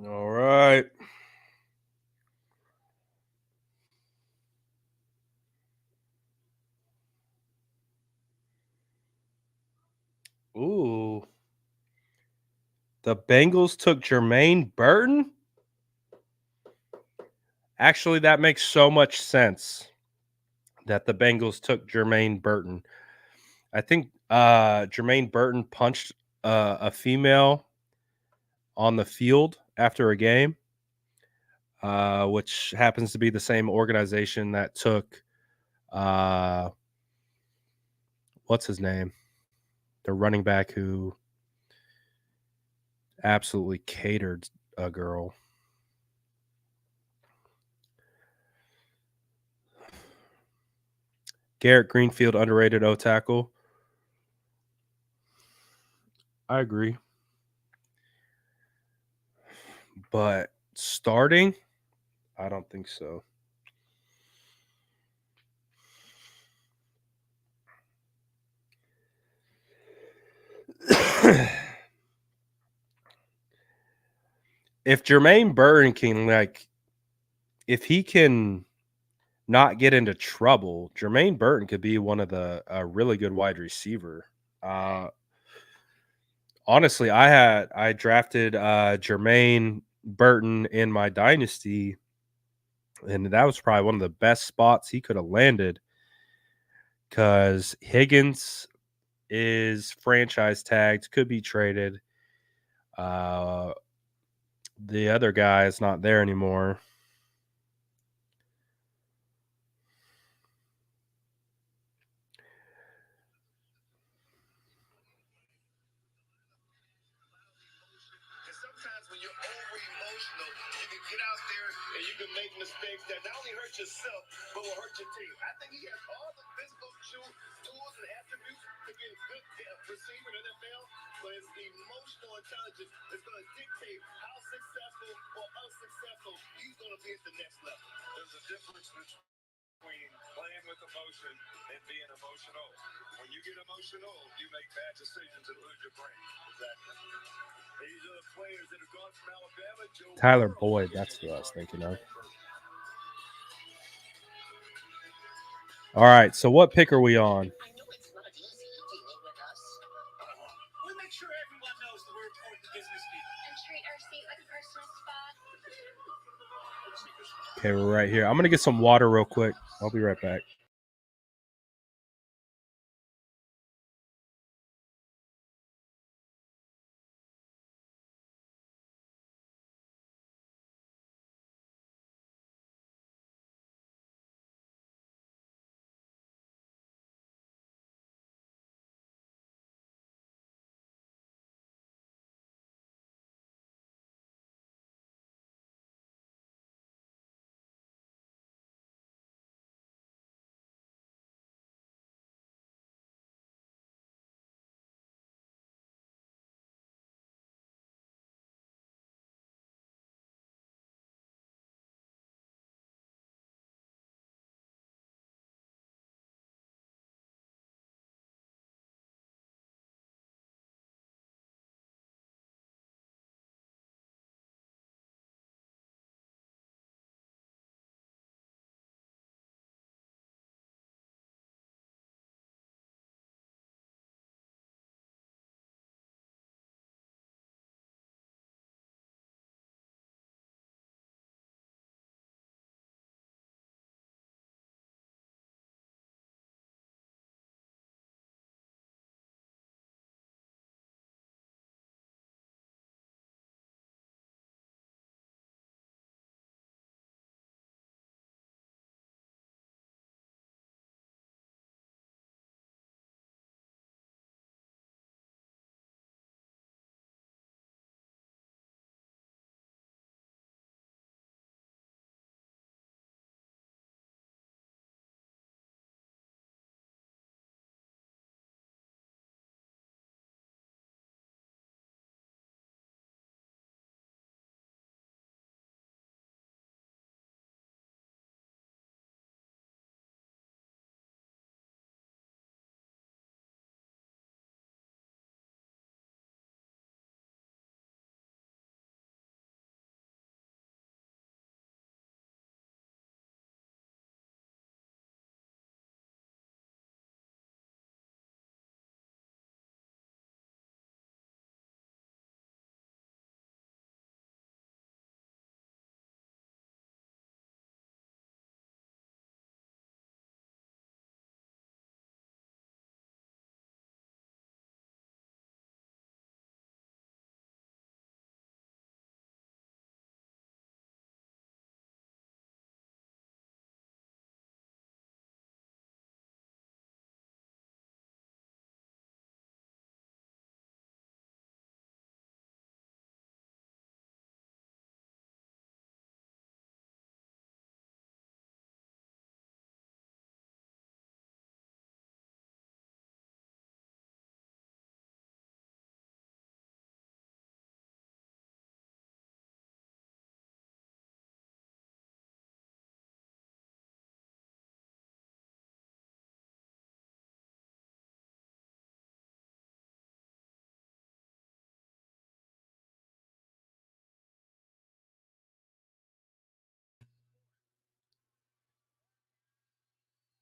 all right. Ooh. The Bengals took Jermaine Burton? Actually, that makes so much sense that the Bengals took Jermaine Burton. I think Jermaine Burton punched a female on the field after a game, which happens to be the same organization that took uh, what's his name, the running back who absolutely catered a girl. Garrett Greenfield, underrated O tackle. I agree, but starting, I don't think so. If Jermaine Burton can, like, if he can not get into trouble, Jermaine Burton could be one of the a really good wide receiver. Uh, honestly, I drafted Jermaine Burton in my dynasty, and that was probably one of the best spots he could have landed because Higgins is franchise tagged, could be traded. Uh, the other guy is not there anymore. Sometimes when you're over emotional, you can get out there and you can make mistakes that not only hurt yourself, but will hurt your team. I think he has all the physical tools and attributes to be a good receiver in the NFL, but his emotional intelligence is going to dictate how successful or unsuccessful he's going to be at the next level. There's a difference between playing with emotion and being emotional. When you get emotional, you make bad decisions and lose your brain. Exactly. These are the players that have gone from Alabama. Tyler Boyd, that's who I was thinking of. All right, so what pick are we on? I know it's not easy dealing with us. We'll make sure everyone knows that we're important business people. And treat our seat like a personal spot. Okay, we're right here. I'm going to get some water real quick. I'll be right back.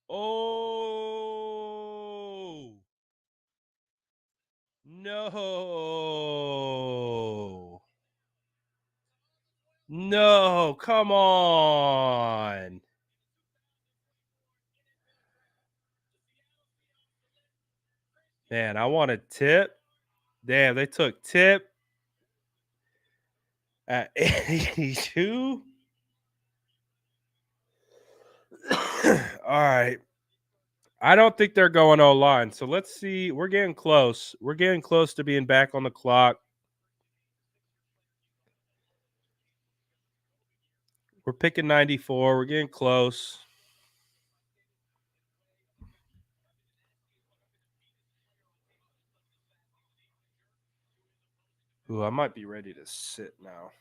Oh no. No, come on. Man, I want a tip. Damn, they took tip at 82. All right. I don't think they're going O-line. So let's see. We're getting close. We're getting close to being back on the clock. We're picking 94. We're getting close. Ooh, I might be ready to sit now.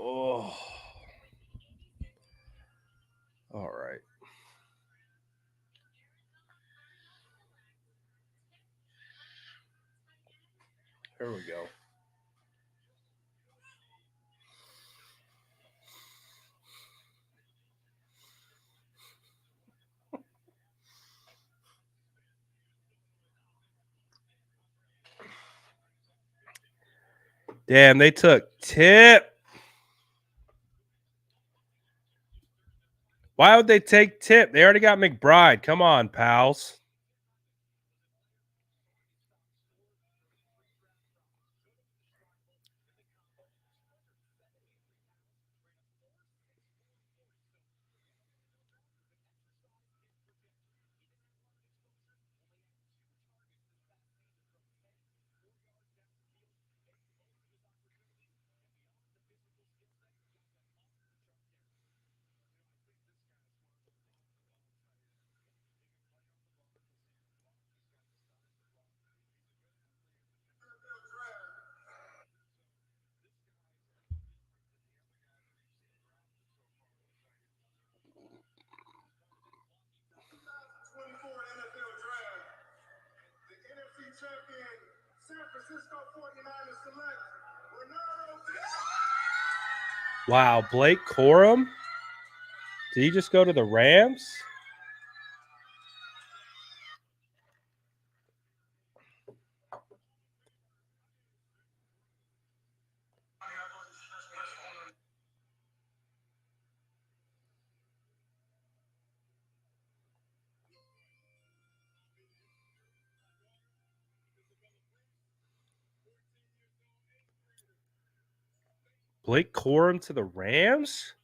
Oh. All right. Here we go. Damn, they took tip. Why would they take tip? They already got McBride. Come on, pals. NFL Draft. The NFC champion San Francisco 49ers select Renardo Green. Wow, Blake Corum? Did he just go to the Rams? Blake Corum to the Rams?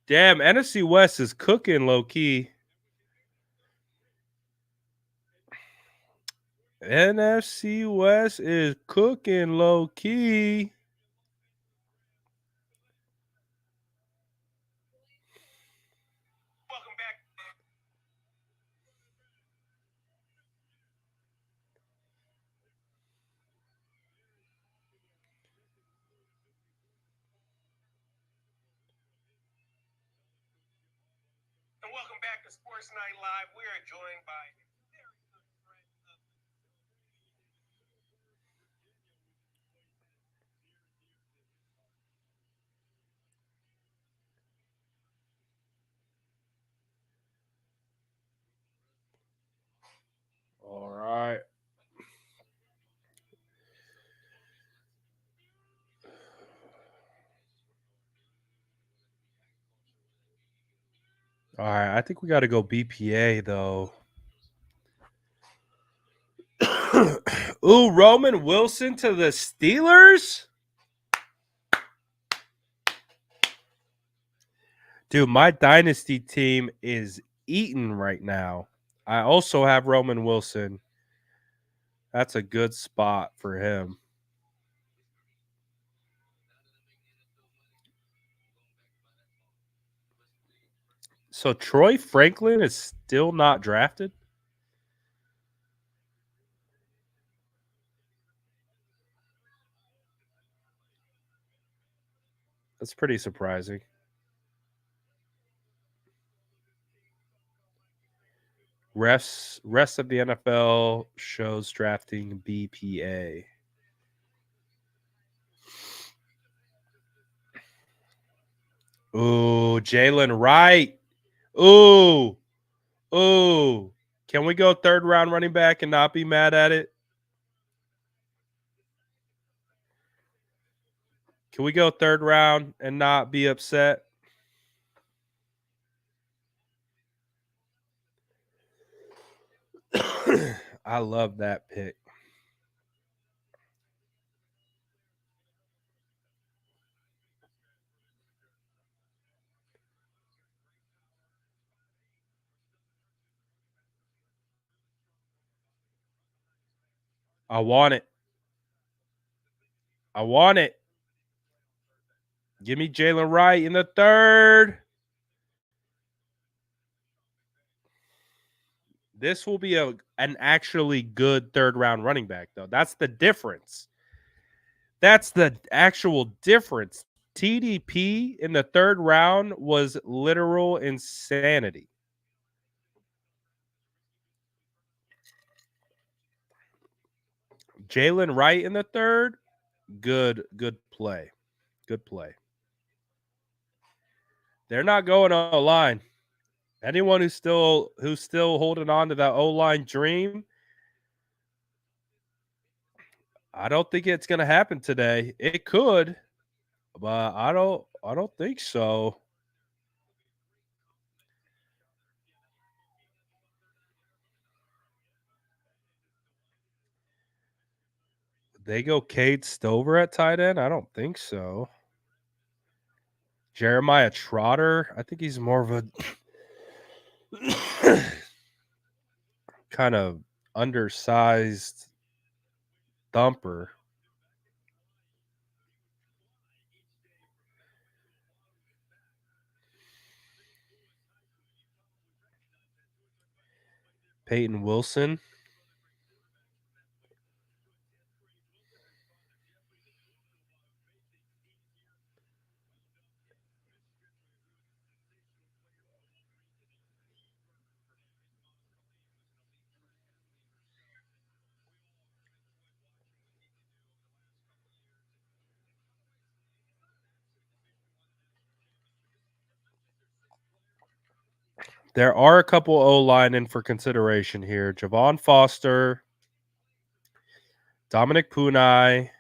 Damn, NFC West is cooking low key. NFC West is cooking low key. Welcome back. And welcome back to Sports Night Live. We are joined by All right. All right. I think we got to go BPA, though. Ooh, Roman Wilson to the Steelers? Dude, my dynasty team is eating right now. I also have Roman Wilson. That's a good spot for him. So Troy Franklin is still not drafted? That's pretty surprising. Rest of the NFL shows drafting BPA. Ooh, Jalen Wright. Ooh, ooh. Can we go third round running back and not be mad at it? Can we go third round and not be upset? I love that pick. I want it. I want it. Give me Jalen Wright in the third. This will be an actually good third round running back, though. That's the difference. That's the actual difference. TDP in the third round was literal insanity. Jalen Wright in the third, good play. Good play. They're not going O line. Anyone who's still holding on to that O line dream, I don't think it's going to happen today. It could, but I don't think so. They go Cade Stover at tight end? I don't think so. Jeremiah Trotter, I think he's more of a kind of undersized thumper. Peyton Wilson. There are a couple O line in for consideration here. Javon Foster, Dominick Puni.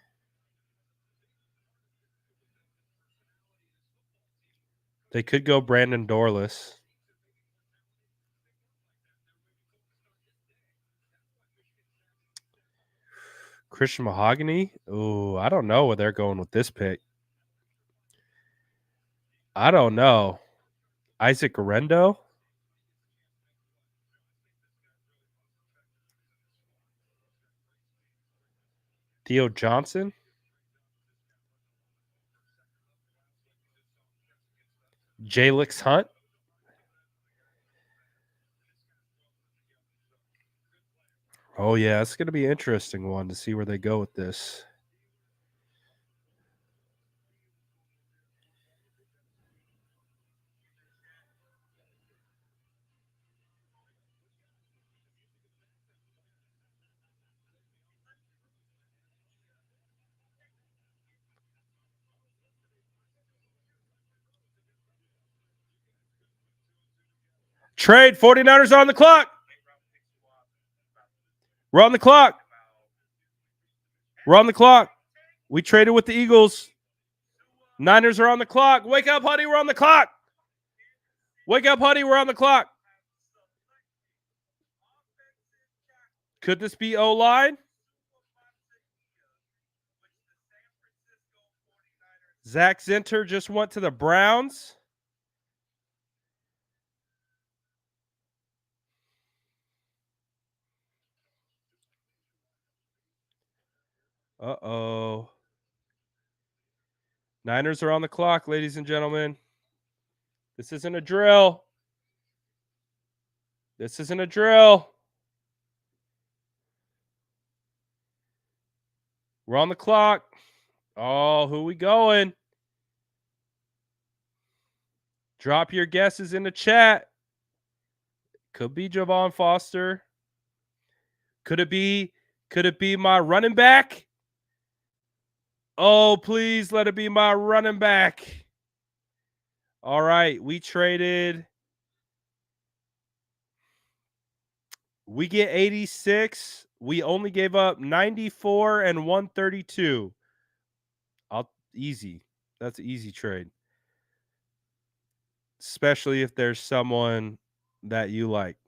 They could go Brandon Dorless. Christian Mahogany. Ooh, I don't know where they're going with this pick. I don't know. Isaac Arendo. Theo Johnson. Jalix Hunt. Oh, yeah. It's going to be an interesting one to see where they go with this. Trade 49ers on the clock. We're on the clock. We're on the clock. We traded with the Eagles. Niners are on the clock. Wake up, honey. We're on the clock. Wake up, honey. We're on the clock. Could this be O-line? Zach Zinter just went to the Browns. Uh-oh. Niners are on the clock, ladies and gentlemen. This isn't a drill. This isn't a drill. We're on the clock. Oh, who we going? Drop your guesses in the chat. Could be Javon Foster. Could it be my running back? Oh, please let it be my running back. All right, we traded. We get 86. We only gave up 94 and 132. Easy. That's an easy trade. Especially if there's someone that you like.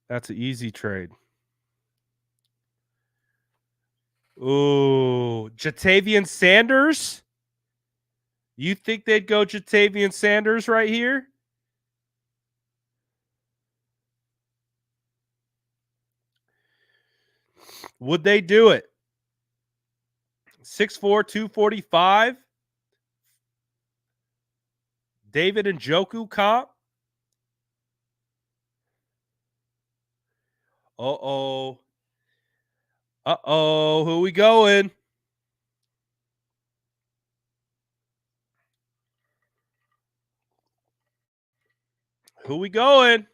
That's an easy trade. Ooh, Jatavian Sanders? You think they'd go Jatavian Sanders right here? Would they do it? 6'4", 245. David Njoku comp. Uh-oh. Uh-oh. Who we going? Who we going?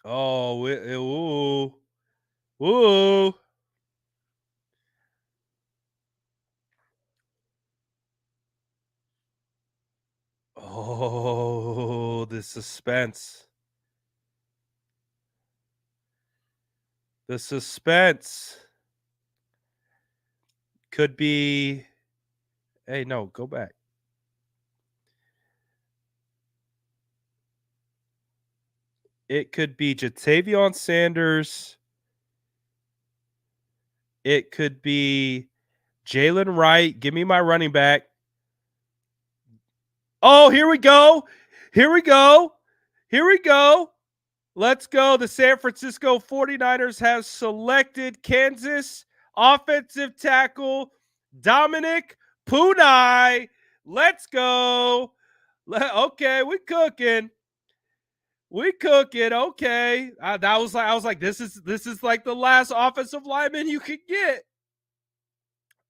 Oh, ooh. Ooh. Oh, the suspense. The suspense. Could be. Hey, no, go back. It could be Jatavion Sanders. It could be Jalen Wright. Give me my running back. Oh, here we go. Here we go. Here we go. Let's go. The San Francisco 49ers have selected Kansas offensive tackle Dominick Puni. Let's go. Okay, we cooking. We cooking. Okay. I was like, this is like the last offensive lineman you could get.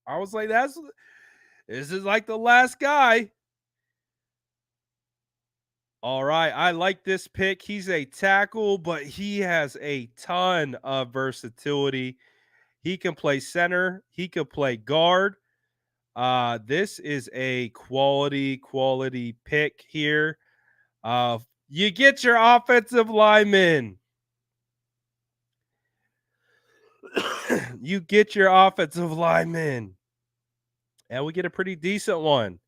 I was like, this is like the last guy. All right. I like this pick. He's a tackle, but he has a ton of versatility. He can play center. He could play guard. This is a quality pick here. You get your offensive lineman. You get your offensive lineman. And we get a pretty decent one.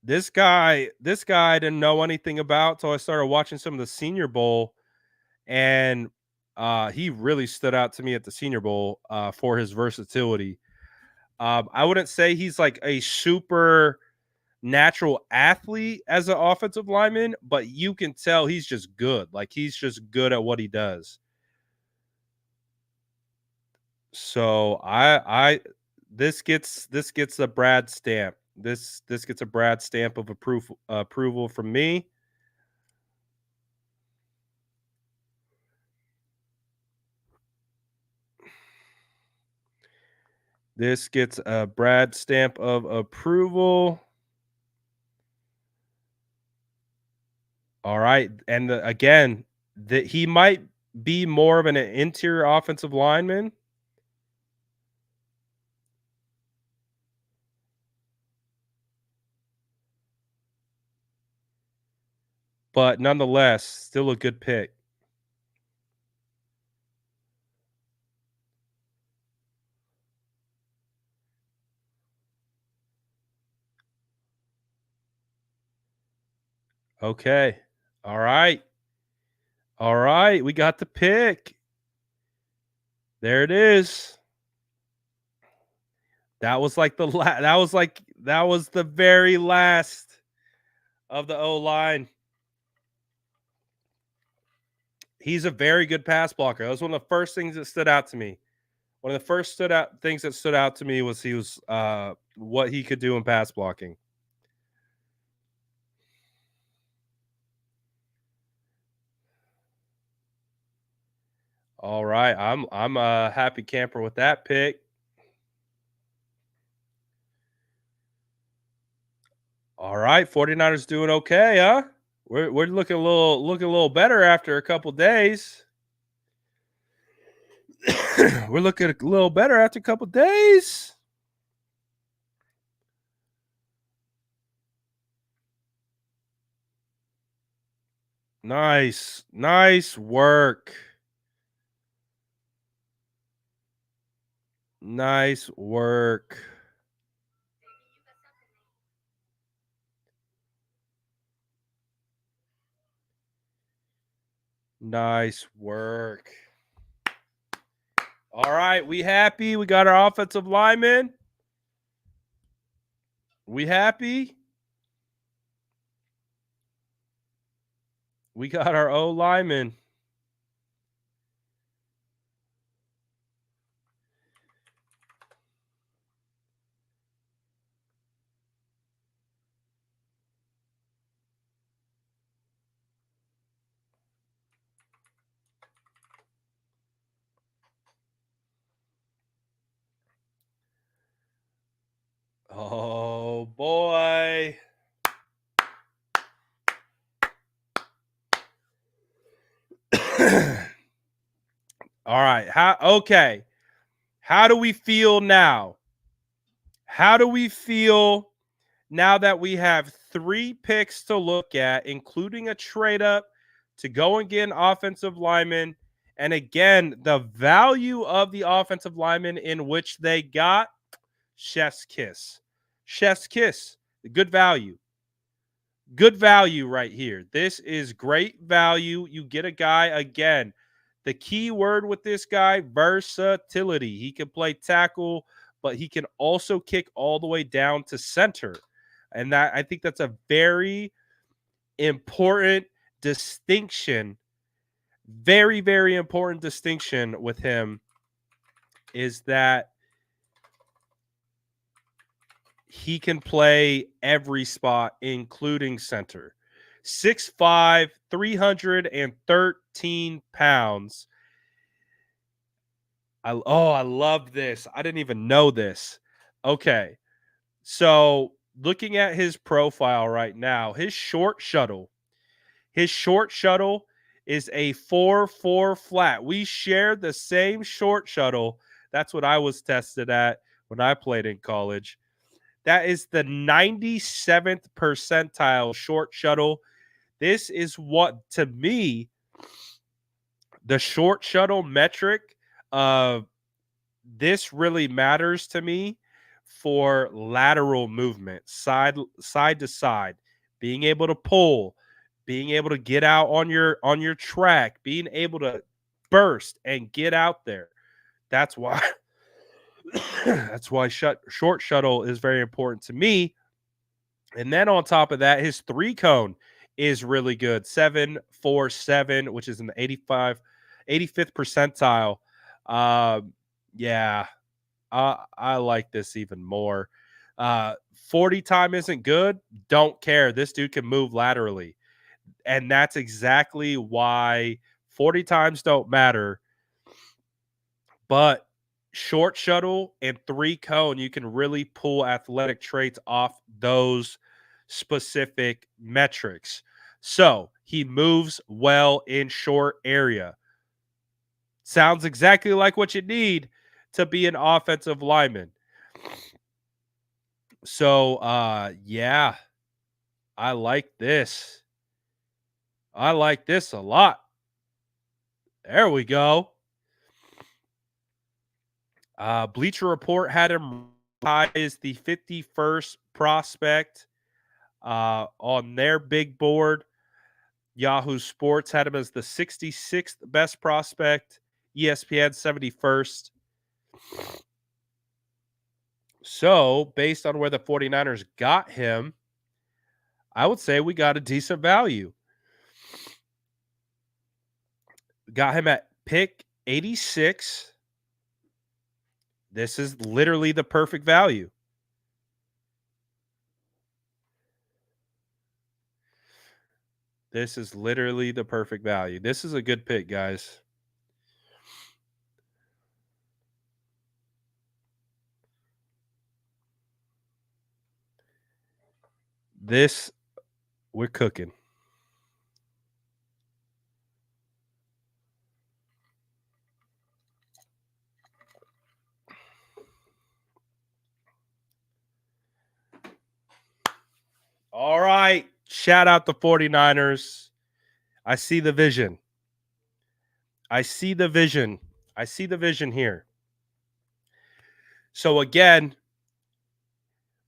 This guy I didn't know anything about until I started watching some of the Senior Bowl, and he really stood out to me at the Senior Bowl for his versatility. I wouldn't say he's like a super natural athlete as an offensive lineman, but you can tell he's just good. Like he's just good at what he does. So this gets a Brad stamp. This gets a Brad stamp of approval from me. This gets a Brad stamp of approval. All right, and again, he might be more of an interior offensive lineman. But nonetheless, still a good pick. Okay. All right. All right. We got the pick. There it is. That was like that was the very last of the O line. He's a very good pass blocker. That was one of the first things that stood out to me. One of the first things that stood out to me was what he could do in pass blocking. All right, I'm a happy camper with that pick. All right, 49ers doing okay, huh? We're looking a little better after a couple days. We're looking a little better after a couple days. Nice. Nice work. Nice work. Nice work. All right, we happy? We got our offensive lineman. We happy? We got our O lineman. Oh boy. All right. How do we feel now? How do we feel now that we have 3 picks to look at, including a trade up to go and get an offensive lineman? And again, the value of the offensive lineman in which they got, chef's kiss. Chef's kiss. Good value. Good value right here. This is great value. You get a guy, again, the key word with this guy, versatility. He can play tackle, but he can also kick all the way down to center. And that, I think that's a very important distinction. Very, very important distinction with him is that he can play every spot, including center. 6'5", 313 pounds. I love this. I didn't even know this. Okay. So looking at his profile right now, his short shuttle is a 4.4 flat. We share the same short shuttle. That's what I was tested at when I played in college. That is the 97th percentile short shuttle. This is what, to me, the short shuttle metric, this really matters to me for lateral movement, side to side, being able to pull, being able to get out on your track, being able to burst and get out there. That's why short shuttle is very important to me. And then on top of that, his 3 cone is really good. 7.47, which is in the 85th percentile. Yeah, I like this even more. 40 time isn't good. Don't care. This dude can move laterally. And that's exactly why 40 times don't matter. But short shuttle and 3 cone, you can really pull athletic traits off those specific metrics. So he moves well in short area. Sounds exactly like what you need to be an offensive lineman. So yeah, I like this. I like this a lot. There we go. Bleacher Report had him high as the 51st prospect on their big board. Yahoo Sports had him as the 66th best prospect. ESPN 71st. So, based on where the 49ers got him, I would say we got a decent value. Got him at pick 86. This is literally the perfect value. This is literally the perfect value. This is a good pick, guys. This, we're cooking. All right. Shout out the 49ers. I see the vision. I see the vision. I see the vision here. So, again,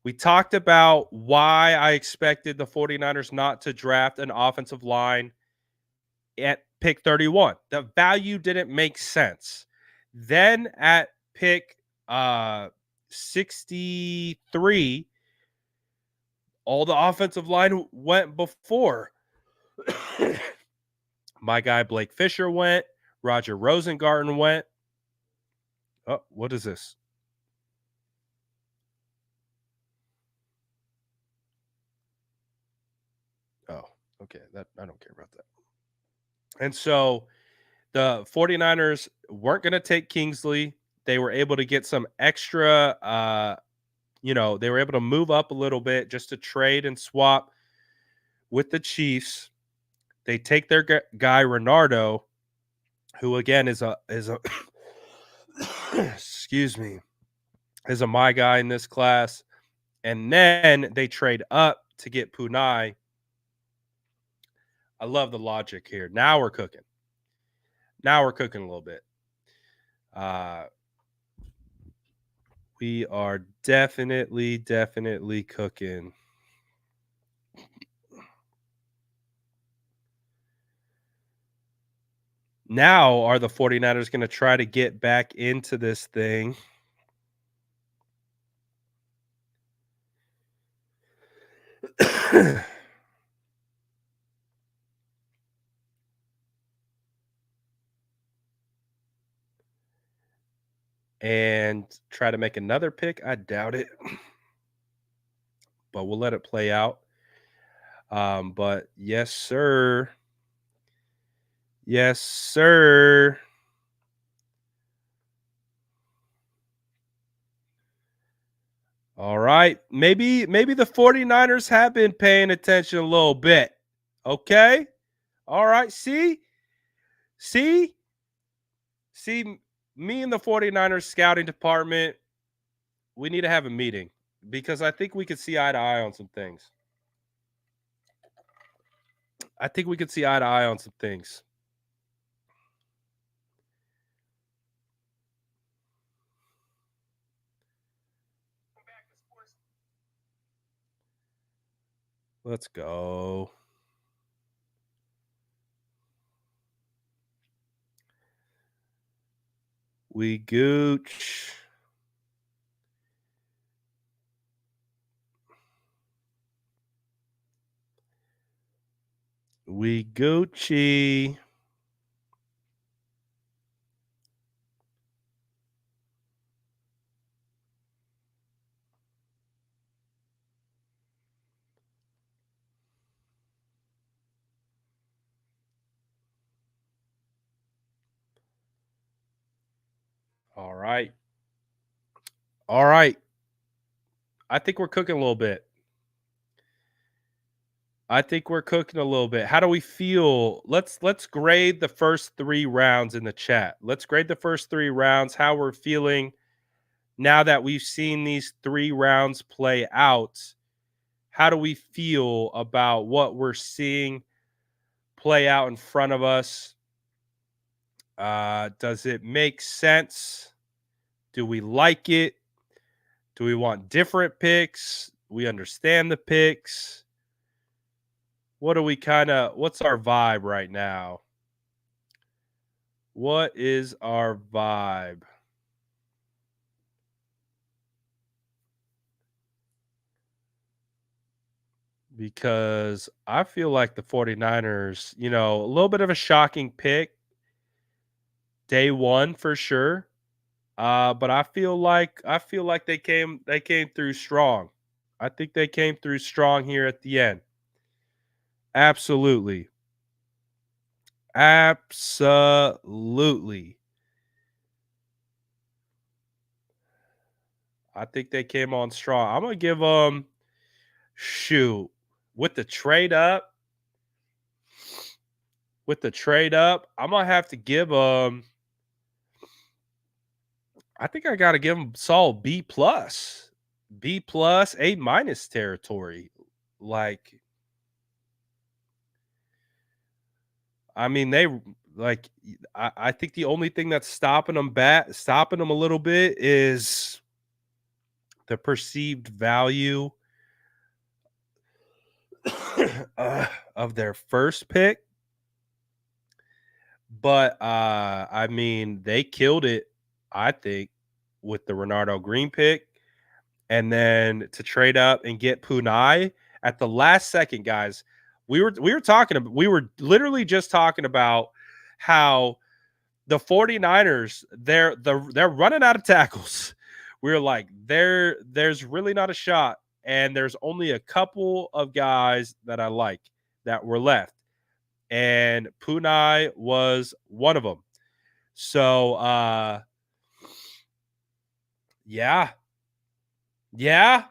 we talked about why I expected the 49ers not to draft an offensive line at pick 31. The value didn't make sense. Then at pick 63, all the offensive line went before. My guy Blake Fisher went. Roger Rosengarten went. Oh, what is this? Oh, okay. That I don't care about that. And so the 49ers weren't going to take Kingsley. They were able to get some extra they were able to move up a little bit just to trade and swap with the Chiefs. They take their guy Renardo, who again is a excuse me, is a my guy in this class. And then they trade up to get Puni. I love the logic here. Now we're cooking. Now we're cooking a little bit. We are definitely cooking. Now are the 49ers going to try to get back into this thing? And try to make another pick? I doubt it. But we'll let it play out. But yes, sir. Yes, sir. All right. Maybe the 49ers have been paying attention a little bit. Okay? All right. See, me and the 49ers scouting department, we need to have a meeting because I think we could see eye to eye on some things. Let's go. We gooch. We Gucci. All right. All right. I think we're cooking a little bit. How do we feel? Let's grade the first 3 rounds in the chat. Let's grade the first 3 rounds, how we're feeling now that we've seen these 3 rounds play out. How do we feel about what we're seeing play out in front of us? Does it make sense? Do we like it? Do we want different picks? We understand the picks. What's our vibe right now? What is our vibe? Because I feel like the 49ers, a little bit of a shocking pick. day one for sure. But I feel like they came through strong. I think they came through strong here at the end. Absolutely. Absolutely. I think they came on strong. I'm gonna give them shoot with the trade up. With the trade up, I'm gonna have to give them. I think I gotta give them solid B plus, A minus territory. Like, I mean, like. I think the only thing that's stopping them a little bit is the perceived value of their first pick. But I mean, they killed it, I think, with the Renardo Green pick. And then to trade up and get Puni at the last second, guys. We were literally just talking about how the 49ers, they're running out of tackles. We were like, there's really not a shot. And there's only a couple of guys that I like that were left. And Puni was one of them. So yeah. Yeah.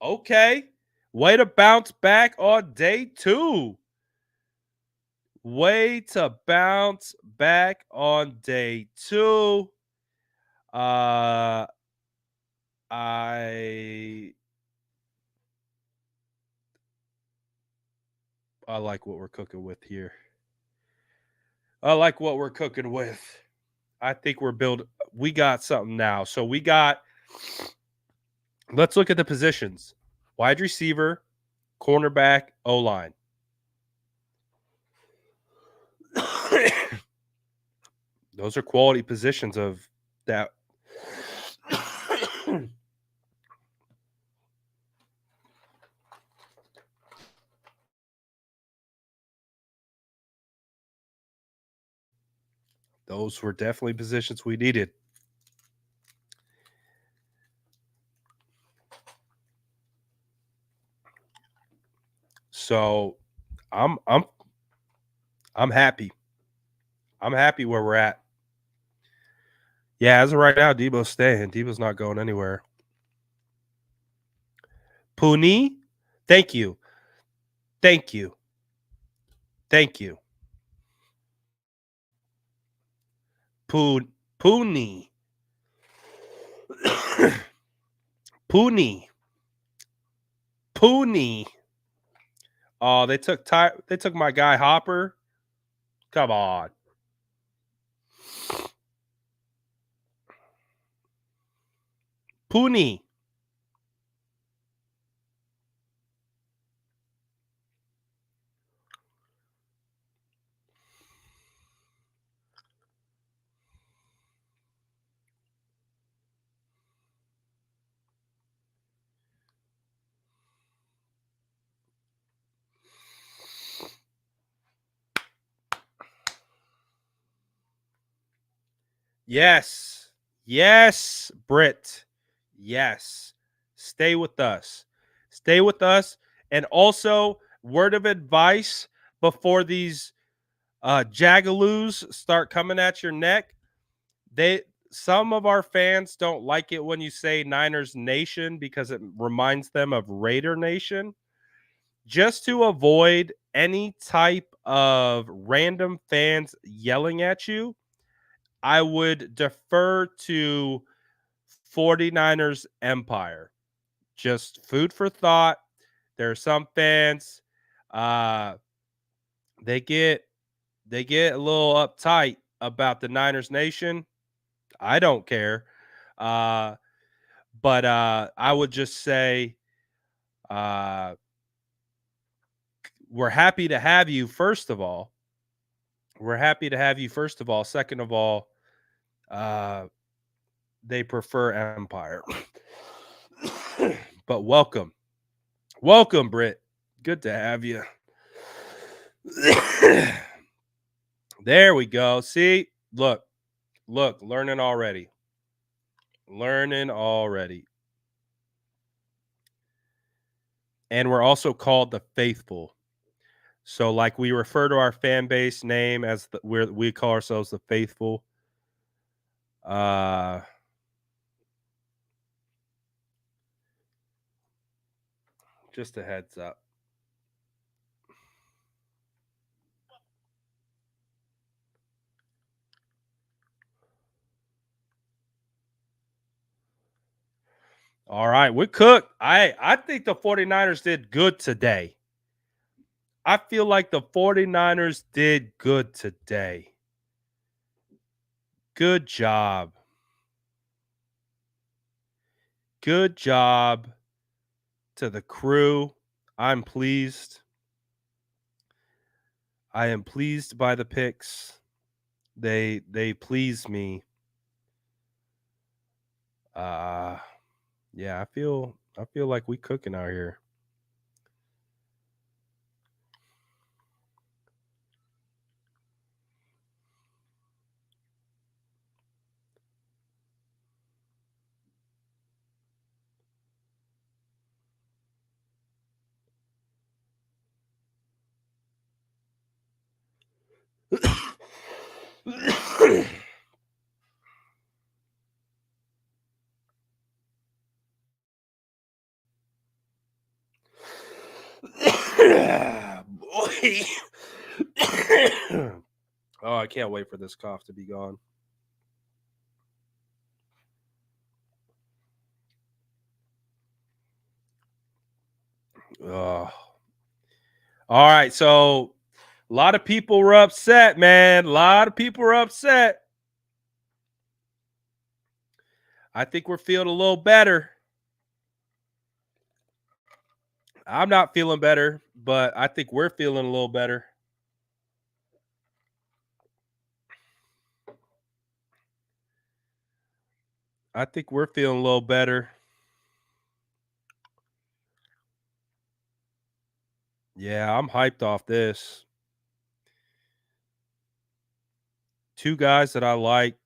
Okay. Way to bounce back on day 2. Way to bounce back on day 2. I like what we're cooking with here. I like what we're cooking with. I think we got something now. So let's look at the positions. Wide receiver, cornerback, O-line. Those are quality positions of that. Those were definitely positions we needed. So I'm happy. I'm happy where we're at. Yeah, as of right now, Debo's staying. Debo's not going anywhere. Puni, thank you. Thank you. Thank you. Puni. Puni. Puni. Oh, they took my guy Hopper. Come on. Puni. Yes. Yes, Britt. Yes. Stay with us. Stay with us. And also, word of advice before these jagaloos start coming at your neck. Some of our fans don't like it when you say Niners Nation because it reminds them of Raider Nation. Just to avoid any type of random fans yelling at you, I would defer to 49ers Empire. Just food for thought. There are some fans, they get a little uptight about the Niners Nation. I don't care. But I would just say we're happy to have you, first of all. We're happy to have you, first of all. Second of all, they prefer Empire. But welcome. Welcome, Britt. Good to have you. There we go. See, look, Look, learning already. Learning already. And we're also called the faithful. So, like, we refer to our fan base name as we call ourselves the faithful. Uh, just a heads up. All right, we're cooked. I think the 49ers did good today. I feel like the 49ers did good today. Good job. Good job to the crew. I'm pleased. I am pleased by the picks. They please me. Uh yeah, I feel like we cooking out here. Boy. Oh, I can't wait for this cough to be gone. Oh. All right, so a lot of people were upset, man. A lot of people were upset. I think we're feeling a little better. I'm not feeling better, but I think we're feeling a little better. I think we're feeling a little better. Yeah, I'm hyped off this. Two guys that I like.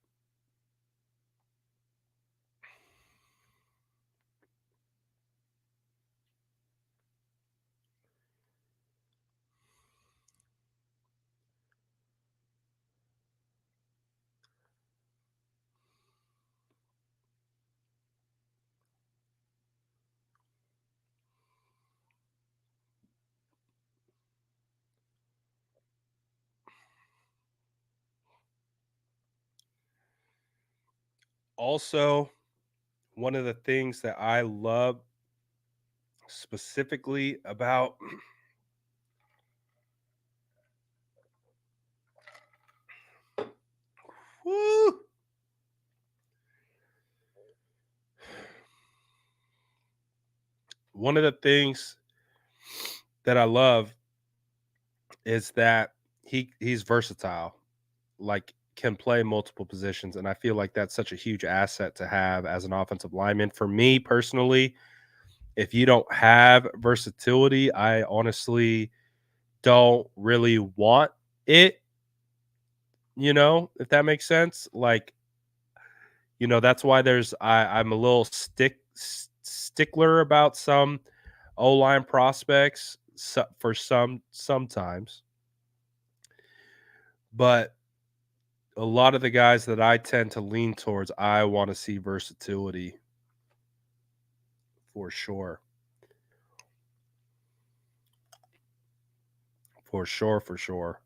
Also, one of the things that I love specifically about woo, one of the things that I love is that he's versatile, like can play multiple positions, and I feel like that's such a huge asset to have as an offensive lineman. For me personally, if you don't have versatility, I honestly don't really want it, if that makes sense. Like, that's why I'm a little stickler about some O-line prospects for sometimes. But a lot of the guys that I tend to lean towards, I want to see versatility for sure. For sure, for sure.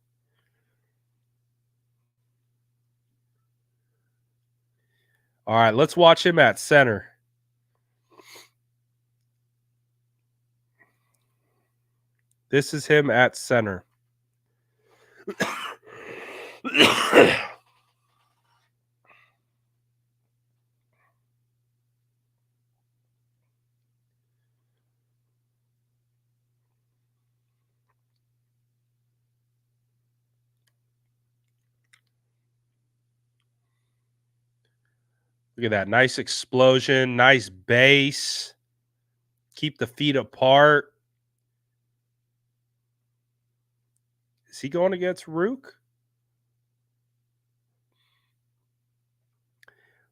All right, let's watch him at center. This is him at center. Look at that. Nice explosion, nice base. Keep the feet apart. Is he going against Rook?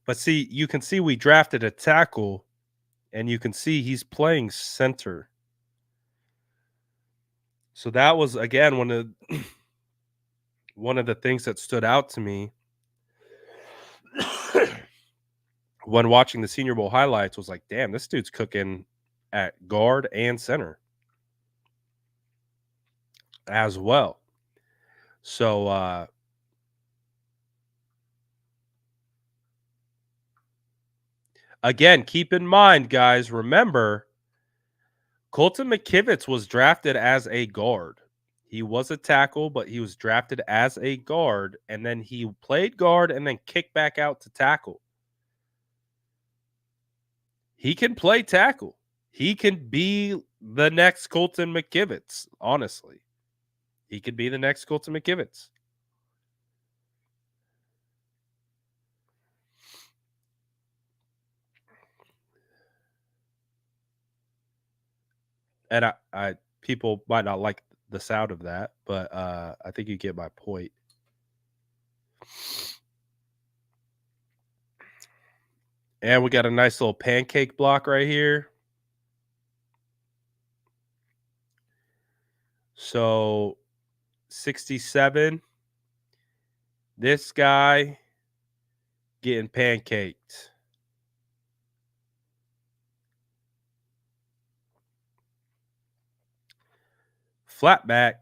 But see, you can see we drafted a tackle, and you can see he's playing center. So that was again one of the things that stood out to me when watching the Senior Bowl highlights was like, damn, this dude's cooking at guard and center as well. So again, keep in mind, guys, remember Colton McKivitz was drafted as a guard. He was a tackle, but he was drafted as a guard, and then he played guard and then kicked back out to tackle. He can play tackle. He can be the next Colton McKivitz, honestly. He could be the next Colton McKivitz. And I people might not like the sound of that, but I think you get my point. And we got a nice little pancake block right here. So 67. This guy getting pancaked. Flat back.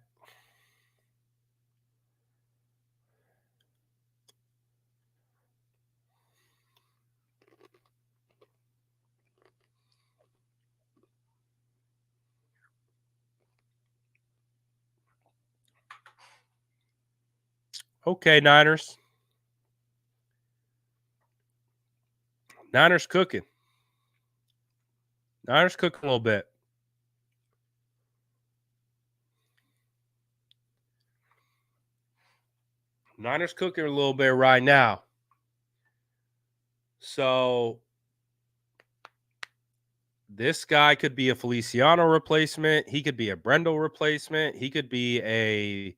Okay, Niners. Niners cooking. Niners cooking a little bit. Niners cooking a little bit right now. So this guy could be a Feliciano replacement. He could be a Brendel replacement. He could be a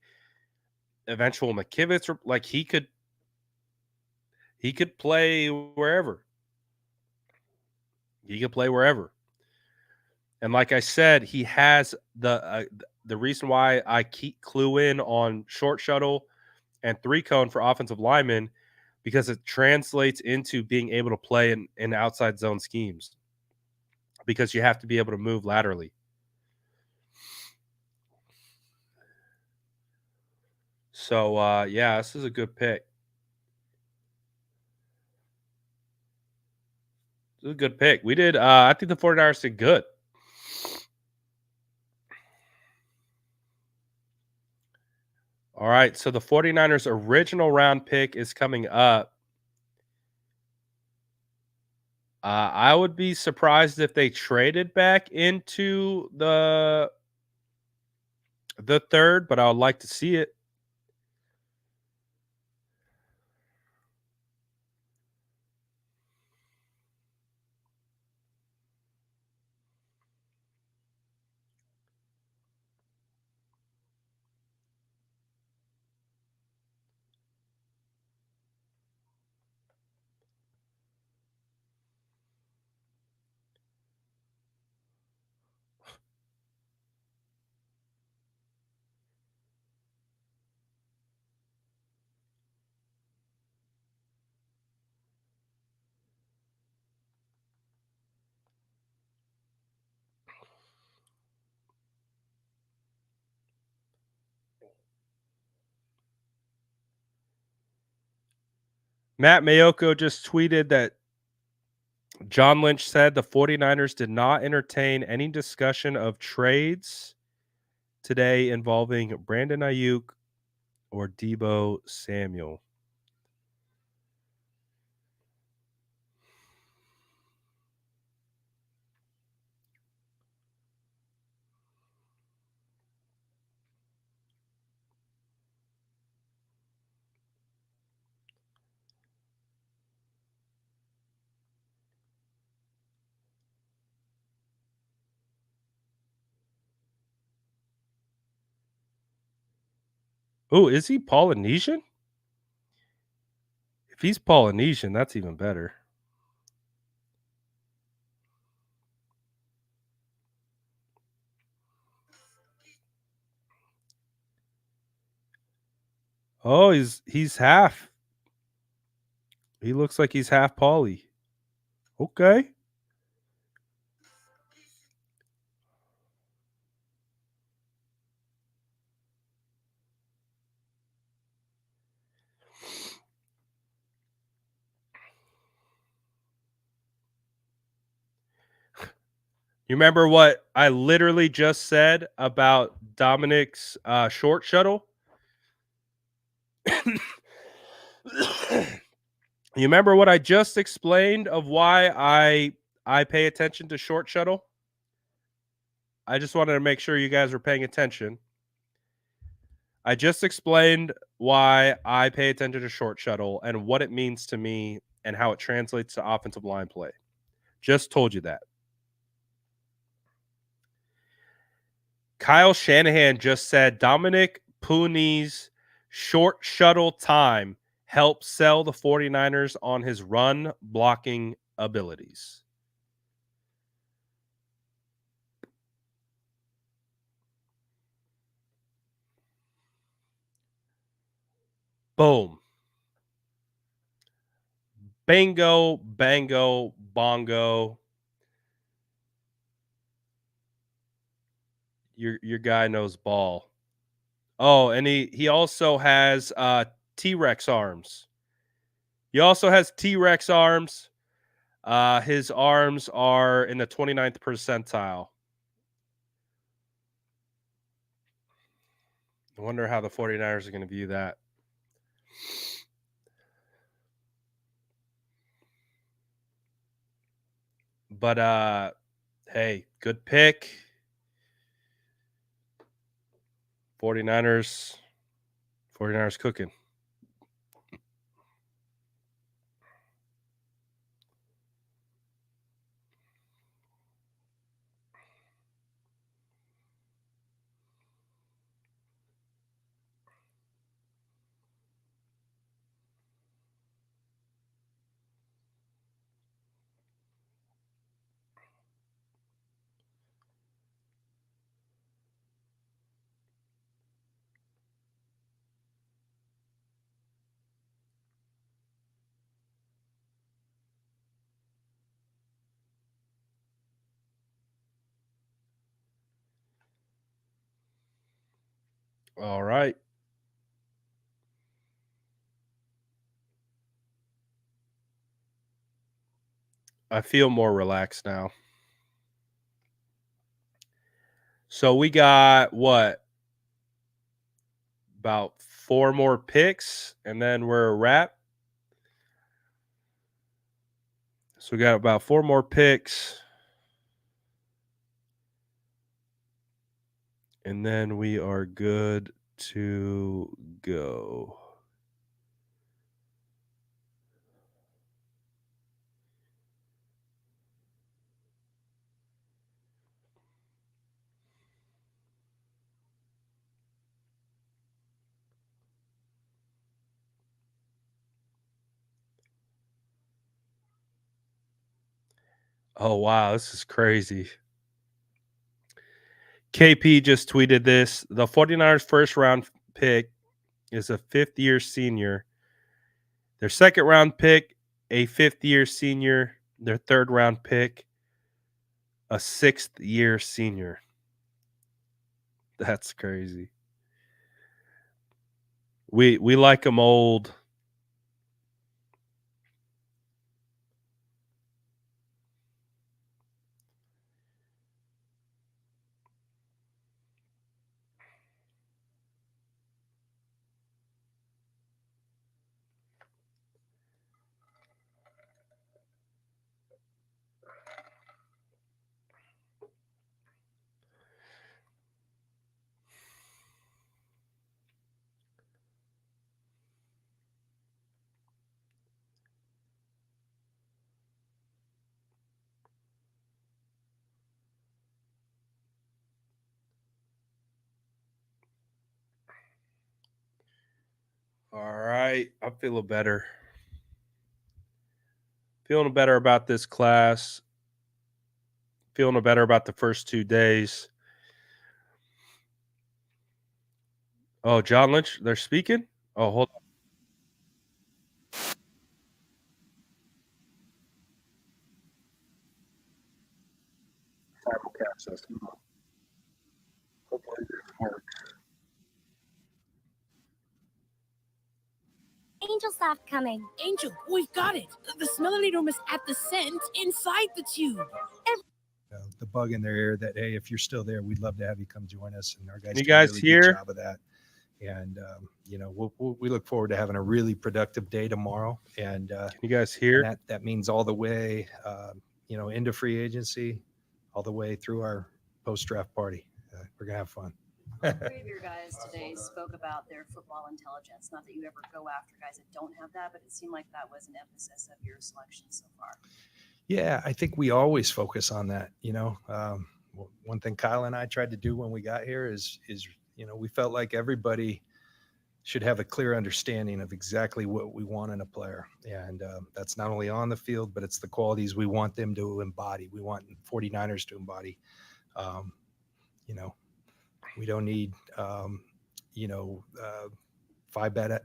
eventual McKivitz. Like he could play wherever. He could play wherever. And like I said, he has the reason why I keep clue in on short shuttle and 3-cone for offensive linemen, because it translates into being able to play in outside zone schemes, because you have to be able to move laterally. So yeah, this is a good pick. This is a good pick. We did I think the 49ers did good. All right, so the 49ers original round pick is coming up. I would be surprised if they traded back into the third, but I would like to see it. Matt Mayoko just tweeted that John Lynch said the 49ers did not entertain any discussion of trades today involving Brandon Ayuk or Debo Samuel. Oh, is he Polynesian? If he's Polynesian, that's even better. Oh, he's half. He looks like he's half Poly. Okay. You remember what I literally just said about Dominick's short shuttle? You remember what I just explained of why I pay attention to short shuttle? I just wanted to make sure you guys were paying attention. I just explained why I pay attention to short shuttle and what it means to me and how it translates to offensive line play. Just told you that. Kyle Shanahan just said Dominick Puni's short shuttle time helped sell the 49ers on his run blocking abilities. Boom. Bango, bango, bongo. Your guy knows ball. Oh, and he also has T-Rex arms. He also has T-Rex arms. His arms are in the 29th percentile. I wonder how the 49ers are going to view that. But hey, good pick. 49ers cooking. All right. I feel more relaxed now. So we got what? About 4 more picks and then we're a wrap. So we got about 4 more picks. And then we are good to go. Oh, wow. This is crazy. KP just tweeted this. The 49ers first round pick is a 5th-year senior. Their second round pick, a 5th-year senior. Their third round pick, a 6th-year senior. That's crazy. We like them old. All right. I'm feeling better. Feeling better about this class. Feeling better about the first 2 days. Oh, John Lynch, they're speaking? Oh, hold on. Simulcast us. Hopefully this works. Angel soft coming. Angel, we've got it. The smelly room is at the scent inside the tube. The bug in their ear that, hey, if you're still there, we'd love to have you come join us, and our guys You do a guys really hear? good job of that. And we look forward to having a really productive day tomorrow, and Can you guys hear? that means all the way into free agency, all the way through our post draft party. We're gonna have fun. Three of your guys today spoke about their football intelligence. Not that you ever go after guys that don't have that, but it seemed like that was an emphasis of your selection so far. Yeah, I think we always focus on that. One thing Kyle and I tried to do when we got here is we felt like everybody should have a clear understanding of exactly what we want in a player, and that's not only on the field, but it's the qualities we want them to embody. We want 49ers to embody. We don't need phi beta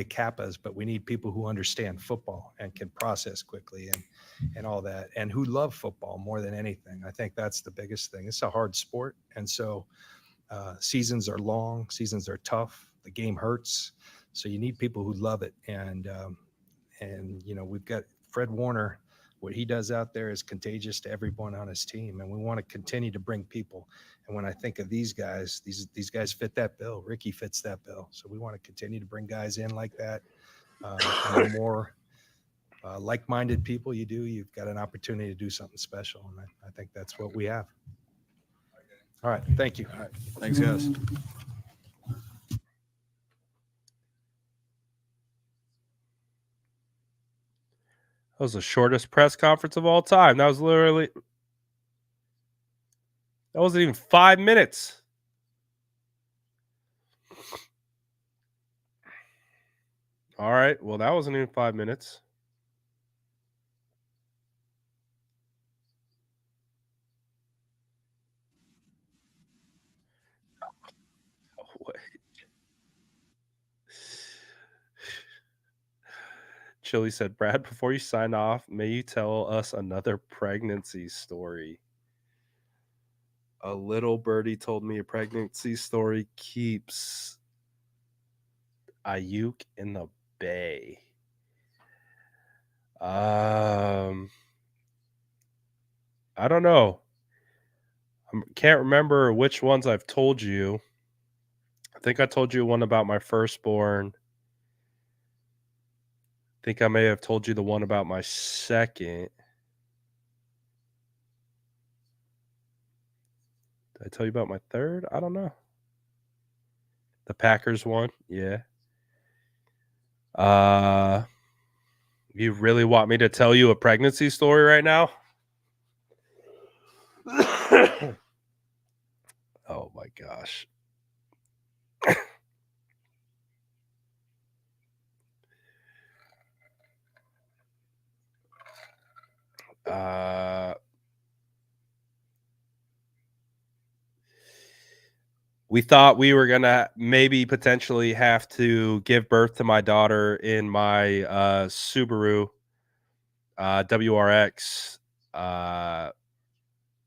kappas, but we need people who understand football and can process quickly and all that, and who love football more than anything. I think that's the biggest thing. It's a hard sport, and so seasons are long, seasons are tough, the game hurts, so you need people who love it. And we've got Fred Warner. What he does out there is contagious to everyone on his team, and we want to continue to bring people. And when I think of these guys, these guys fit that bill. Ricky fits that bill, so we want to continue to bring guys in like that. And the more like-minded people you've got an opportunity to do something special, and I think that's what we have. All right, thank you. All right, thanks, guys. That was the shortest press conference of all time. That wasn't even 5 minutes. All right. Well, that wasn't even 5 minutes. Chili said, Brad, before you sign off, may you tell us another pregnancy story. A little birdie told me a pregnancy story keeps Ayuk in the bay. I don't know. I can't remember which ones I've told you. I think I told you one about my firstborn. I think I may have told you the one about my second. Did I tell you about my third? I don't know. The Packers one? Yeah. You really want me to tell you a pregnancy story right now? Oh my gosh. We thought we were gonna maybe potentially have to give birth to my daughter in my Subaru WRX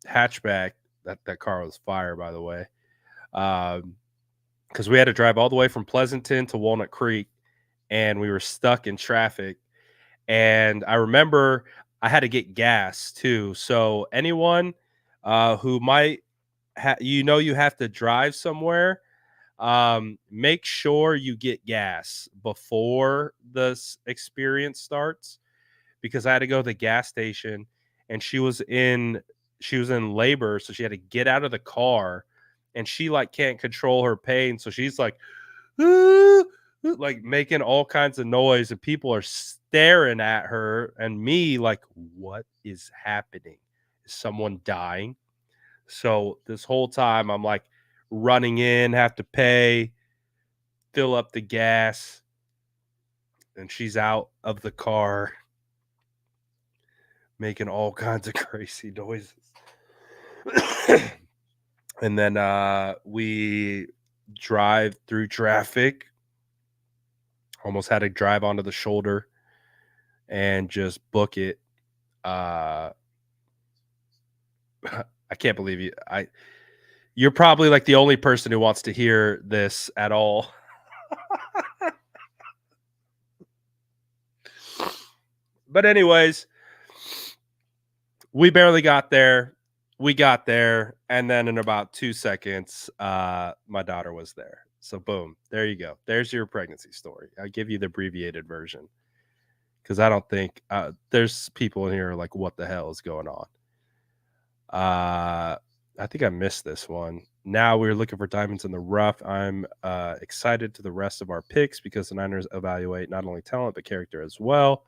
hatchback. That car was fire, by the way. Because we had to drive all the way from Pleasanton to Walnut Creek, and we were stuck in traffic. And I remember I had to get gas too. So anyone who might you have to drive somewhere, make sure you get gas before this experience starts, because I had to go to the gas station, and she was in labor, so she had to get out of the car, and she can't control her pain, so she's like making all kinds of noise, and people are staring at her and me like, what is happening? Is someone dying? So this whole time I'm running in, have to pay, fill up the gas, and she's out of the car. making all kinds of crazy noises. And then we drive through traffic. Almost had to drive onto the shoulder and just book it. I can't believe you. You're probably like the only person who wants to hear this at all. But anyways, we barely got there. We got there, and then in about 2 seconds, my daughter was there. So boom, there you go. There's your pregnancy story. I give you the abbreviated version because I don't think there's people in here like, what the hell is going on? I think I missed this one. Now we're looking for diamonds in the rough. I'm excited to the rest of our picks because the Niners evaluate not only talent but character as well.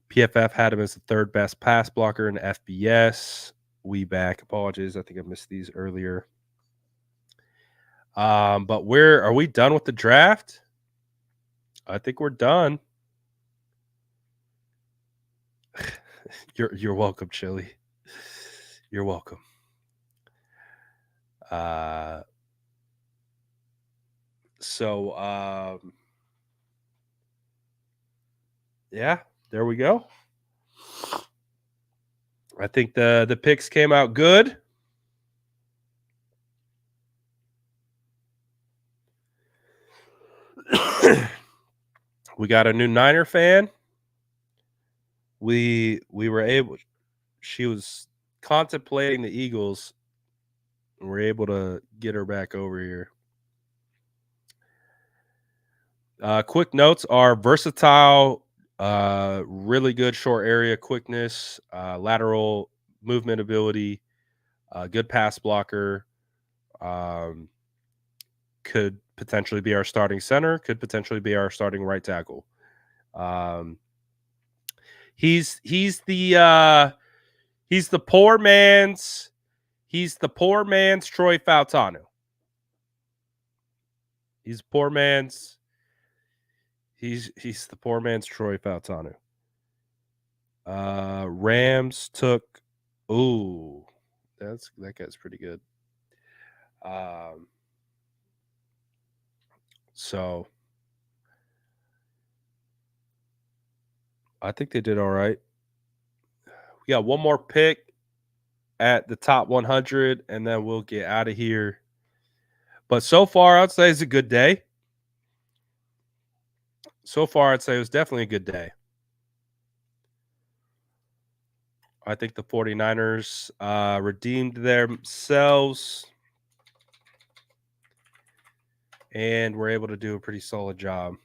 PFF had him as the third best pass blocker in FBS. We back. Apologies. I think I missed these earlier. But are we done with the draft? I think we're done. You're welcome, Chili. You're welcome. Yeah, there we go. I think the picks came out good. We got a new Niner fan. We were able. She was contemplating the Eagles, and we're able to get her back over here. Quick notes are versatile, really good short area quickness, lateral movement ability, good pass blocker. Could potentially be our starting center. Could potentially be our starting right tackle. He's the poor man's Troy Fautanu. He's the poor man's Troy Fautanu. Rams took that guy's pretty good. So I think they did all right. We got one more pick at the top 100, and then we'll get out of here. But so far, I'd say it's a good day. So far, I'd say it was definitely a good day. I think the 49ers redeemed themselves and were able to do a pretty solid job.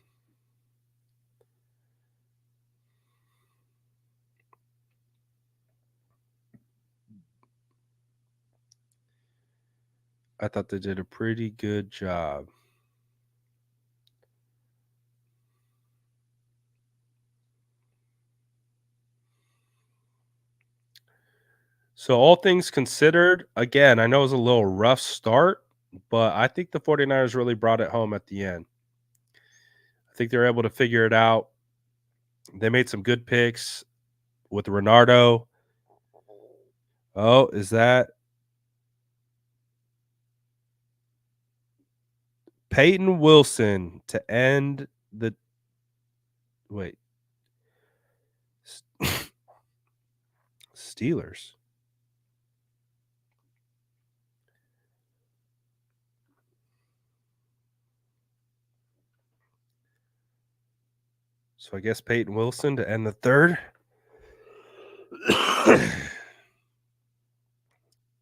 I thought they did a pretty good job. So all things considered, again, I know it was a little rough start, but I think the 49ers really brought it home at the end. I think they were able to figure it out. They made some good picks with Renardo. Oh, is that Peyton Wilson to end the wait. Steelers. So I guess Peyton Wilson to end the third.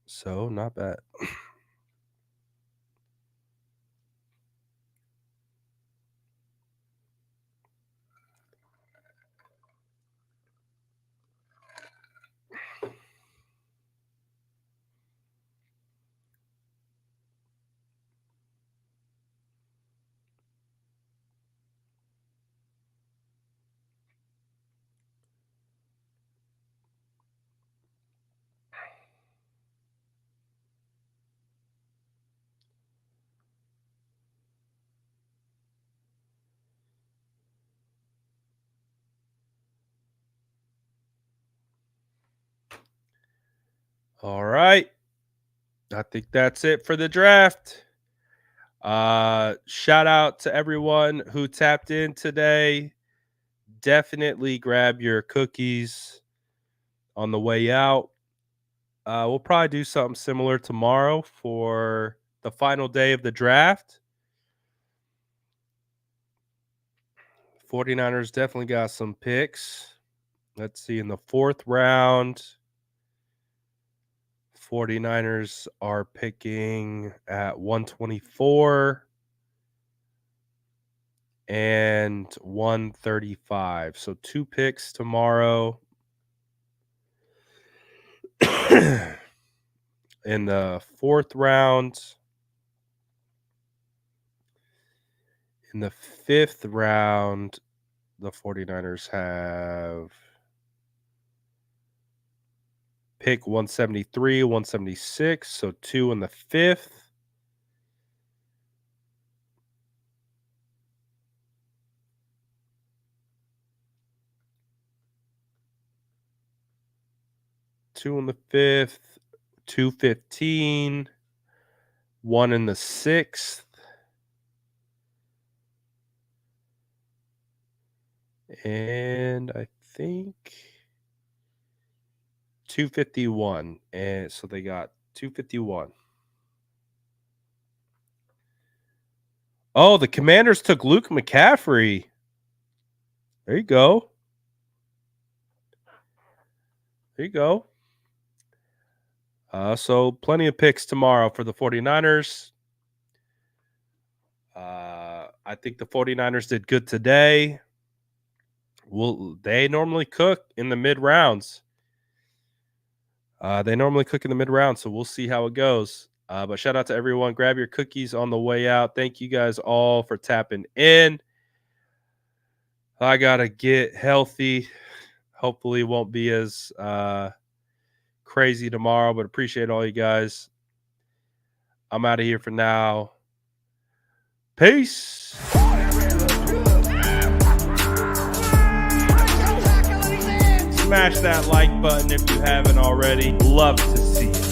So not bad. All right. I think that's it for the draft. Shout out to everyone who tapped in today. Definitely grab your cookies on the way out. We'll probably do something similar tomorrow for the final day of the draft. 49ers definitely got some picks. Let's see, in the 4th round, 49ers are picking at 124 and 135. So 2 picks tomorrow. In the 4th round. In the 5th round, the 49ers have pick 173, 176, so 2 in the 5th. Two in the 5th, 215, 1 in the 6th. And I think 251. And so they got 251. Oh, the Commanders took Luke McCaffrey. There you go. There you go. So plenty of picks tomorrow for the 49ers. I think the 49ers did good today. They normally cook in the mid rounds. So we'll see how it goes. But shout out to everyone. Grab your cookies on the way out. Thank you guys all for tapping in. I got to get healthy. Hopefully it won't be as crazy tomorrow, but appreciate all you guys. I'm out of here for now. Peace. Smash that like button if you haven't already. Love to see you.